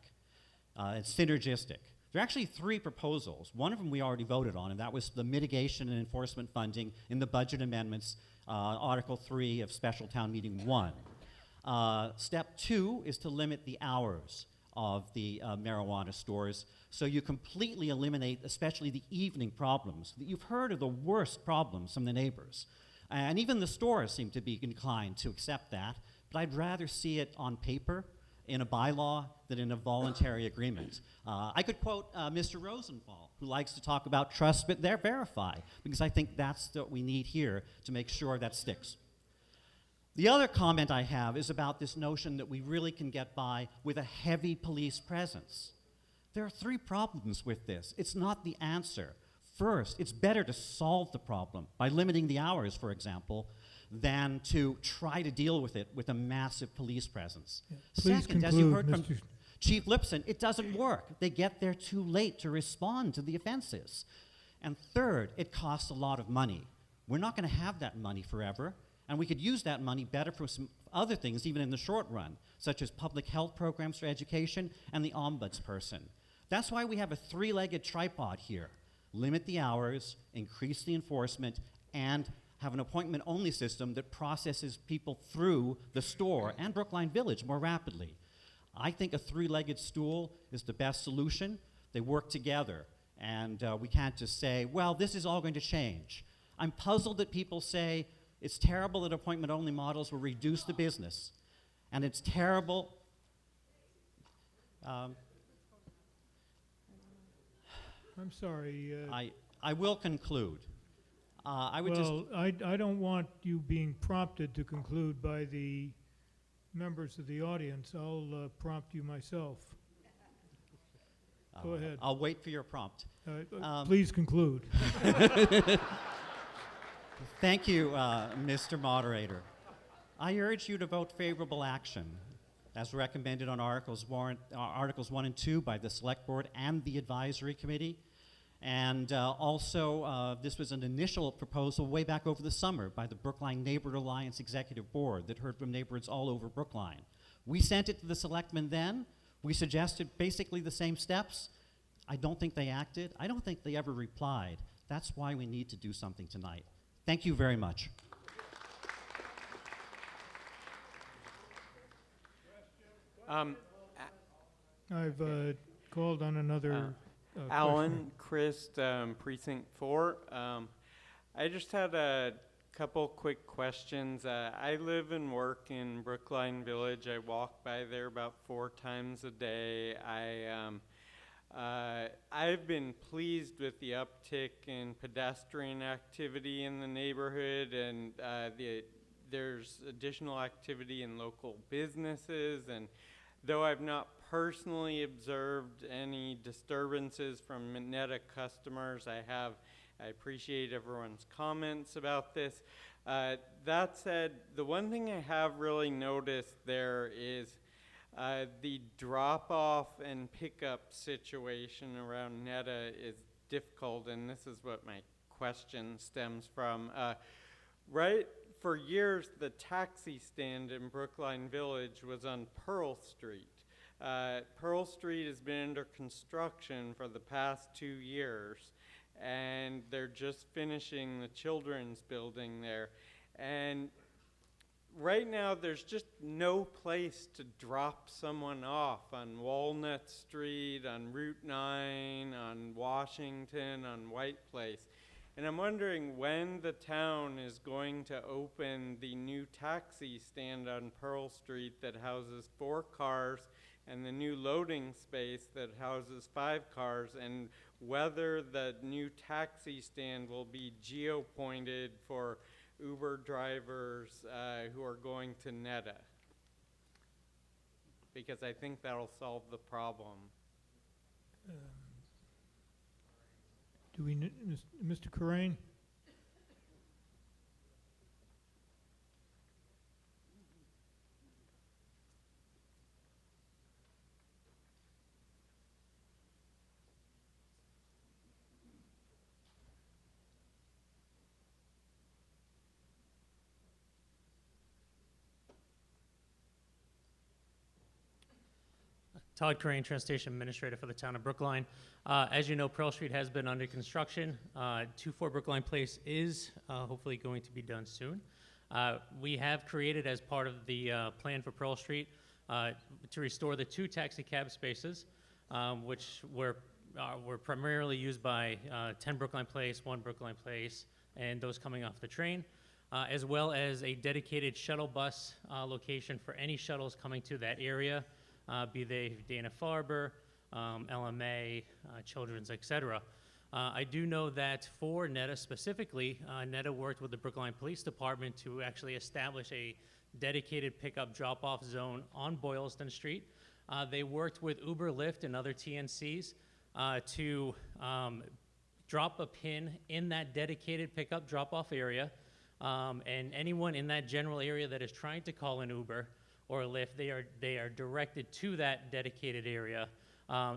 It's synergistic. There are actually 3 proposals. One of them we already voted on, and that was the mitigation and enforcement funding in the budget amendments, Article 3 of Special Town Meeting 1. Step 2 is to limit the hours of the marijuana stores so you completely eliminate especially the evening problems. You've heard of the worst problems from the neighbors. And even the stores seem to be inclined to accept that, but I'd rather see it on paper in a bylaw than in a voluntary agreement. I could quote Mr. Rosenthal, who likes to talk about trust but verify, because I think that's what we need here to make sure that sticks. The other comment I have is about this notion that we really can get by with a heavy police presence. There are 3 problems with this. It's not the answer. First, it's better to solve the problem by limiting the hours, for example, than to try to deal with it with a massive police presence.
Yeah. Please
Second, as
conclude,
you heard from
Mr.
Chief Lipson, it doesn't work. They get there too late to respond to the offenses. And third, it costs a lot of money. We're not going to have that money forever, and we could use that money better for some other things, even in the short run, such as public health programs for education and the ombudsperson. That's why we have a 3-legged tripod here. Limit the hours, increase the enforcement, and have an appointment-only system that processes people through the store and Brookline Village more rapidly. I think a 3-legged stool is the best solution. They work together, and we can't just say, well, this is all going to change. I'm puzzled that people say it's terrible that appointment-only models will reduce the business, and it's terrible.
I'm sorry.
I will conclude. I would
I don't want you being prompted to conclude by the members of the audience. I'll prompt you myself. Go ahead.
I'll wait for your prompt.
Please conclude.
Thank you, Mr. Moderator. I urge you to vote favorable action as recommended on Articles 1 and 2 by the Select Board and the Advisory Committee. And also, this was an initial proposal way back over the summer by the Brookline Neighborhood Alliance Executive Board that heard from neighborhoods all over Brookline. We sent it to the selectmen then. We suggested basically the same steps. I don't think they acted. I don't think they ever replied. That's why we need to do something tonight. Thank you very much.
I've called on another
Alan Christ, Precinct 4. I just had a couple quick questions. I live and work in Brookline Village. I walk by there about 4 times a day. I've been pleased with the uptick in pedestrian activity in the neighborhood, and there's additional activity in local businesses, and though I've not personally observed any disturbances from Mehta customers, I appreciate everyone's comments about this. That said, the one thing I have really noticed there is the drop-off and pickup situation around Mehta is difficult, and this is what my question stems from. For years, the taxi stand in Brookline Village was on Pearl Street. Pearl Street has been under construction for the past 2 years, and they're just finishing the children's building there. And right now, there's just no place to drop someone off on Walnut Street, on Route 9, on Washington, on White Place. And I'm wondering when the town is going to open the new taxi stand on Pearl Street that houses 4 cars and the new loading space that houses 5 cars, and whether the new taxi stand will be geo-pointed for Uber drivers who are going to Mehta. because I think that'll solve the problem.
Do we, Mr. Corain?
Todd Crane, Train Station Administrator for the town of Brookline. As you know, Pearl Street has been under construction. 24 Brookline Place is hopefully going to be done soon. We have created, as part of the plan for Pearl Street, to restore the 2 taxi cab spaces, which were primarily used by 10 Brookline Place, 1 Brookline Place, and those coming off the train, as well as a dedicated shuttle bus location for any shuttles coming to that area, be they Dana-Farber, LMA, Children's, etc. I do know that for Mehta specifically, Mehta worked with the Brookline Police Department to actually establish a dedicated pickup drop-off zone on Boylston Street. They worked with Uber, Lyft, and other TNCs to drop a pin in that dedicated pickup drop-off area, and anyone in that general area that is trying to call an Uber or Lyft, they are directed to that dedicated area.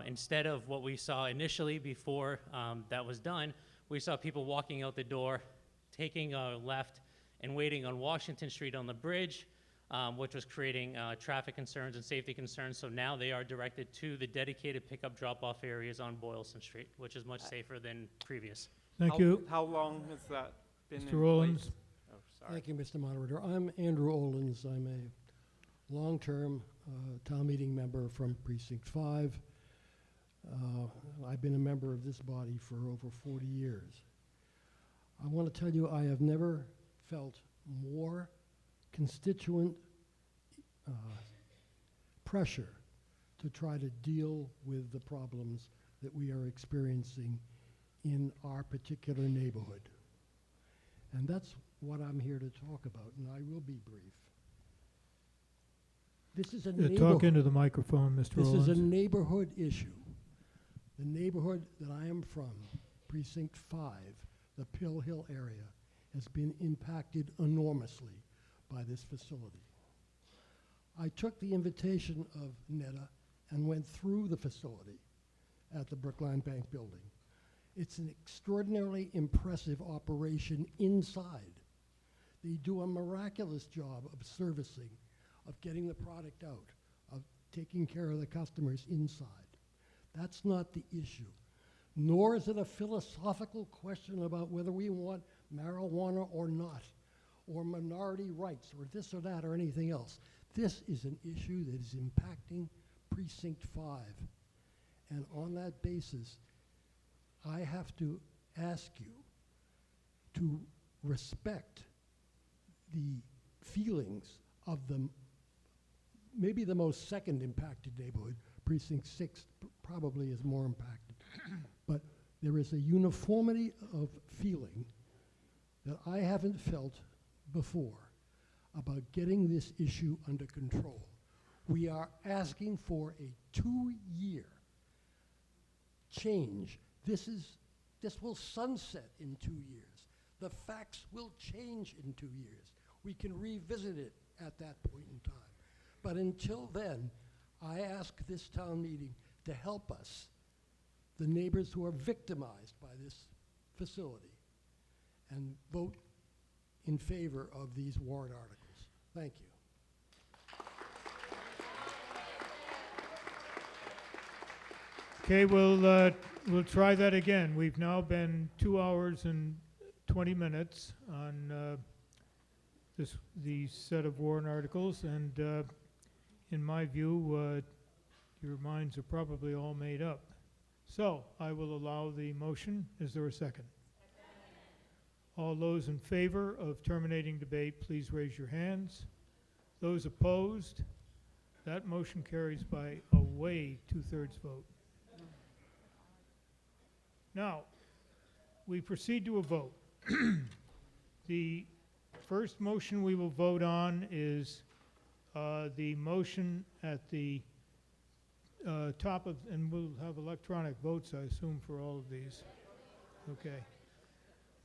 Instead of what we saw initially before that was done, we saw people walking out the door, taking a left, and waiting on Washington Street on the bridge, which was creating traffic concerns and safety concerns. So now they are directed to the dedicated pickup drop-off areas on Boylston Street, which is much safer than previous.
Thank you.
How long has that been
Mr.
in
Rollins.
place? Oh, sorry.
Thank you, Mr. Moderator. I'm Andrew Olins. I'm a long-term town meeting member from Precinct 5. I've been a member of this body for over 40 years. I want to tell you I have never felt more constituent pressure to try to deal with the problems that we are experiencing in our particular neighborhood. And that's what I'm here to talk about, and I will be brief. This is a
Talk into the microphone, Mr.
This
Rollins.
is a neighborhood issue. The neighborhood that I am from, Precinct 5, the Pill Hill area, has been impacted enormously by this facility. I took the invitation of Mehta and went through the facility at the Brookline Bank building. It's an extraordinarily impressive operation inside. They do a miraculous job of servicing, of getting the product out, of taking care of the customers inside. That's not the issue. Nor is it a philosophical question about whether we want marijuana or not, or minority rights, or this or that, or anything else. This is an issue that is impacting Precinct 5. And on that basis, I have to ask you to respect the feelings of maybe the most second impacted neighborhood. Precinct 6 probably is more impacted. But there is a uniformity of feeling that I haven't felt before about getting this issue under control. We are asking for a 2-year change. This will sunset in 2 years. The facts will change in 2 years. We can revisit it at that point in time. But until then, I ask this town meeting to help us, the neighbors who are victimized by this facility, and vote in favor of these warrant articles. Thank you.
Okay, we'll try that again. We've now been 2 hours and 20 minutes on these set of warrant articles, and in my view, your minds are probably all made up. So I will allow the motion. Is there a second? All those in favor of terminating debate, please raise your hands. Those opposed, that motion carries by a way 2/3 vote. Now, we proceed to a vote. The first motion we will vote on is the motion at the top of, and we'll have electronic votes, I assume, for all of these. Okay.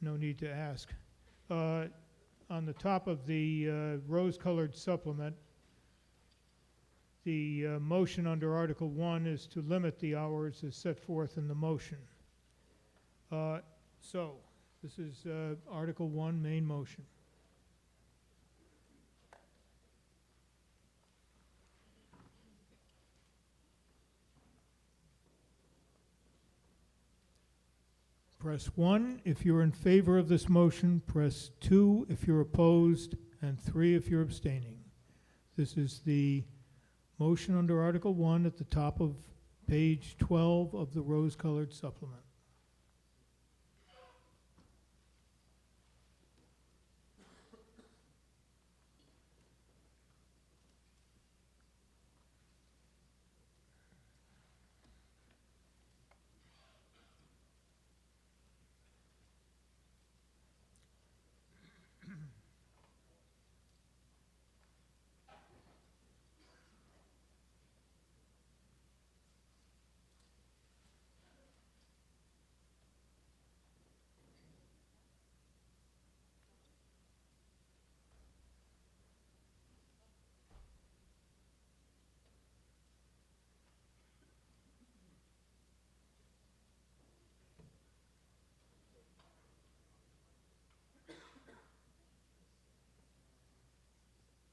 No need to ask. On the top of the rose-colored supplement, the motion under Article 1 is to limit the hours as set forth in the motion. So, this is Article 1, main motion. Press 1 if you're in favor of this motion, press 2 if you're opposed, and 3 if you're abstaining. This is the motion under Article 1 at the top of page 12 of the rose-colored supplement.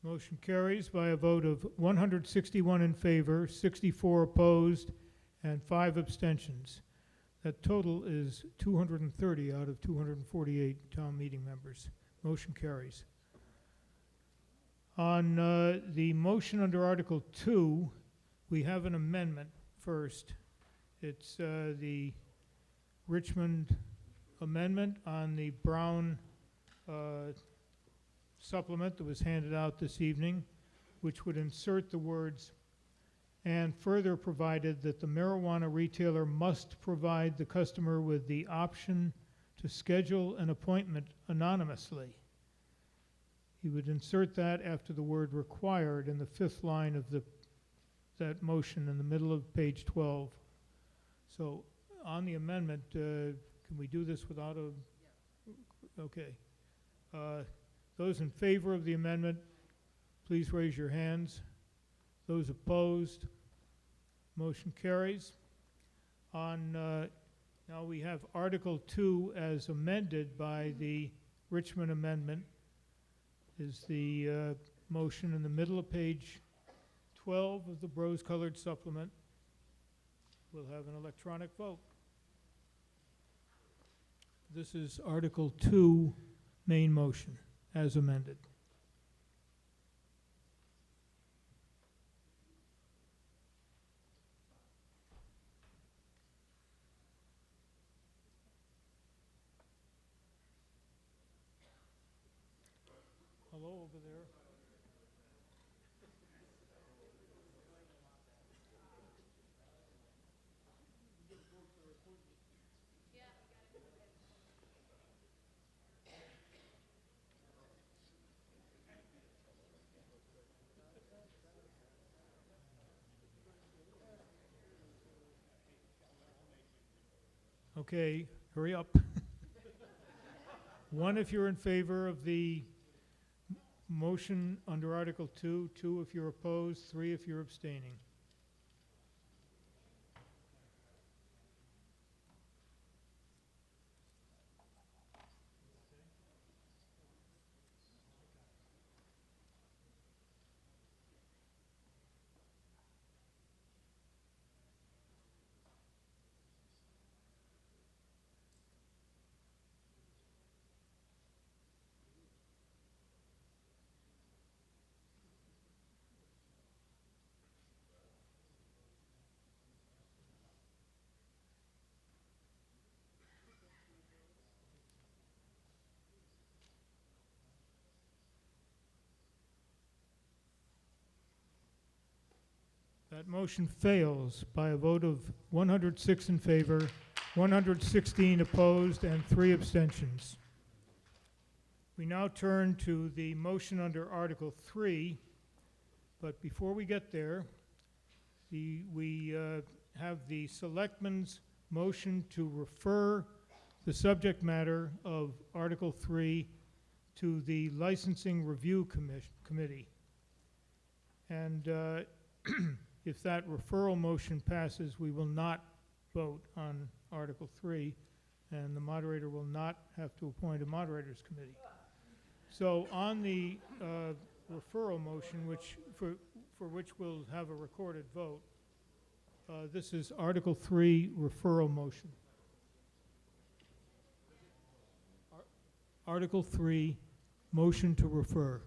Motion carries by a vote of 161 in favor, 64 opposed, and 5 abstentions. That total is 230 out of 248 town meeting members. Motion carries. On the motion under Article 2, we have an amendment first. It's the Richmond amendment on the Brown supplement that was handed out this evening, which would insert the words, and further provided that the marijuana retailer must provide the customer with the option to schedule an appointment anonymously. He would insert that after the word required in the 5th line of that motion in the middle of page 12. So on the amendment, can we do this without a... Okay. Those in favor of the amendment, please raise your hands. Those opposed, motion carries. On, now we have Article 2 as amended by the Richmond amendment, is the motion in the middle of page 12 of the rose-colored supplement. We'll have an electronic vote. This is Article 2, main motion, as amended. Hello over there. Okay, hurry up. 1 if you're in favor of the motion under Article 2, 2 if you're opposed, 3 if you're abstaining. That motion fails by a vote of 106 in favor, 116 opposed, and 3 abstentions. We now turn to the motion under Article 3, but before we get there, We have the selectmen's motion to refer the subject matter of Article 3 to the Licensing Review Committee. And if that referral motion passes, we will not vote on Article 3, and the moderator will not have to appoint a moderator's committee. So on the referral motion, for which we'll have a recorded vote, this is Article 3 referral motion. Article 3, motion to refer.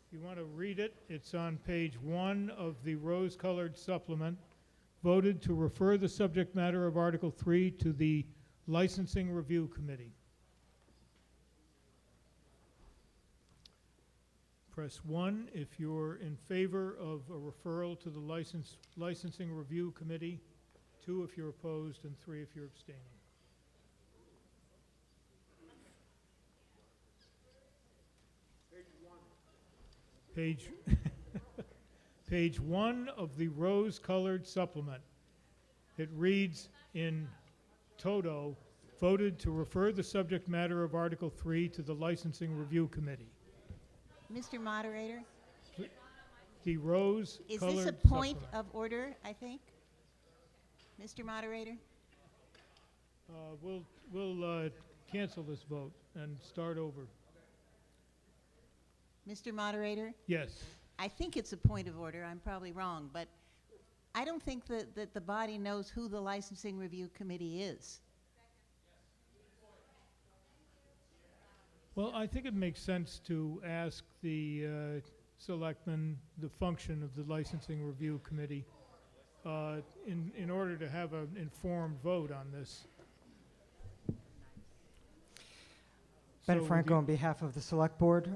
If you want to read it, it's on page 1 of the rose-colored supplement. Voted to refer the subject matter of Article 3 to the Licensing Review Committee. Press 1 if you're in favor of a referral to the Licensing Review Committee, 2 if you're opposed, and 3 if you're abstaining. Page 1 of the rose-colored supplement. It reads in toto, voted to refer the subject matter of Article 3 to the Licensing Review Committee.
Mr. Moderator,
The rose-colored
is this a
supplement.
point of order, I think? Mr. Moderator?
We'll cancel this vote and start over.
Mr. Moderator?
Yes.
I think it's a point of order. I'm probably wrong, but I don't think that the body knows who the Licensing Review Committee is.
Well, I think it makes sense to ask the selectmen the function of the Licensing Review Committee in order to have an informed vote on this.
Ben
So
Franco on behalf of the Select Board.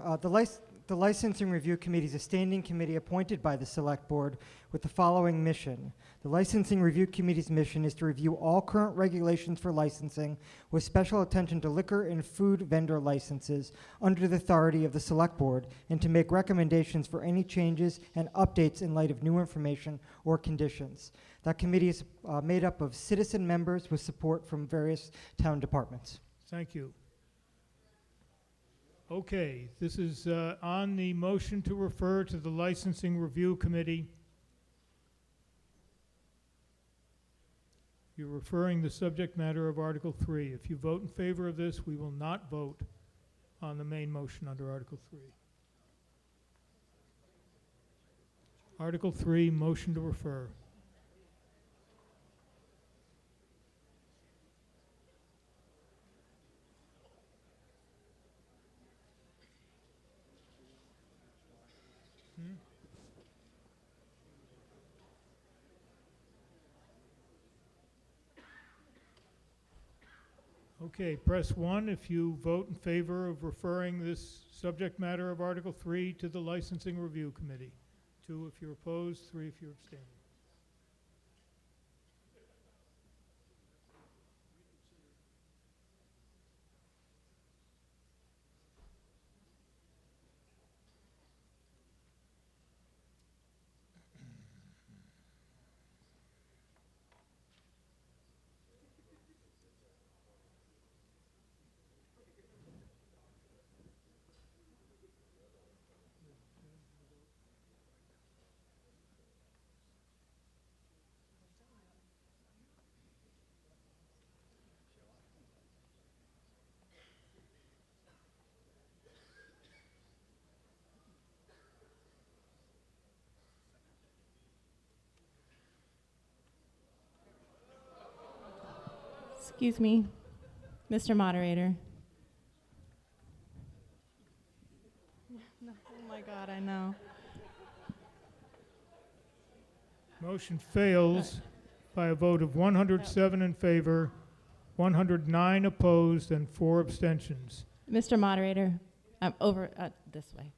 The Licensing Review Committee is a standing committee appointed by the Select Board with the following mission. The Licensing Review Committee's mission is to review all current regulations for licensing with special attention to liquor and food vendor licenses under the authority of the Select Board and to make recommendations for any changes and updates in light of new information or conditions. That committee is made up of citizen members with support from various town departments.
Thank you. Okay, this is on the motion to refer to the Licensing Review Committee. You're referring the subject matter of Article 3. If you vote in favor of this, we will not vote on the main motion under Article 3. Article 3, motion to refer. Okay, press 1 if you vote in favor of referring this subject matter of Article 3 to the Licensing Review Committee. 2 if you're opposed, 3 if you're abstaining.
Excuse me, Mr. Moderator. Oh my God, I know.
Motion fails by a vote of 107 in favor, 109 opposed, and 4 abstentions.
Mr. Moderator, I'm over this way.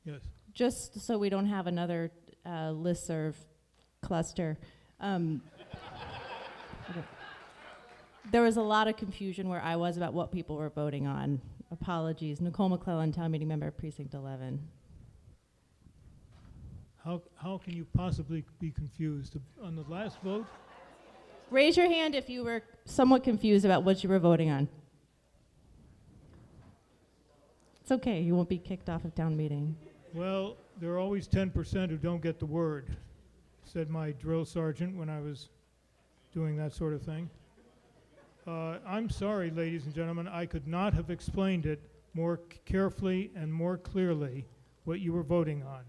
Yes.
Just so we don't have another listserv cluster. There was a lot of confusion where I was about what people were voting on. Apologies. Nicole McClellan, town meeting member, Precinct 11.
How can you possibly be confused? On the last vote?
Raise your hand if you were somewhat confused about what you were voting on. It's okay. You won't be kicked off of town meeting.
Well, there are always 10% who don't get the word, said my drill sergeant when I was doing that sort of thing. I'm sorry, ladies and gentlemen, I could not have explained it more carefully and more clearly what you were voting on.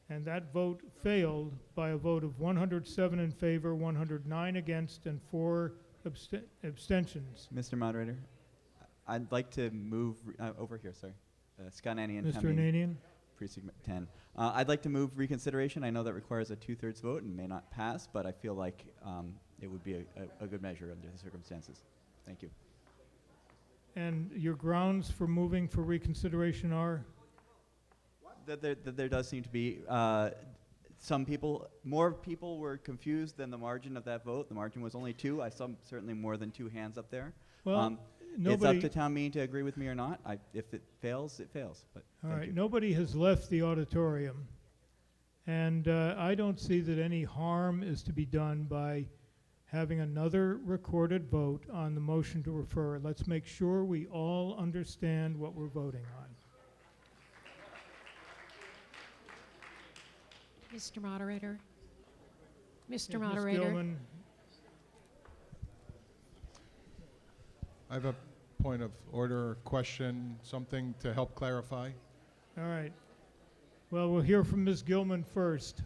And that vote failed by a vote of 107 in favor, 109 against, and 4 abstentions.
Mr. Moderator, I'd like to move over here, sorry. Scott Ananian.
Mr. Ananian?
Precinct 10. I'd like to move reconsideration. I know that requires a 2/3 vote and may not pass, but I feel like it would be a good measure under the circumstances. Thank you.
And your grounds for moving for reconsideration are?
That there does seem to be more people were confused than the margin of that vote. The margin was only 2. I saw certainly more than 2 hands up there.
Well,
it's up to town meeting to agree with me or not. If it fails, it fails. But
all right, nobody has left the auditorium. And I don't see that any harm is to be done by having another recorded vote on the motion to refer. Let's make sure we all understand what we're voting on.
Mr. Moderator.
Yes,
Mr.
Ms.
Moderator.
Gilman.
I have a point of order, question, something to help clarify.
All right. Well, we'll hear from Ms. Gilman first.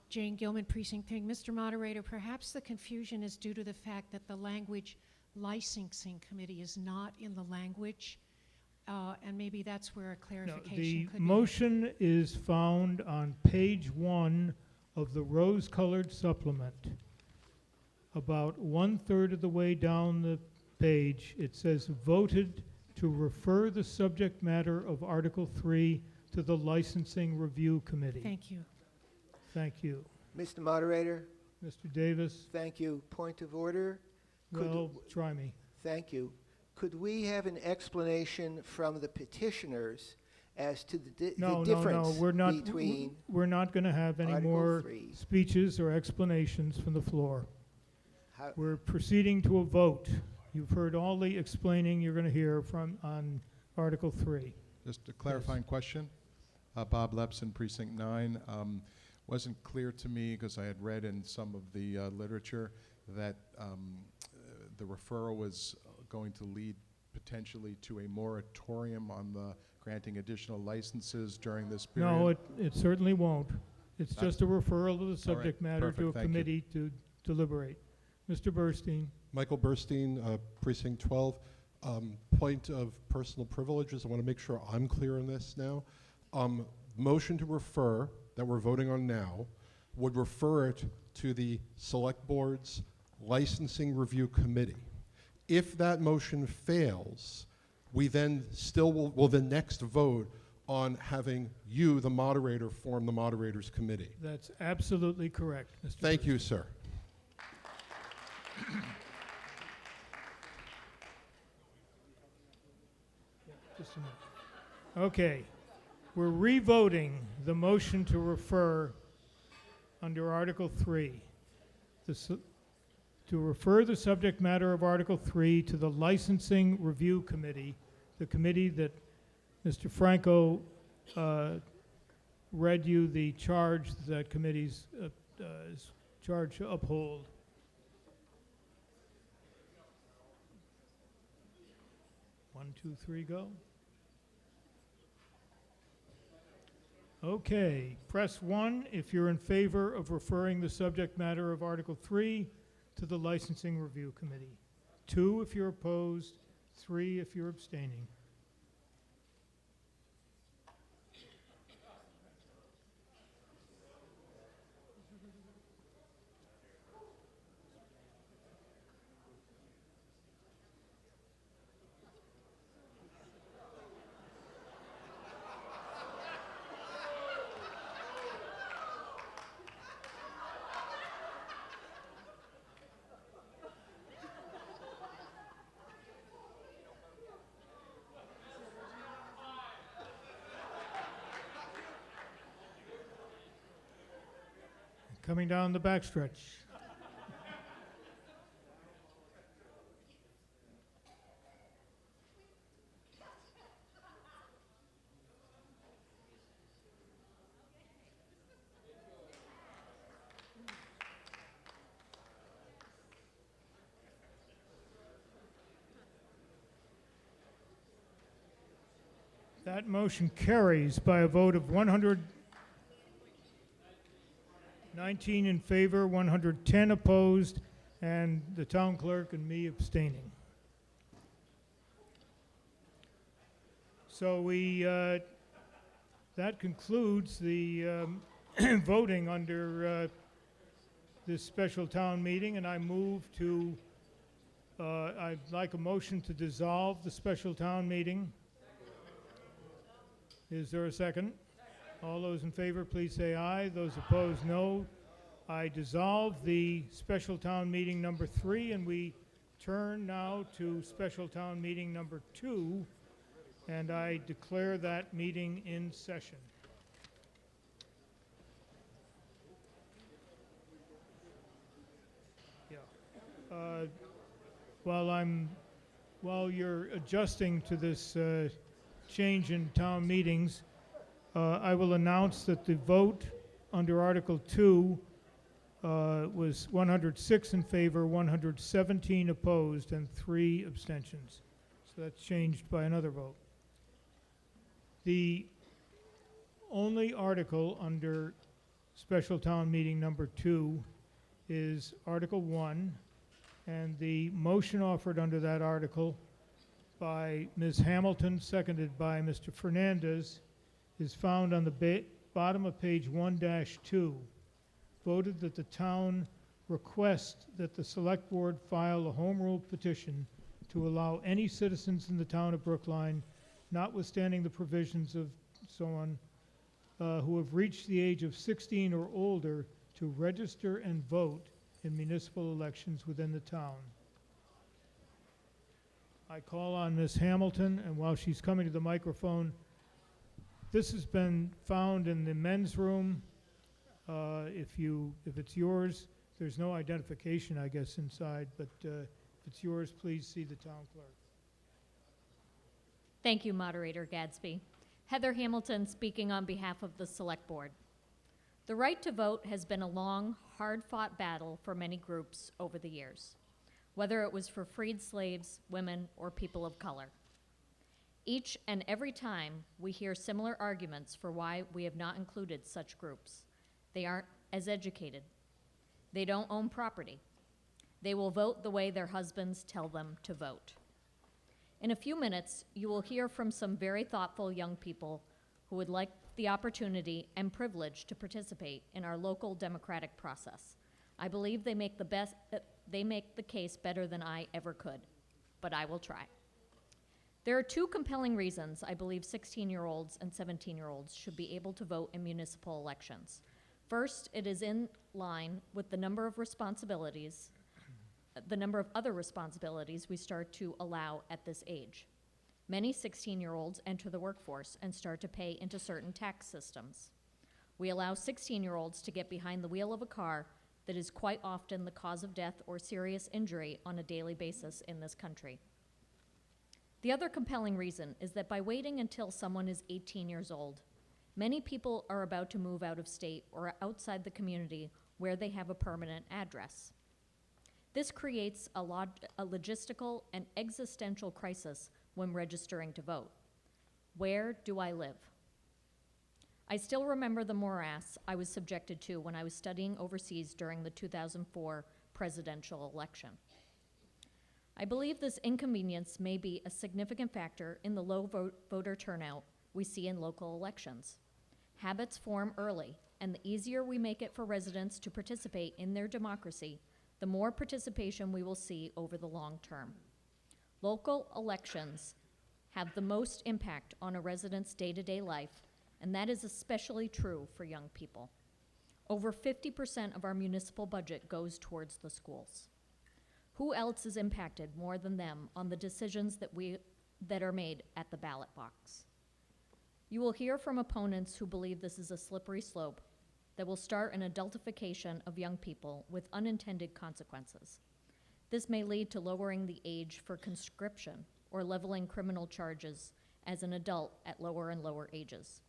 Jane Gilman, Precinct 10. Mr. Moderator, perhaps the confusion is due to the fact that the language licensing committee is not in the language, and maybe that's where a clarification
The
could
motion is found on page 1 of the rose-colored supplement. About 1/3 of the way down the page, it says voted to refer the subject matter of Article 3 to the Licensing Review Committee.
Thank you.
Thank you.
Mr. Moderator.
Mr. Davis.
Thank you. Point of order.
Well, try me.
Thank you. Could we have an explanation from the petitioners as to the difference
we're not.
between
We're not going to have any
Article
more
3?
speeches or explanations from the floor.
How-
We're proceeding to a vote. You've heard all the explaining you're going to hear on Article 3.
Just a clarifying question. Bob Lepson, Precinct 9. Wasn't clear to me, because I had read in some of the literature, that the referral was going to lead potentially to a moratorium on the granting additional licenses during this period.
No, it certainly won't. It's
Not-
just a referral of the
All right,
subject matter to a
perfect, thank you.
committee to deliberate. Mr. Burstein.
Michael Burstein, Precinct 12. Point of personal privileges. I want to make sure I'm clear on this now. Motion to refer that we're voting on now would refer it to the Select Board's Licensing Review Committee. If that motion fails, we then still will the next vote on having you, the moderator, form the Moderators Committee.
That's absolutely correct, Mr.
Thank you, sir.
Just a minute. Okay. We're revoting the motion to refer under Article 3. To refer the subject matter of Article 3 to the Licensing Review Committee, the committee that Mr. Franco read you the charge that committee's charge to uphold. One, two, three, go. Okay, press 1 if you're in favor of referring the subject matter of Article 3 to the Licensing Review Committee. 2 if you're opposed, 3 if you're abstaining. coming down the backstretch. That motion carries by a vote of 119 in favor, 110 opposed, and the town clerk and me abstaining. So that concludes the voting under this special town meeting, and I move to, I'd like a motion to dissolve the special town meeting. Is there a second? All those in favor, please say aye. Those opposed, no. I dissolve the special town meeting number 3, and we turn now to special town meeting number 2, and I declare that meeting in session. Yeah. While you're adjusting to this change in town meetings, I will announce that the vote under Article 2 was 106 in favor, 117 opposed, and 3 abstentions. So that's changed by another vote. The only article under special town meeting number 2 is Article 1, and the motion offered under that article by Ms. Hamilton, seconded by Mr. Fernandez, is found on the bottom of page 1-2. Voted that the town request that the select board file a home rule petition to allow any citizens in the town of Brookline, notwithstanding the provisions of so on, who have reached the age of 16 or older to register and vote in municipal elections within the town. I call on Ms. Hamilton, and while she's coming to the microphone, this has been found in the men's room. If it's yours, there's no identification, I guess, inside, but if it's yours, please see the town clerk.
Thank you, Moderator Gadsby. Heather Hamilton speaking on behalf of the Select Board. The right to vote has been a long, hard-fought battle for many groups over the years, whether it was for freed slaves, women, or people of color. Each and every time we hear similar arguments for why we have not included such groups. They aren't as educated. They don't own property. They will vote the way their husbands tell them to vote. In a few minutes, you will hear from some very thoughtful young people who would like the opportunity and privilege to participate in our local democratic process. I believe they make the case better than I ever could, but I will try. There are 2 compelling reasons I believe 16-year-olds and 17-year-olds should be able to vote in municipal elections. First, it is in line with the number of other responsibilities we start to allow at this age. Many 16-year-olds enter the workforce and start to pay into certain tax systems. We allow 16-year-olds to get behind the wheel of a car that is quite often the cause of death or serious injury on a daily basis in this country. The other compelling reason is that by waiting until someone is 18 years old, many people are about to move out of state or outside the community where they have a permanent address. This creates a logistical and existential crisis when registering to vote. Where do I live? I still remember the morass I was subjected to when I was studying overseas during the 2004 presidential election. I believe this inconvenience may be a significant factor in the low voter turnout we see in local elections. Habits form early, and the easier we make it for residents to participate in their democracy, the more participation we will see over the long term. Local elections have the most impact on a resident's day-to-day life, and that is especially true for young people. Over 50% of our municipal budget goes towards the schools. Who else is impacted more than them on the decisions that are made at the ballot box? You will hear from opponents who believe this is a slippery slope, that will start an adultification of young people with unintended consequences. This may lead to lowering the age for conscription or leveling criminal charges as an adult at lower and lower ages.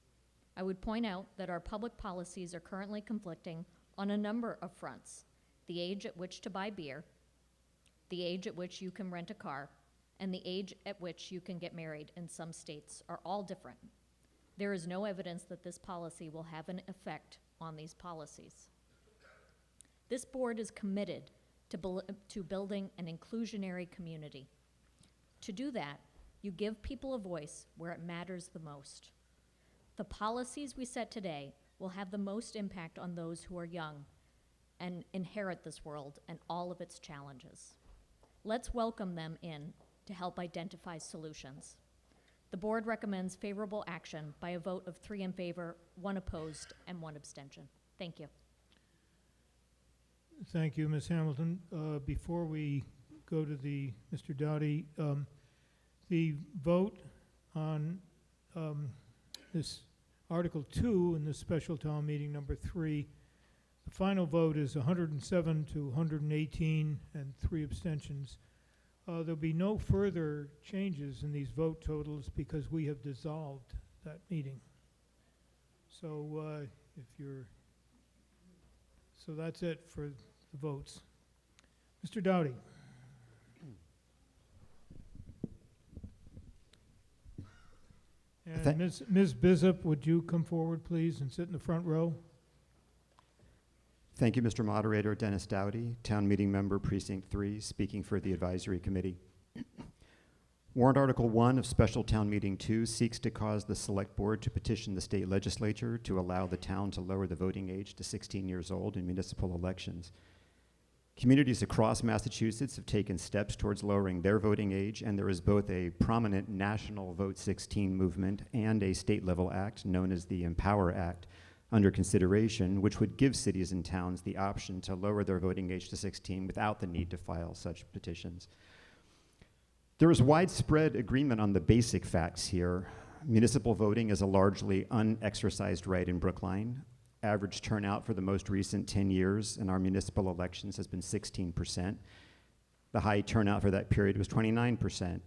I would point out that our public policies are currently conflicting on a number of fronts: the age at which to buy beer, the age at which you can rent a car, and the age at which you can get married in some states are all different. There is no evidence that this policy will have an effect on these policies. This board is committed to building an inclusionary community. To do that, you give people a voice where it matters the most. The policies we set today will have the most impact on those who are young and inherit this world and all of its challenges. Let's welcome them in to help identify solutions. The board recommends favorable action by a vote of 3 in favor, 1 opposed, and 1 abstention. Thank you.
Thank you, Ms. Hamilton. Before we go to Mr. Dowdy, the vote on this Article 2 in the special town meeting number 3, the final vote is 107 to 118 and 3 abstentions. There'll be no further changes in these vote totals because we have dissolved that meeting. So so that's it for the votes. Mr. Dowdy. And Ms. Bizup, would you come forward, please, and sit in the front row?
Thank you, Mr. Moderator. Dennis Dowdy, Town Meeting Member, Precinct 3, speaking for the Advisory Committee. Warrant Article 1 of Special Town Meeting 2 seeks to cause the Select Board to petition the state legislature to allow the town to lower the voting age to 16 years old in municipal elections. Communities across Massachusetts have taken steps towards lowering their voting age, and there is both a prominent national Vote 16 movement and a state-level act known as the Empower Act under consideration, which would give cities and towns the option to lower their voting age to 16 without the need to file such petitions. There is widespread agreement on the basic facts here. Municipal voting is a largely unexercised right in Brookline. Average turnout for the most recent 10 years in our municipal elections has been 16%. The high turnout for that period was 29%.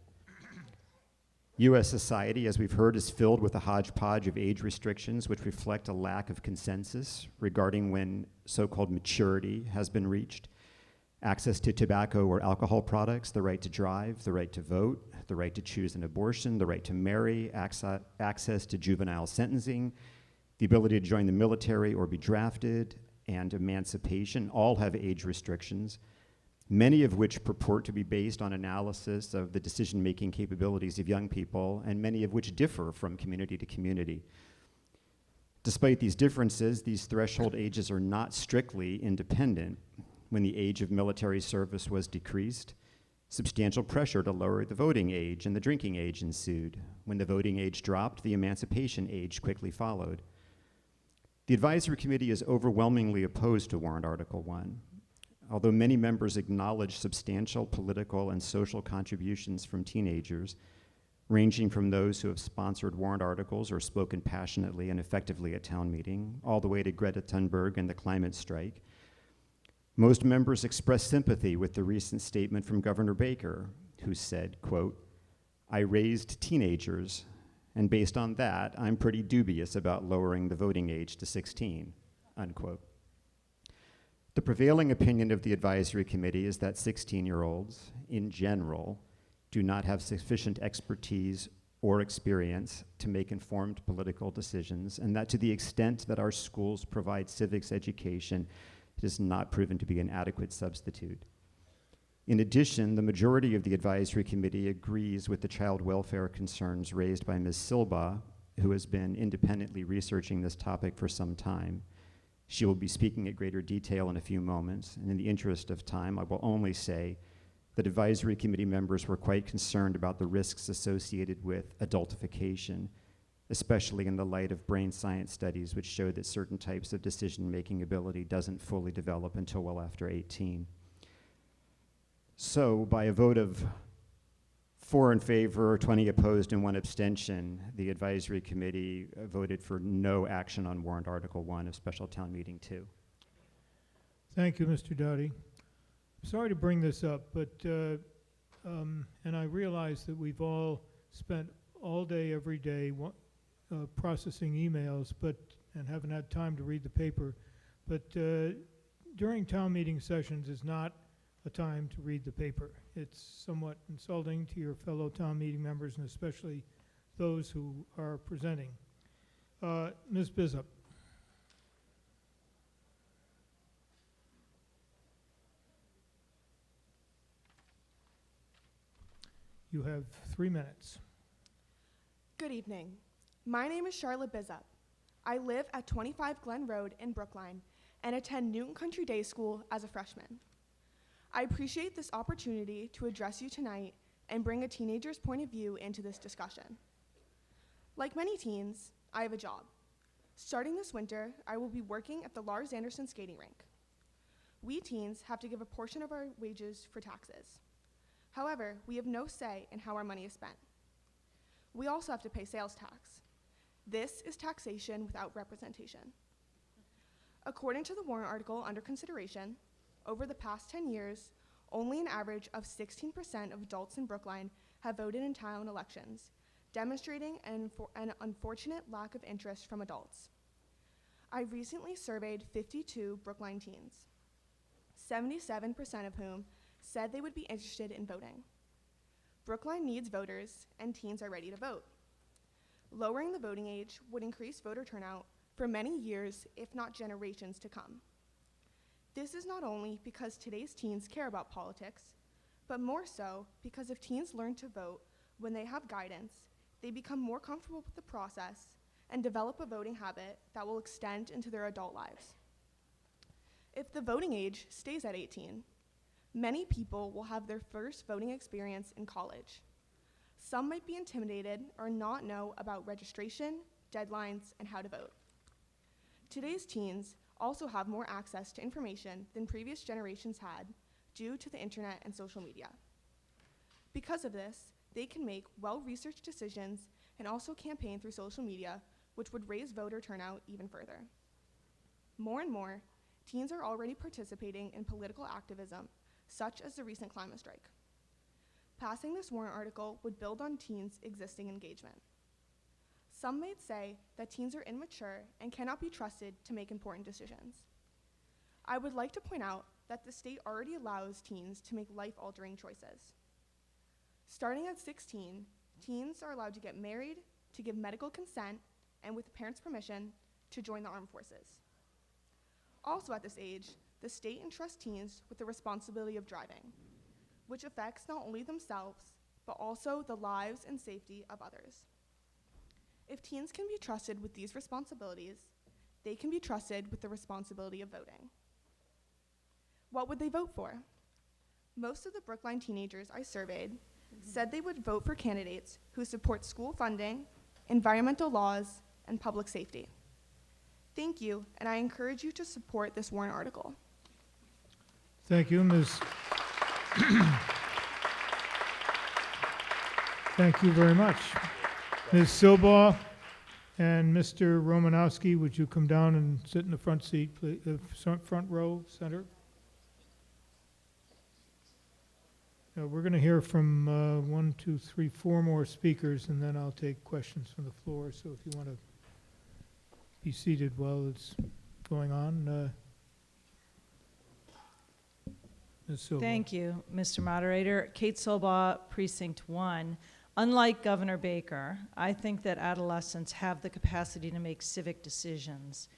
U.S. society, as we've heard, is filled with a hodgepodge of age restrictions which reflect a lack of consensus regarding when so-called maturity has been reached. Access to tobacco or alcohol products, the right to drive, the right to vote, the right to choose an abortion, the right to marry, access to juvenile sentencing, the ability to join the military or be drafted, and emancipation all have age restrictions, many of which purport to be based on analysis of the decision-making capabilities of young people, and many of which differ from community to community. Despite these differences, these threshold ages are not strictly independent. When the age of military service was decreased, substantial pressure to lower the voting age and the drinking age ensued. When the voting age dropped, the emancipation age quickly followed. The Advisory Committee is overwhelmingly opposed to Warrant Article 1. Although many members acknowledge substantial political and social contributions from teenagers, ranging from those who have sponsored warrant articles or spoken passionately and effectively at town meeting, all the way to Greta Thunberg and the climate strike, most members express sympathy with the recent statement from Governor Baker, who said, quote, "I raised teenagers, and based on that, I'm pretty dubious about lowering the voting age to 16, unquote. The prevailing opinion of the Advisory Committee is that 16-year-olds, in general, do not have sufficient expertise or experience to make informed political decisions, and that to the extent that our schools provide civics education, it has not proven to be an adequate substitute. In addition, the majority of the Advisory Committee agrees with the child welfare concerns raised by Ms. Silba, who has been independently researching this topic for some time. She will be speaking at greater detail in a few moments, and in the interest of time, I will only say that Advisory Committee members were quite concerned about the risks associated with adultification, especially in the light of brain science studies which show that certain types of decision-making ability doesn't fully develop until well after 18. So, by a vote of 4 in favor, 20 opposed, and 1 abstention, the advisory committee voted for no action on warrant Article 1 of Special Town Meeting 2.
Thank you, Mr. Doughty. Sorry to bring this up, but, and I realize that we've all spent all day, every day, processing emails, and haven't had time to read the paper, but during town meeting sessions is not a time to read the paper. It's somewhat insulting to your fellow town meeting members, and especially those who are presenting. Ms. Bishop. You have 3 minutes.
Good evening. My name is Charlotte Bizup. I live at 25 Glen Road in Brookline and attend Newton Country Day School as a freshman. I appreciate this opportunity to address you tonight and bring a teenager's point of view into this discussion. Like many teens, I have a job. Starting this winter, I will be working at the Lars Anderson skating rink. We teens have to give a portion of our wages for taxes. However, we have no say in how our money is spent. We also have to pay sales tax. This is taxation without representation. According to the warrant article under consideration, over the past 10 years, only an average of 16% of adults in Brookline have voted in town elections, demonstrating an unfortunate lack of interest from adults. I recently surveyed 52 Brookline teens, 77% of whom said they would be interested in voting. Brookline needs voters, and teens are ready to vote. Lowering the voting age would increase voter turnout for many years, if not generations to come. This is not only because today's teens care about politics, but more so because if teens learn to vote when they have guidance, they become more comfortable with the process and develop a voting habit that will extend into their adult lives. If the voting age stays at 18, many people will have their first voting experience in college. Some might be intimidated or not know about registration, deadlines, and how to vote. Today's teens also have more access to information than previous generations had due to the internet and social media. Because of this, they can make well-researched decisions and also campaign through social media, which would raise voter turnout even further. More and more, teens are already participating in political activism, such as the recent climate strike. Passing this warrant article would build on teens' existing engagement. Some might say that teens are immature and cannot be trusted to make important decisions. I would like to point out that the state already allows teens to make life-altering choices. Starting at 16, teens are allowed to get married, to give medical consent, and with parents' permission, to join the armed forces. Also at this age, the state entrusts teens with the responsibility of driving, which affects not only themselves, but also the lives and safety of others. If teens can be trusted with these responsibilities, they can be trusted with the responsibility of voting. What would they vote for? Most of the Brookline teenagers I surveyed said they would vote for candidates who support school funding, environmental laws, and public safety. Thank you, and I encourage you to support this warrant article.
Thank you, Ms. Thank you very much. Ms. Silbaugh and Mr. Romanowski, would you come down and sit in the front seat, please, front row, center? We're going to hear from 1, 2, 3, 4 more speakers, and then I'll take questions from the floor. So if you want to be seated while it's going on. Ms. Silbaugh.
Thank you, Mr. Moderator. Kate Silbaugh, Precinct 1. Unlike Governor Baker, I think that adolescents have the capacity to make civic decisions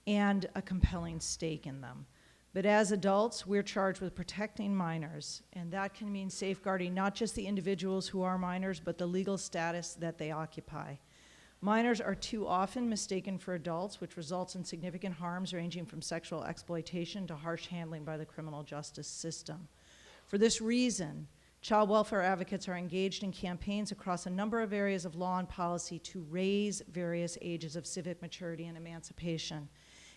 and a compelling stake in them. But as adults, we're charged with protecting minors, and that can mean safeguarding not just the individuals who are minors, but the legal status that they occupy. Minors are too often mistaken for adults, which results in significant harms ranging from sexual exploitation to harsh handling by the criminal justice system. For this reason, child welfare advocates are engaged in campaigns across a number of areas of law and policy to raise various ages of civic maturity and emancipation.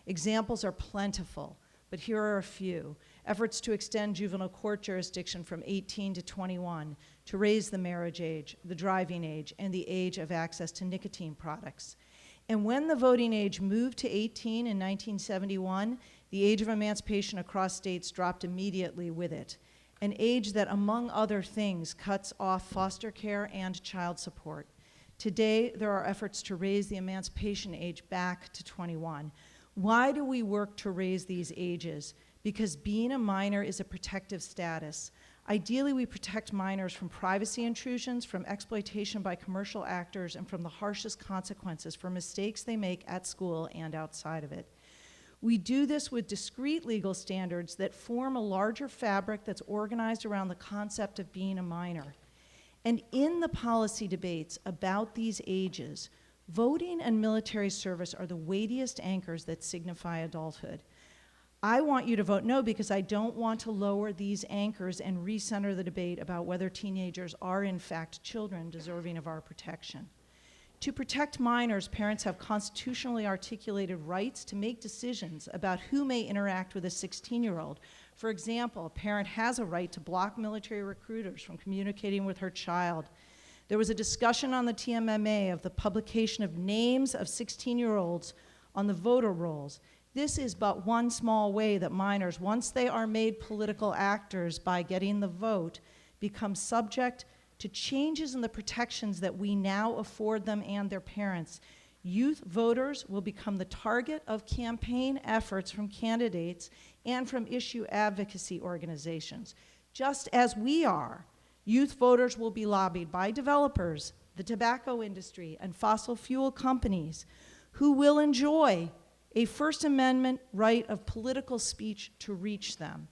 Examples are plentiful, but here are a few. efforts to extend juvenile court jurisdiction from 18 to 21, to raise the marriage age, the driving age, and the age of access to nicotine products. And when the voting age moved to 18 in 1971, the age of emancipation across states dropped immediately with it, an age that, among other things, cuts off foster care and child support. Today, there are efforts to raise the emancipation age back to 21. Why do we work to raise these ages? Because being a minor is a protective status. Ideally, we protect minors from privacy intrusions, from exploitation by commercial actors, and from the harshest consequences for mistakes they make at school and outside of it. We do this with discrete legal standards that form a larger fabric that's organized around the concept of being a minor. And in the policy debates about these ages, voting and military service are the weightiest anchors that signify adulthood. I want you to vote no because I don't want to lower these anchors and recenter the debate about whether teenagers are in fact children deserving of our protection. To protect minors, parents have constitutionally articulated rights to make decisions about who may interact with a 16-year-old. For example, a parent has a right to block military recruiters from communicating with her child. There was a discussion on the TMMA of the publication of names of 16-year-olds on the voter rolls. This is but one small way that minors, once they are made political actors by getting the vote, become subject to changes in the protections that we now afford them and their parents. Youth voters will become the target of campaign efforts from candidates and from issue advocacy organizations. Just as we are, youth voters will be lobbied by developers, the tobacco industry, and fossil fuel companies who will enjoy a First Amendment right of political speech to reach them.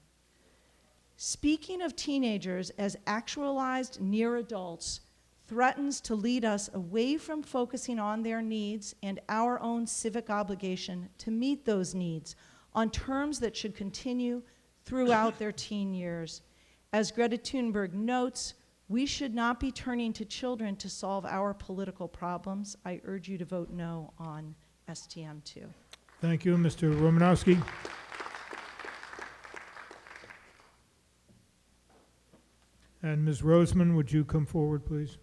Speaking of teenagers as actualized near adults threatens to lead us away from focusing on their needs and our own civic obligation to meet those needs on terms that should continue throughout their teen years. As Greta Thunberg notes, we should not be turning to children to solve our political problems. I urge you to vote no on STM2.
Thank you, Mr. Romanowski. And Ms. Roseman, would you come forward, please?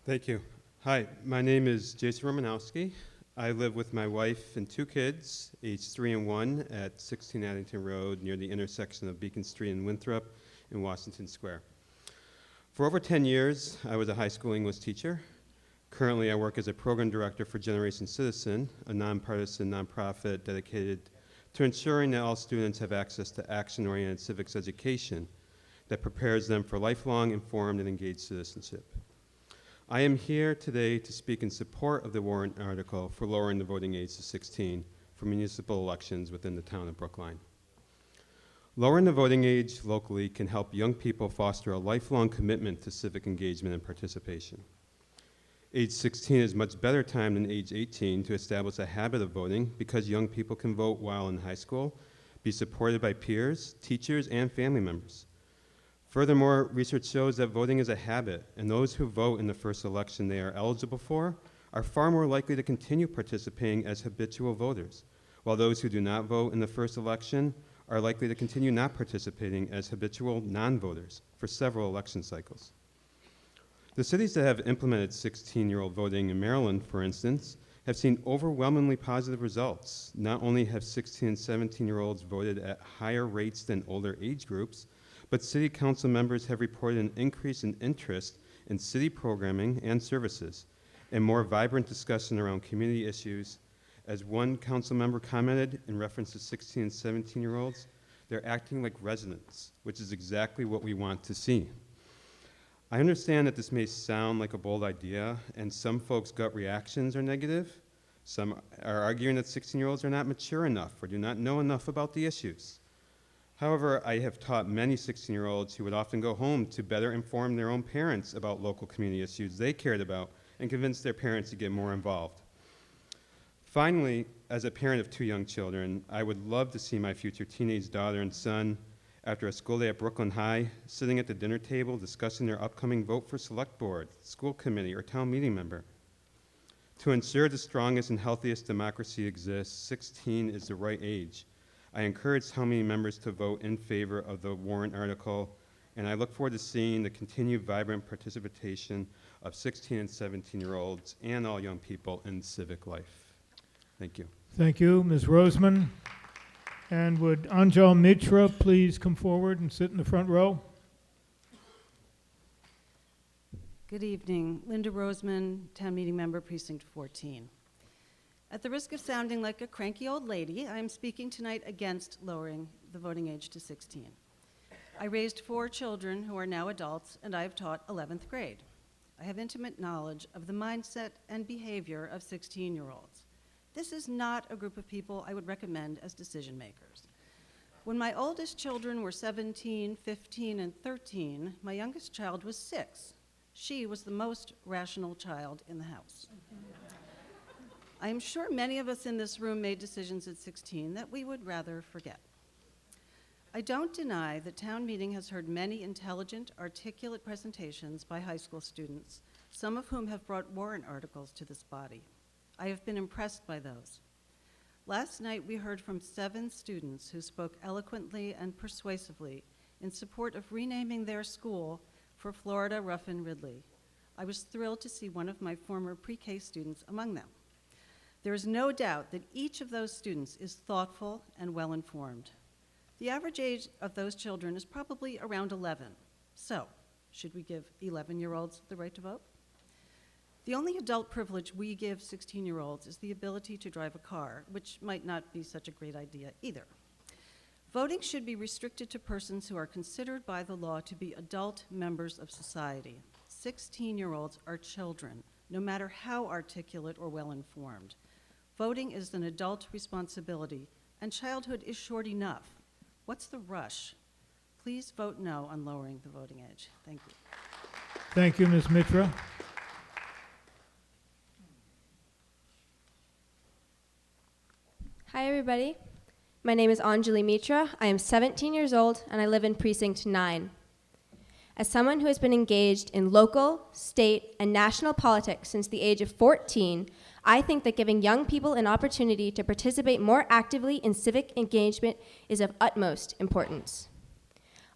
Thank you. Hi, my name is Jason Romanowski. I live with my wife and 2 kids, aged 3 and 1, at 16 Addington Road near the intersection of Beacon Street and Winthrop in Washington Square. For over 10 years, I was a high school English teacher. Currently, I work as a program director for Generation Citizen, a nonpartisan nonprofit dedicated to ensuring that all students have access to action-oriented civics education that prepares them for lifelong, informed, and engaged citizenship. I am here today to speak in support of the warrant article for lowering the voting age to 16 for municipal elections within the town of Brookline. Lowering the voting age locally can help young people foster a lifelong commitment to civic engagement and participation. Age 16 is much better time than age 18 to establish a habit of voting because young people can vote while in high school, be supported by peers, teachers, and family members. Furthermore, research shows that voting is a habit, and those who vote in the first election they are eligible for are far more likely to continue participating as habitual voters, while those who do not vote in the first election are likely to continue not participating as habitual non-voters for several election cycles. The cities that have implemented 16-year-old voting in Maryland, for instance, have seen overwhelmingly positive results. Not only have 16 and 17-year-olds voted at higher rates than older age groups, but city council members have reported an increase in interest in city programming and services, and more vibrant discussion around community issues. As one council member commented in reference to 16 and 17-year-olds, they're acting like residents, which is exactly what we want to see. I understand that this may sound like a bold idea, and some folks' gut reactions are negative. Some are arguing that 16-year-olds are not mature enough or do not know enough about the issues. However, I have taught many 16-year-olds who would often go home to better inform their own parents about local community issues they cared about and convince their parents to get more involved. Finally, as a parent of 2 young children, I would love to see my future teenage daughter and son, after a school day at Brookline High, sitting at the dinner table discussing their upcoming vote for select board, school committee, or town meeting member. To ensure the strongest and healthiest democracy exists, 16 is the right age. I encourage town meeting members to vote in favor of the warrant article, and I look forward to seeing the continued vibrant participation of 16 and 17-year-olds and all young people in civic life. Thank you.
Thank you, Ms. Roseman. And would Anjal Mitra please come forward and sit in the front row?
Good evening. Linda Roseman, Town Meeting Member, Precinct 14. At the risk of sounding like a cranky old lady, I am speaking tonight against lowering the voting age to 16. I raised 4 children who are now adults, and I have taught 11th grade. I have intimate knowledge of the mindset and behavior of 16-year-olds. This is not a group of people I would recommend as decision makers. When my oldest children were 17, 15, and 13, my youngest child was 6. She was the most rational child in the house. I am sure many of us in this room made decisions at 16 that we would rather forget. I don't deny that town meeting has heard many intelligent, articulate presentations by high school students, some of whom have brought warrant articles to this body. I have been impressed by those. Last night we heard from 7 students who spoke eloquently and persuasively in support of renaming their school for Florida Ruffin Ridley. I was thrilled to see one of my former pre-K students among them. There is no doubt that each of those students is thoughtful and well-informed. The average age of those children is probably around 11. So, should we give 11-year-olds the right to vote? The only adult privilege we give 16-year-olds is the ability to drive a car, which might not be such a great idea either. Voting should be restricted to persons who are considered by the law to be adult members of society. 16-year-olds are children, no matter how articulate or well-informed. Voting is an adult responsibility, and childhood is short enough. What's the rush? Please vote no on lowering the voting age. Thank you.
Thank you, Ms. Mitra.
Hi, everybody. My name is Anjali Mitra. I am 17 years old, and I live in Precinct 9. As someone who has been engaged in local, state, and national politics since the age of 14, I think that giving young people an opportunity to participate more actively in civic engagement is of utmost importance.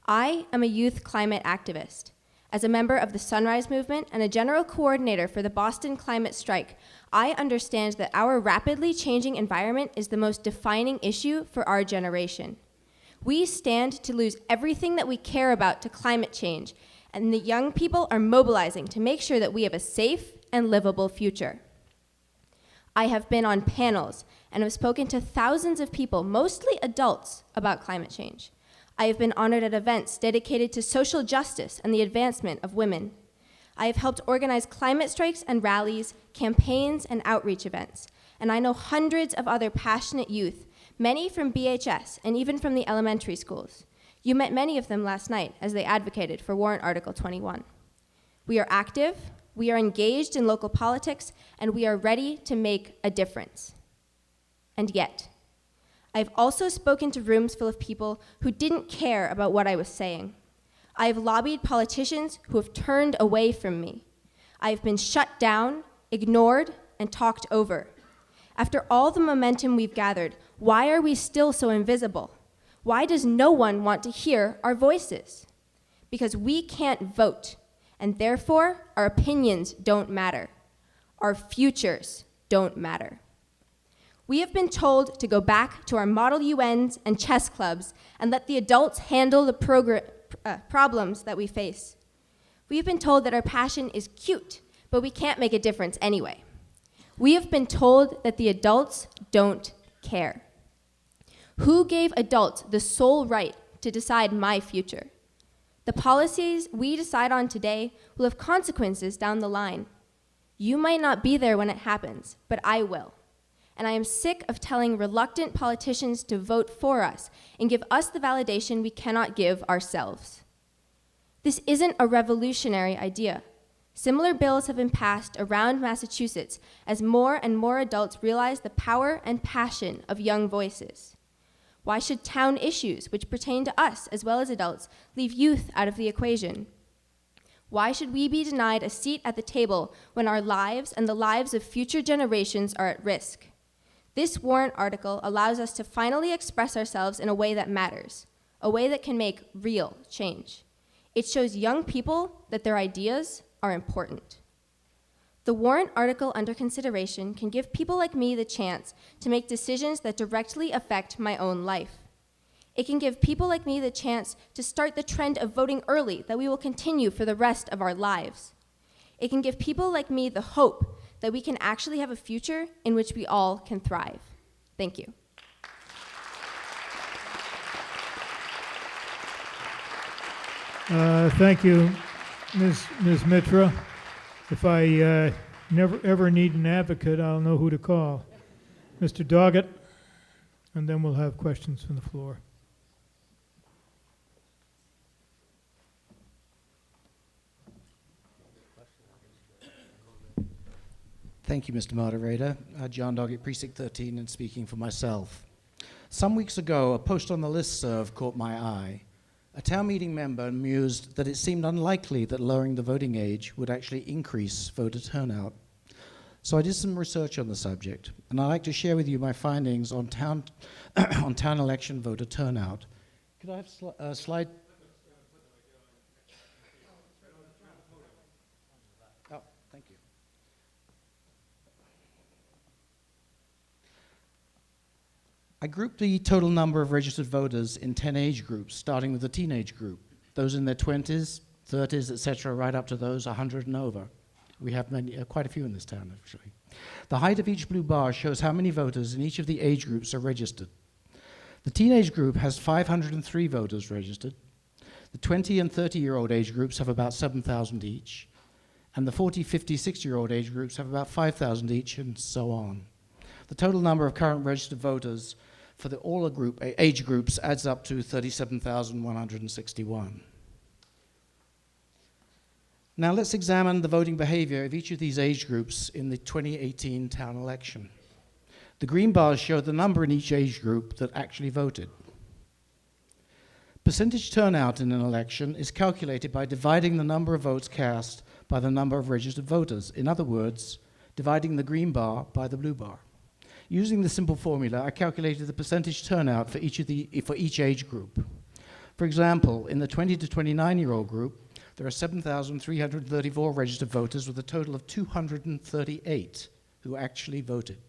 I am a youth climate activist. As a member of the Sunrise Movement and a general coordinator for the Boston Climate Strike, I understand that our rapidly changing environment is the most defining issue for our generation. We stand to lose everything that we care about to climate change, and the young people are mobilizing to make sure that we have a safe and livable future. I have been on panels and have spoken to thousands of people, mostly adults, about climate change. I have been honored at events dedicated to social justice and the advancement of women. I have helped organize climate strikes and rallies, campaigns, and outreach events. And I know hundreds of other passionate youth, many from BHS and even from the elementary schools. You met many of them last night as they advocated for Warrant Article 21. We are active, we are engaged in local politics, and we are ready to make a difference. And yet, I've also spoken to rooms full of people who didn't care about what I was saying. I have lobbied politicians who have turned away from me. I have been shut down, ignored, and talked over. After all the momentum we've gathered, why are we still so invisible? Why does no one want to hear our voices? Because we can't vote, and therefore our opinions don't matter. Our futures don't matter. We have been told to go back to our model UNs and chess clubs and let the adults handle the problems that we face. We have been told that our passion is cute, but we can't make a difference anyway. We have been told that the adults don't care. Who gave adults the sole right to decide my future? The policies we decide on today will have consequences down the line. You might not be there when it happens, but I will. And I am sick of telling reluctant politicians to vote for us and give us the validation we cannot give ourselves. This isn't a revolutionary idea. Similar bills have been passed around Massachusetts as more and more adults realize the power and passion of young voices. Why should town issues, which pertain to us as well as adults, leave youth out of the equation? Why should we be denied a seat at the table when our lives and the lives of future generations are at risk? This warrant article allows us to finally express ourselves in a way that matters, a way that can make real change. It shows young people that their ideas are important. The warrant article under consideration can give people like me the chance to make decisions that directly affect my own life. It can give people like me the chance to start the trend of voting early that we will continue for the rest of our lives. It can give people like me the hope that we can actually have a future in which we all can thrive. Thank you.
Thank you, Ms. Mitra. If I never ever need an advocate, I'll know who to call. Mr. Doggett, and then we'll have questions from the floor.
Thank you, Mr. Moderator. John Doggett, Precinct 13, and speaking for myself. Some weeks ago, a post on the listserv caught my eye. A town meeting member mused that it seemed unlikely that lowering the voting age would actually increase voter turnout. So I did some research on the subject, and I'd like to share with you my findings on town election voter turnout. Could I have a slide? Oh, thank you. I grouped the total number of registered voters in 10 age groups, starting with the teenage group, those in their 20s, 30s, etc., right up to those 100 and over. We have quite a few in this town, actually. The height of each blue bar shows how many voters in each of the age groups are registered. The teenage group has 503 voters registered. The 20 and 30-year-old age groups have about 7,000 each. And the 40, 50, 60-year-old age groups have about 5,000 each, and so on. The total number of current registered voters for all age groups adds up to 37,161. Now let's examine the voting behavior of each of these age groups in the 2018 town election. The green bars show the number in each age group that actually voted. Percentage turnout in an election is calculated by dividing the number of votes cast by the number of registered voters. In other words, dividing the green bar by the blue bar. Using the simple formula, I calculated the percentage turnout for each age group. For example, in the 20 to 29-year-old group, there are 7,334 registered voters with a total of 238 who actually voted.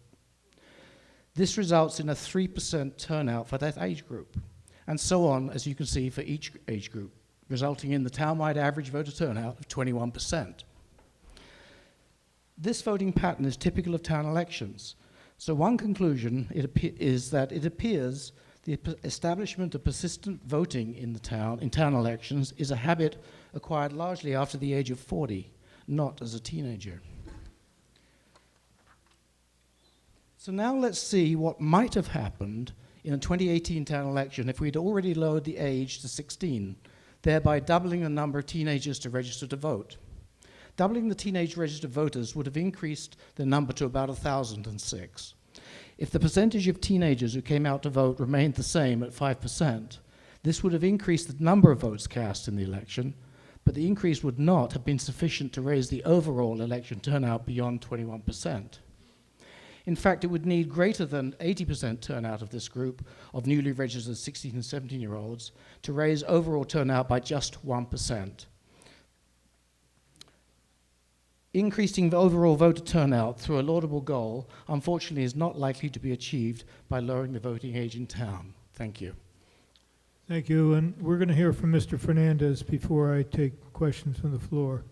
This results in a 3% turnout for that age group, and so on, as you can see, for each age group, resulting in the town-wide average voter turnout of 21%. This voting pattern is typical of town elections. So one conclusion is that it appears the establishment of persistent voting in town elections is a habit acquired largely after the age of 40, not as a teenager. So now let's see what might have happened in a 2018 town election if we'd already lowered the age to 16, thereby doubling the number of teenagers to register to vote. Doubling the teenage registered voters would have increased the number to about 1,006. If the percentage of teenagers who came out to vote remained the same at 5%, this would have increased the number of votes cast in the election, but the increase would not have been sufficient to raise the overall election turnout beyond 21%. In fact, it would need greater than 80% turnout of this group of newly registered 16 and 17-year-olds to raise overall turnout by just 1%. Increasing the overall voter turnout through a laudable goal, unfortunately, is not likely to be achieved by lowering the voting age in town. Thank you.
Thank you, and we're going to hear from Mr. Fernandez before I take questions from the floor.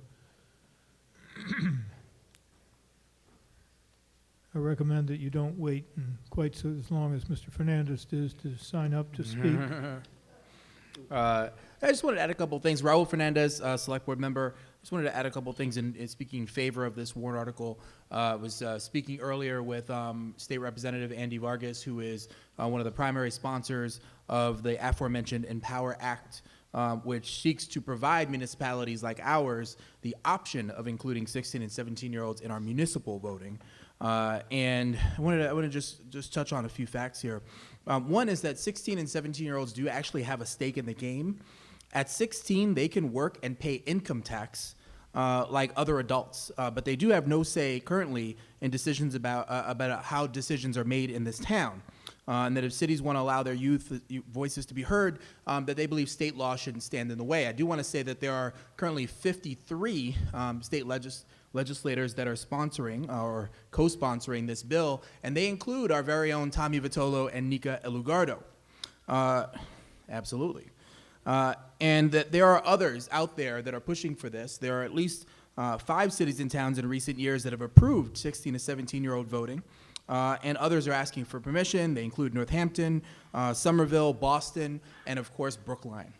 I recommend that you don't wait quite as long as Mr. Fernandez does to sign up to speak.
I just wanted to add a couple things. Raul Fernandez, Select Board member. Just wanted to add a couple things in speaking in favor of this warrant article. Was speaking earlier with State Representative Andy Vargas, who is one of the primary sponsors of the aforementioned Empower Act, which seeks to provide municipalities like ours the option of including 16 and 17-year-olds in our municipal voting. And I want to just touch on a few facts here. One is that 16 and 17-year-olds do actually have a stake in the game. At 16, they can work and pay income tax like other adults, but they do have no say currently in decisions about how decisions are made in this town. And that if cities want to allow their youth voices to be heard, that they believe state law shouldn't stand in the way. I do want to say that there are currently 53 state legislators that are sponsoring or co-sponsoring this bill, and they include our very own Tommy Vitolo and Nika Elugardo. Absolutely. And that there are others out there that are pushing for this. There are at least 5 cities and towns in recent years that have approved 16 to 17-year-old voting. And others are asking for permission. They include Northampton, Somerville, Boston, and of course Brookline.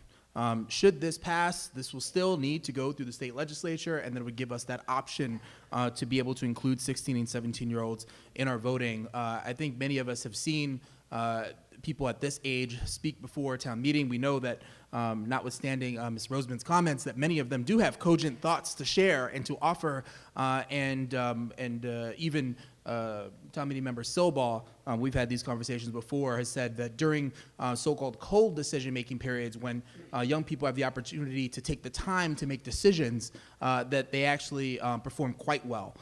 Should this pass, this will still need to go through the state legislature, and then it would give us that option to be able to include 16 and 17-year-olds in our voting. I think many of us have seen people at this age speak before a town meeting. We know that, notwithstanding Ms. Roseman's comments, that many of them do have cogent thoughts to share and to offer, and even town meeting member Silbaugh, we've had these conversations before, has said that during so-called cold decision-making periods, when young people have the opportunity to take the time to make decisions, that they actually perform quite well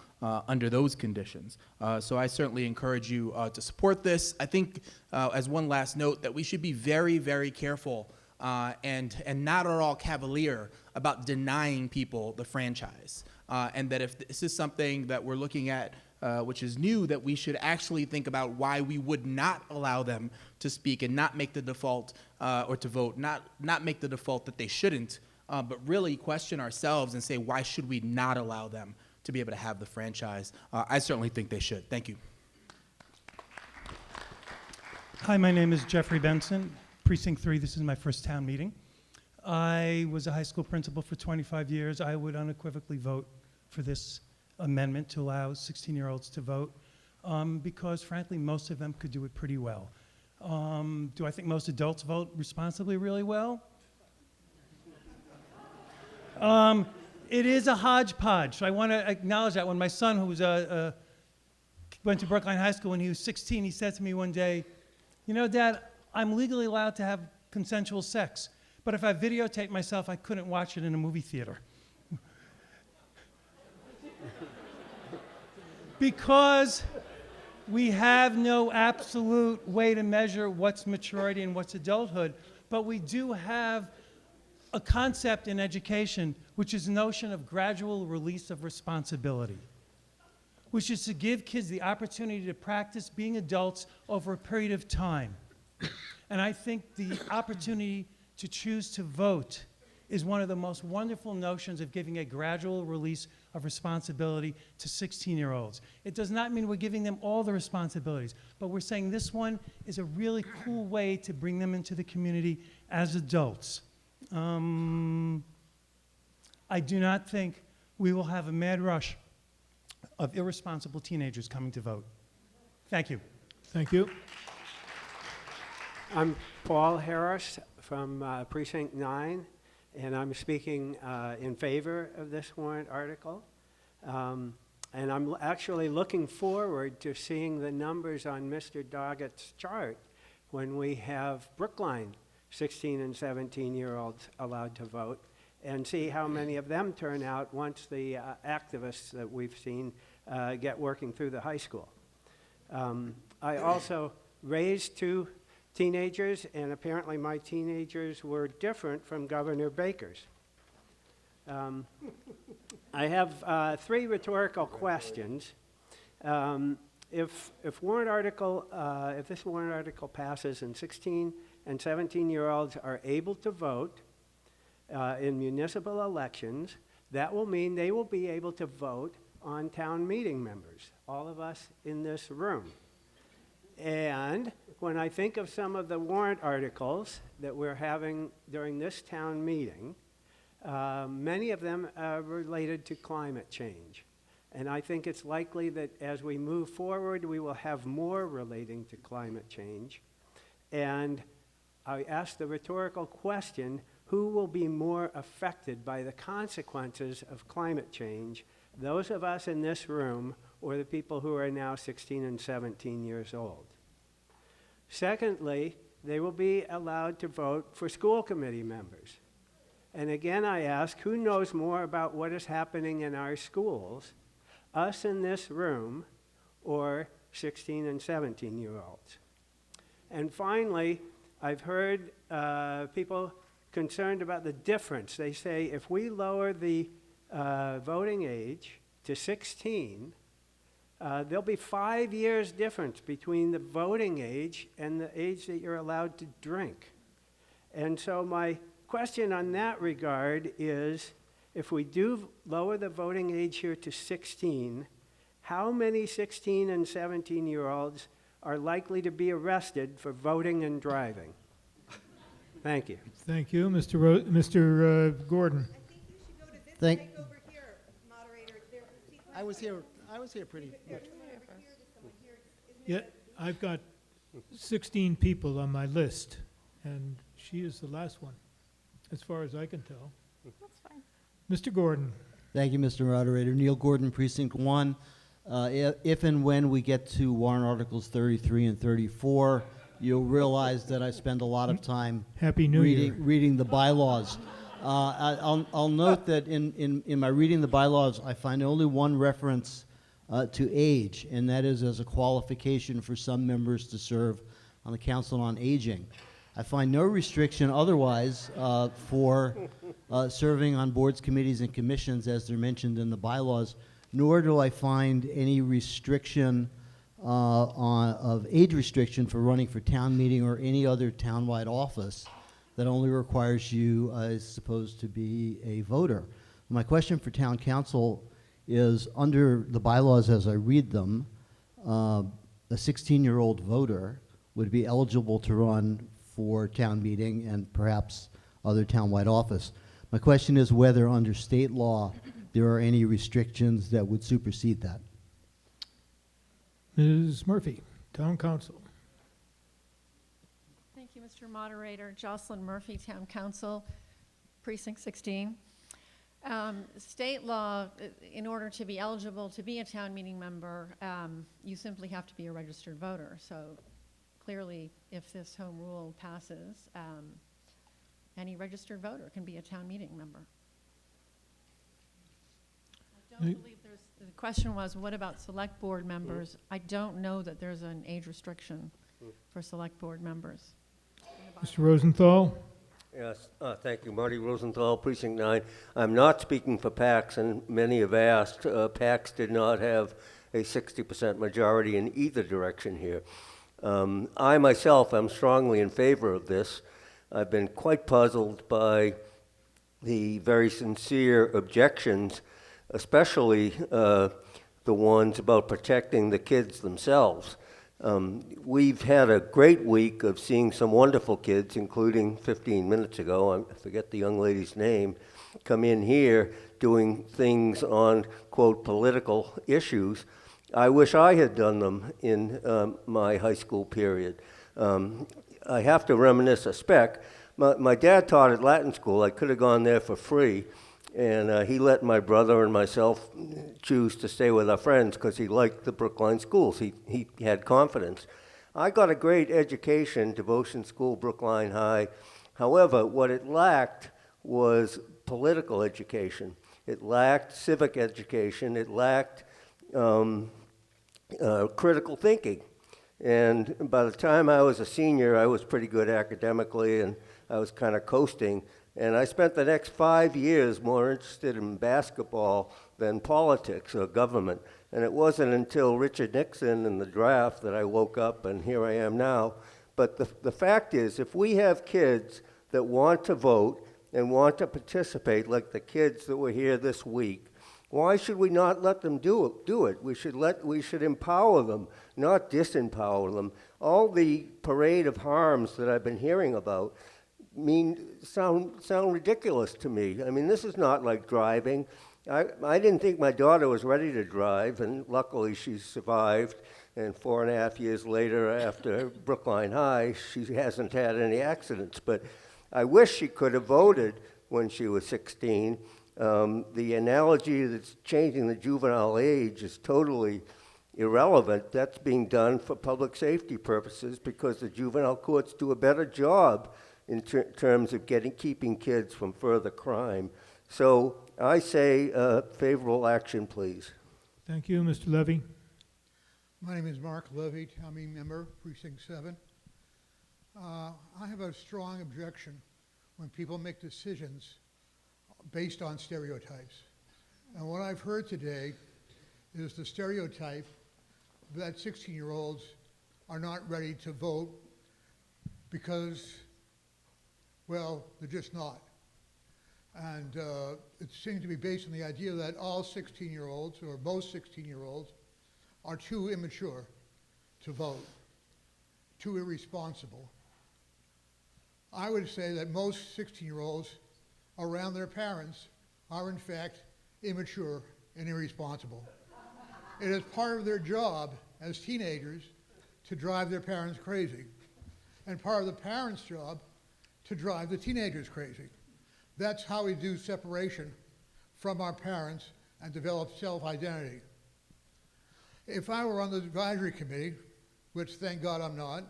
under those conditions. So I certainly encourage you to support this. I think, as one last note, that we should be very, very careful and not at all cavalier about denying people the franchise. And that if this is something that we're looking at, which is new, that we should actually think about why we would not allow them to speak and not make the default, or to vote, not make the default that they shouldn't, but really question ourselves and say, why should we not allow them to be able to have the franchise? I certainly think they should. Thank you.
Hi, my name is Jeffrey Benson, Precinct 3. This is my first town meeting. I was a high school principal for 25 years. I would unequivocally vote for this amendment to allow 16-year-olds to vote, because frankly, most of them could do it pretty well. Do I think most adults vote responsibly really well? It is a hodgepodge. So I want to acknowledge that. When my son, who was went to Brookline High School when he was 16, he said to me one day, "You know, Dad, I'm legally allowed to have consensual sex, but if I videotape myself, I couldn't watch it in a movie theater." Because we have no absolute way to measure what's maturity and what's adulthood, but we do have a concept in education, which is the notion of gradual release of responsibility, which is to give kids the opportunity to practice being adults over a period of time. And I think the opportunity to choose to vote is one of the most wonderful notions of giving a gradual release of responsibility to 16-year-olds. It does not mean we're giving them all the responsibilities, but we're saying this one is a really cool way to bring them into the community as adults. I do not think we will have a mad rush of irresponsible teenagers coming to vote. Thank you.
Thank you.
I'm Paul Harris from Precinct 9, and I'm speaking in favor of this warrant article. And I'm actually looking forward to seeing the numbers on Mr. Doggett's chart when we have Brookline 16 and 17-year-olds allowed to vote, and see how many of them turn out once the activists that we've seen get working through the high school. I also raised 2 teenagers, and apparently my teenagers were different from Governor Baker's. I have 3 rhetorical questions. If this warrant article passes and 16 and 17-year-olds are able to vote in municipal elections, that will mean they will be able to vote on town meeting members, all of us in this room. And when I think of some of the warrant articles that we're having during this town meeting, many of them are related to climate change. And I think it's likely that as we move forward, we will have more relating to climate change. And I ask the rhetorical question, who will be more affected by the consequences of climate change, those of us in this room or the people who are now 16 and 17 years old? Secondly, they will be allowed to vote for school committee members. And again, I ask, who knows more about what is happening in our schools, us in this room, or 16 and 17-year-olds? And finally, I've heard people concerned about the difference. They say if we lower the voting age to 16, there'll be 5 years difference between the voting age and the age that you're allowed to drink. And so my question on that regard is, if we do lower the voting age here to 16, how many 16 and 17-year-olds are likely to be arrested for voting and driving? Thank you.
Thank you, Mr. Gordon.
Thank. I was here pretty much.
Yeah, I've got 16 people on my list, and she is the last one, as far as I can tell.
That's fine.
Mr. Gordon.
Thank you, Mr. Moderator. Neil Gordon, Precinct 1. If and when we get to warrant articles 33 and 34, you'll realize that I spend a lot of time
Happy New Year.
reading the bylaws. I'll note that in my reading the bylaws, I find only one reference to age, and that is as a qualification for some members to serve on the Council on Aging. I find no restriction otherwise for serving on boards, committees, and commissions as they're mentioned in the bylaws, nor do I find any restriction of age restriction for running for town meeting or any other townwide office that only requires you, I suppose, to be a voter. My question for town council is, under the bylaws as I read them, a 16-year-old voter would be eligible to run for town meeting and perhaps other townwide office. My question is whether under state law there are any restrictions that would supersede that.
Ms. Murphy, town council.
Thank you, Mr. Moderator. Jocelyn Murphy, Town Council, Precinct 16. State law, in order to be eligible to be a town meeting member, you simply have to be a registered voter. So clearly, if this home rule passes, any registered voter can be a town meeting member. I don't believe there's, the question was, what about select board members? I don't know that there's an age restriction for select board members.
Mr. Rosenthal.
Yes, thank you. Marty Rosenthal, Precinct 9. I'm not speaking for PACs, and many have asked. PACs did not have a 60% majority in either direction here. I myself am strongly in favor of this. I've been quite puzzled by the very sincere objections, especially the ones about protecting the kids themselves. We've had a great week of seeing some wonderful kids, including 15 minutes ago, I forget the young lady's name, come in here doing things on, quote, political issues. I wish I had done them in my high school period. I have to reminisce a spec. My dad taught at Latin school. I could have gone there for free. And he let my brother and myself choose to stay with our friends because he liked the Brookline schools. He had confidence. I got a great education, Devotion School, Brookline High. However, what it lacked was political education. It lacked civic education. It lacked critical thinking. And by the time I was a senior, I was pretty good academically, and I was kind of coasting. And I spent the next 5 years more interested in basketball than politics or government. And it wasn't until Richard Nixon and the draft that I woke up, and here I am now. But the fact is, if we have kids that want to vote and want to participate, like the kids that were here this week, why should we not let them do it? We should empower them, not disempower them. All the parade of harms that I've been hearing about sound ridiculous to me. I mean, this is not like driving. I didn't think my daughter was ready to drive, and luckily she survived. And 4.5 years later, after Brookline High, she hasn't had any accidents. But I wish she could have voted when she was 16. The analogy that's changing the juvenile age is totally irrelevant. That's being done for public safety purposes because the juvenile courts do a better job in terms of keeping kids from further crime. So I say favorable action, please.
Thank you, Mr. Levy.
My name is Mark Levy, town meeting member, Precinct 7. I have a strong objection when people make decisions based on stereotypes. And what I've heard today is the stereotype that 16-year-olds are not ready to vote because, well, they're just not. And it seems to be based on the idea that all 16-year-olds, or most 16-year-olds, are too immature to vote, too irresponsible. I would say that most 16-year-olds around their parents are in fact immature and irresponsible. It is part of their job as teenagers to drive their parents crazy, and part of the parents' job to drive the teenagers crazy. That's how we do separation from our parents and develop self-identity. If I were on the advisory committee, which thank God I'm not,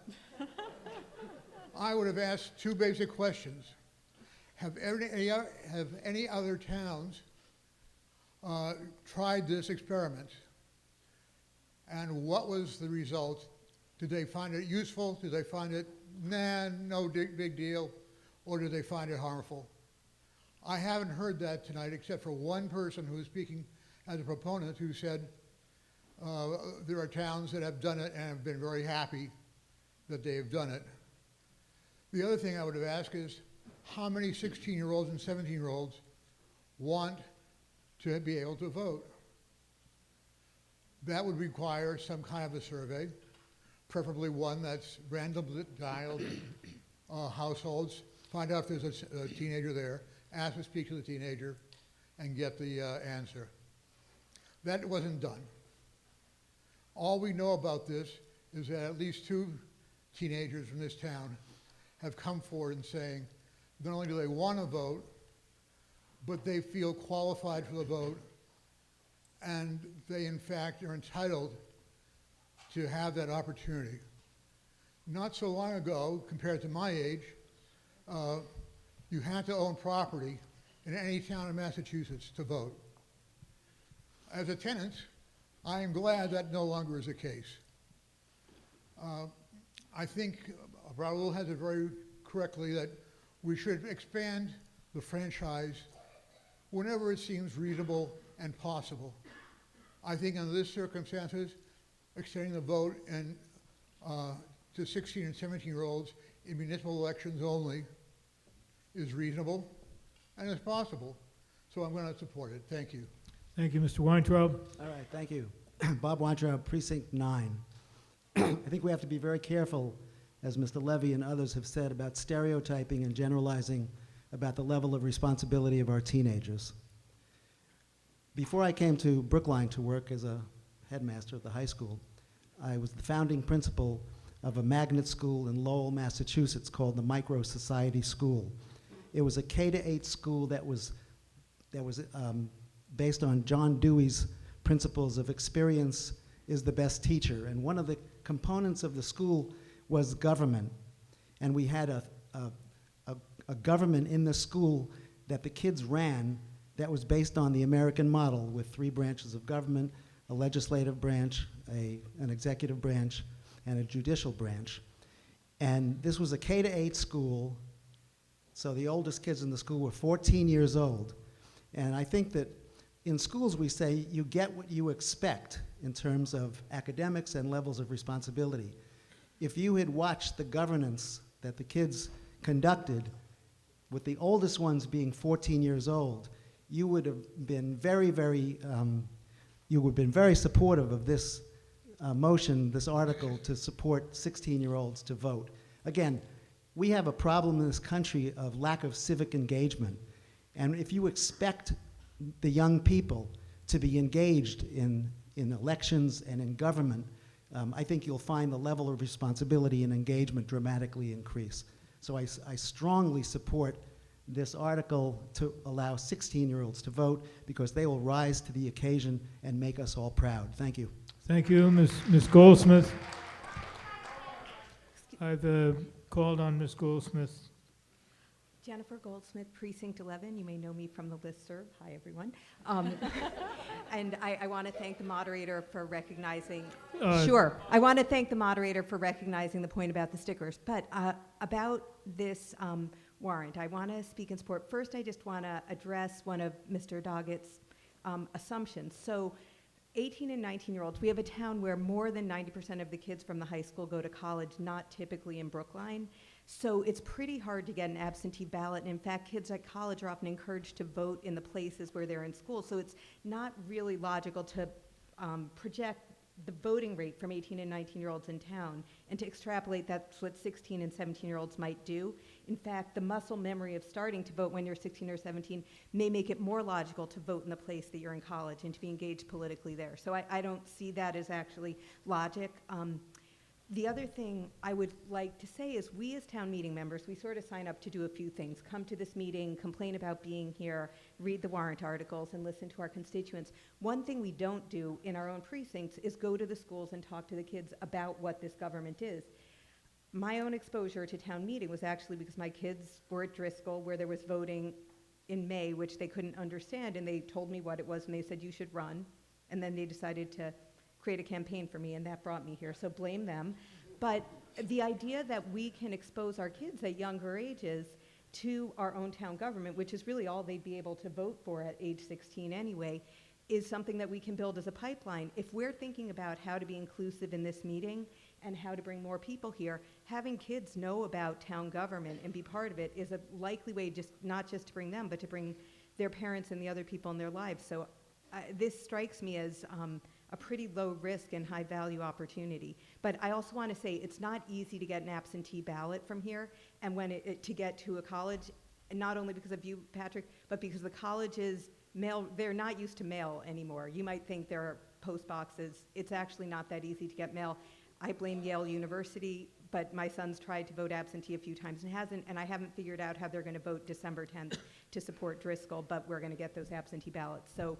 I would have asked two basic questions. Have any other towns tried this experiment? And what was the result? Did they find it useful? Did they find it, nah, no big deal? Or did they find it harmful? I haven't heard that tonight except for one person who was speaking as a proponent who said there are towns that have done it and have been very happy that they have done it. The other thing I would have asked is how many 16-year-olds and 17-year-olds want to be able to vote? That would require some kind of a survey, preferably one that's randomly dialed households, find out if there's a teenager there, ask to speak to the teenager, and get the answer. That wasn't done. All we know about this is that at least two teenagers from this town have come forward and saying not only do they want to vote, but they feel qualified for the vote, and they in fact are entitled to have that opportunity. Not so long ago, compared to my age, you had to own property in any town in Massachusetts to vote. As a tenant, I am glad that no longer is the case. I think Raul has it very correctly that we should expand the franchise whenever it seems reasonable and possible. I think under this circumstances, extending the vote to 16 and 17-year-olds in municipal elections only is reasonable and is possible. So I'm going to support it. Thank you.
Thank you, Mr. Weintraub.
All right, thank you. Bob Weintraub, Precinct 9. I think we have to be very careful, as Mr. Levy and others have said, about stereotyping and generalizing about the level of responsibility of our teenagers. Before I came to Brookline to work as a headmaster at the high school, I was the founding principal of a magnet school in Lowell, Massachusetts called the Micro Society School. It was a K-8 school that was based on John Dewey's principles of experience is the best teacher. And one of the components of the school was government. And we had a government in the school that the kids ran that was based on the American model with 3 branches of government, a legislative branch, an executive branch, and a judicial branch. And this was a K-8 school, so the oldest kids in the school were 14 years old. And I think that in schools we say you get what you expect in terms of academics and levels of responsibility. If you had watched the governance that the kids conducted, with the oldest ones being 14 years old, you would have been very supportive of this motion, this article, to support 16-year-olds to vote. Again, we have a problem in this country of lack of civic engagement. And if you expect the young people to be engaged in elections and in government, I think you'll find the level of responsibility and engagement dramatically increase. So I strongly support this article to allow 16-year-olds to vote because they will rise to the occasion and make us all proud. Thank you.
Thank you, Ms. Goldsmith. I've called on Ms. Goldsmith
Jennifer Goldsmith, Precinct 11. You may know me from the listserv. Hi, everyone. And I want to thank the moderator for recognizing. Sure. I want to thank the moderator for recognizing the point about the stickers. But about this warrant, I want to speak in support. First, I just want to address one of Mr. Doggett's assumptions. So 18 and 19-year-olds, we have a town where more than 90% of the kids from the high school go to college, not typically in Brookline. So it's pretty hard to get an absentee ballot. And in fact, kids at college are often encouraged to vote in the places where they're in school. So it's not really logical to project the voting rate from 18 and 19-year-olds in town and to extrapolate that's what 16 and 17-year-olds might do. In fact, the muscle memory of starting to vote when you're 16 or 17 may make it more logical to vote in the place that you're in college and to be engaged politically there. So I don't see that as actually logic. The other thing I would like to say is we as town meeting members, we sort of sign up to do a few things. Come to this meeting, complain about being here, read the warrant articles, and listen to our constituents. One thing we don't do in our own precincts is go to the schools and talk to the kids about what this government is. My own exposure to town meeting was actually because my kids were at Driscoll where there was voting in May, which they couldn't understand, and they told me what it was, and they said, you should run. And then they decided to create a campaign for me, and that brought me here, so blame them. But the idea that we can expose our kids at younger ages to our own town government, which is really all they'd be able to vote for at age 16 anyway, is something that we can build as a pipeline. If we're thinking about how to be inclusive in this meeting and how to bring more people here, having kids know about town government and be part of it is a likely way not just to bring them, but to bring their parents and the other people in their lives. So this strikes me as a pretty low risk and high value opportunity. But I also want to say it's not easy to get an absentee ballot from here, and when to get to a college, not only because of you, Patrick, but because the colleges they're not used to mail anymore. You might think there are post boxes. It's actually not that easy to get mail. I blame Yale University, but my son's tried to vote absentee a few times and hasn't, and I haven't figured out how they're going to vote December 10th to support Driscoll, but we're going to get those absentee ballots. So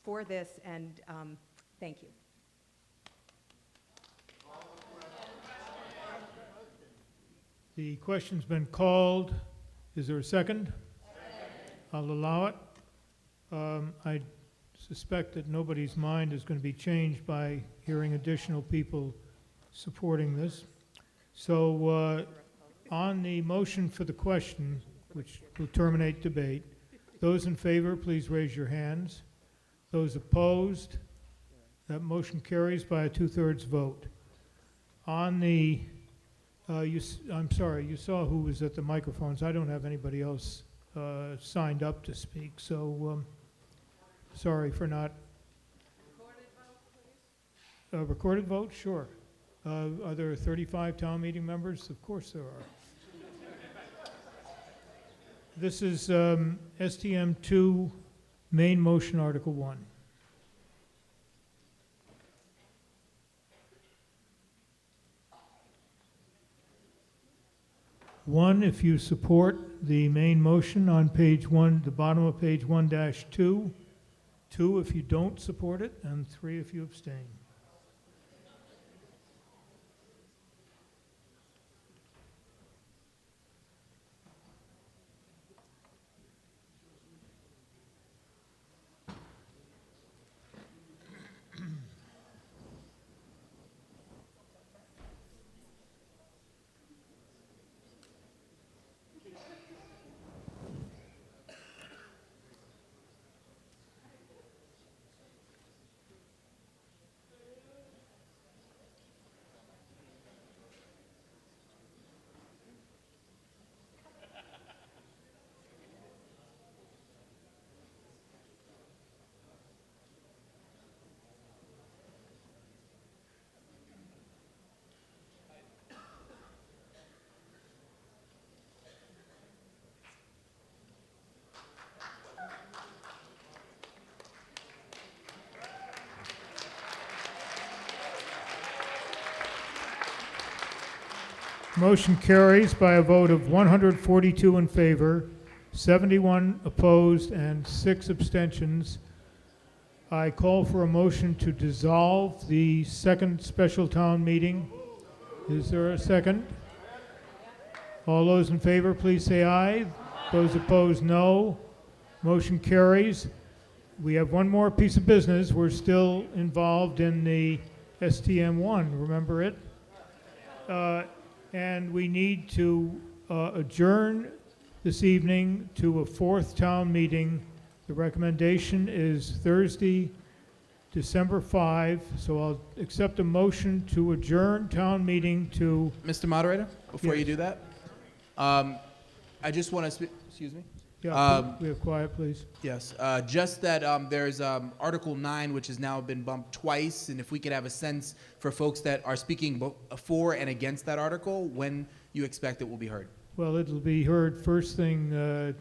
for this, and thank you.
The question's been called. Is there a second? I'll allow it. I suspect that nobody's mind is going to be changed by hearing additional people supporting this. So on the motion for the question, which will terminate debate, those in favor, please raise your hands. Those opposed, that motion carries by a 2/3 vote. On the, I'm sorry, you saw who was at the microphones. I don't have anybody else signed up to speak, so sorry for not. Recorded vote, sure. Are there 35 town meeting members? Of course there are. This is STM 2, main motion, Article 1. One, if you support the main motion on page 1, the bottom of page 1-2. 2, if you don't support it, and 3, if you abstain. Motion carries by a vote of 142 in favor, 71 opposed, and 6 abstentions. I call for a motion to dissolve the second special town meeting. Is there a second? All those in favor, please say aye. Those opposed, no. Motion carries. We have one more piece of business. We're still involved in the STM1, remember it? And we need to adjourn this evening to a fourth town meeting. The recommendation is Thursday, December 5, so I'll accept a motion to adjourn town meeting to...
Mr. Moderator, before
Yes.
you do that, I just want to excuse me?
Yeah, we have quiet, please.
Yes, just that there's Article 9, which has now been bumped twice, and if we could have a sense for folks that are speaking for and against that article, when you expect it will be heard.
Well, it'll be heard first thing,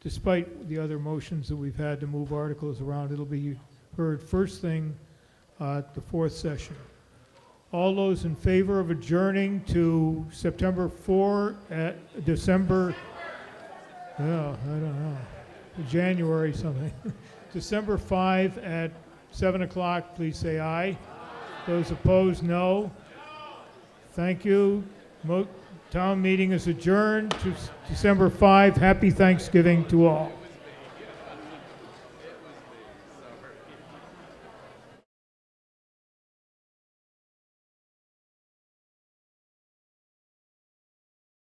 despite the other motions that we've had to move articles around, it'll be heard first thing at the fourth session. All those in favor of adjourning to September 4 at December... Yeah, I don't know. January something. December 5 at 7 o'clock, please say aye. Those opposed, no. Thank you. Town meeting is adjourned to December 5. Happy Thanksgiving to all.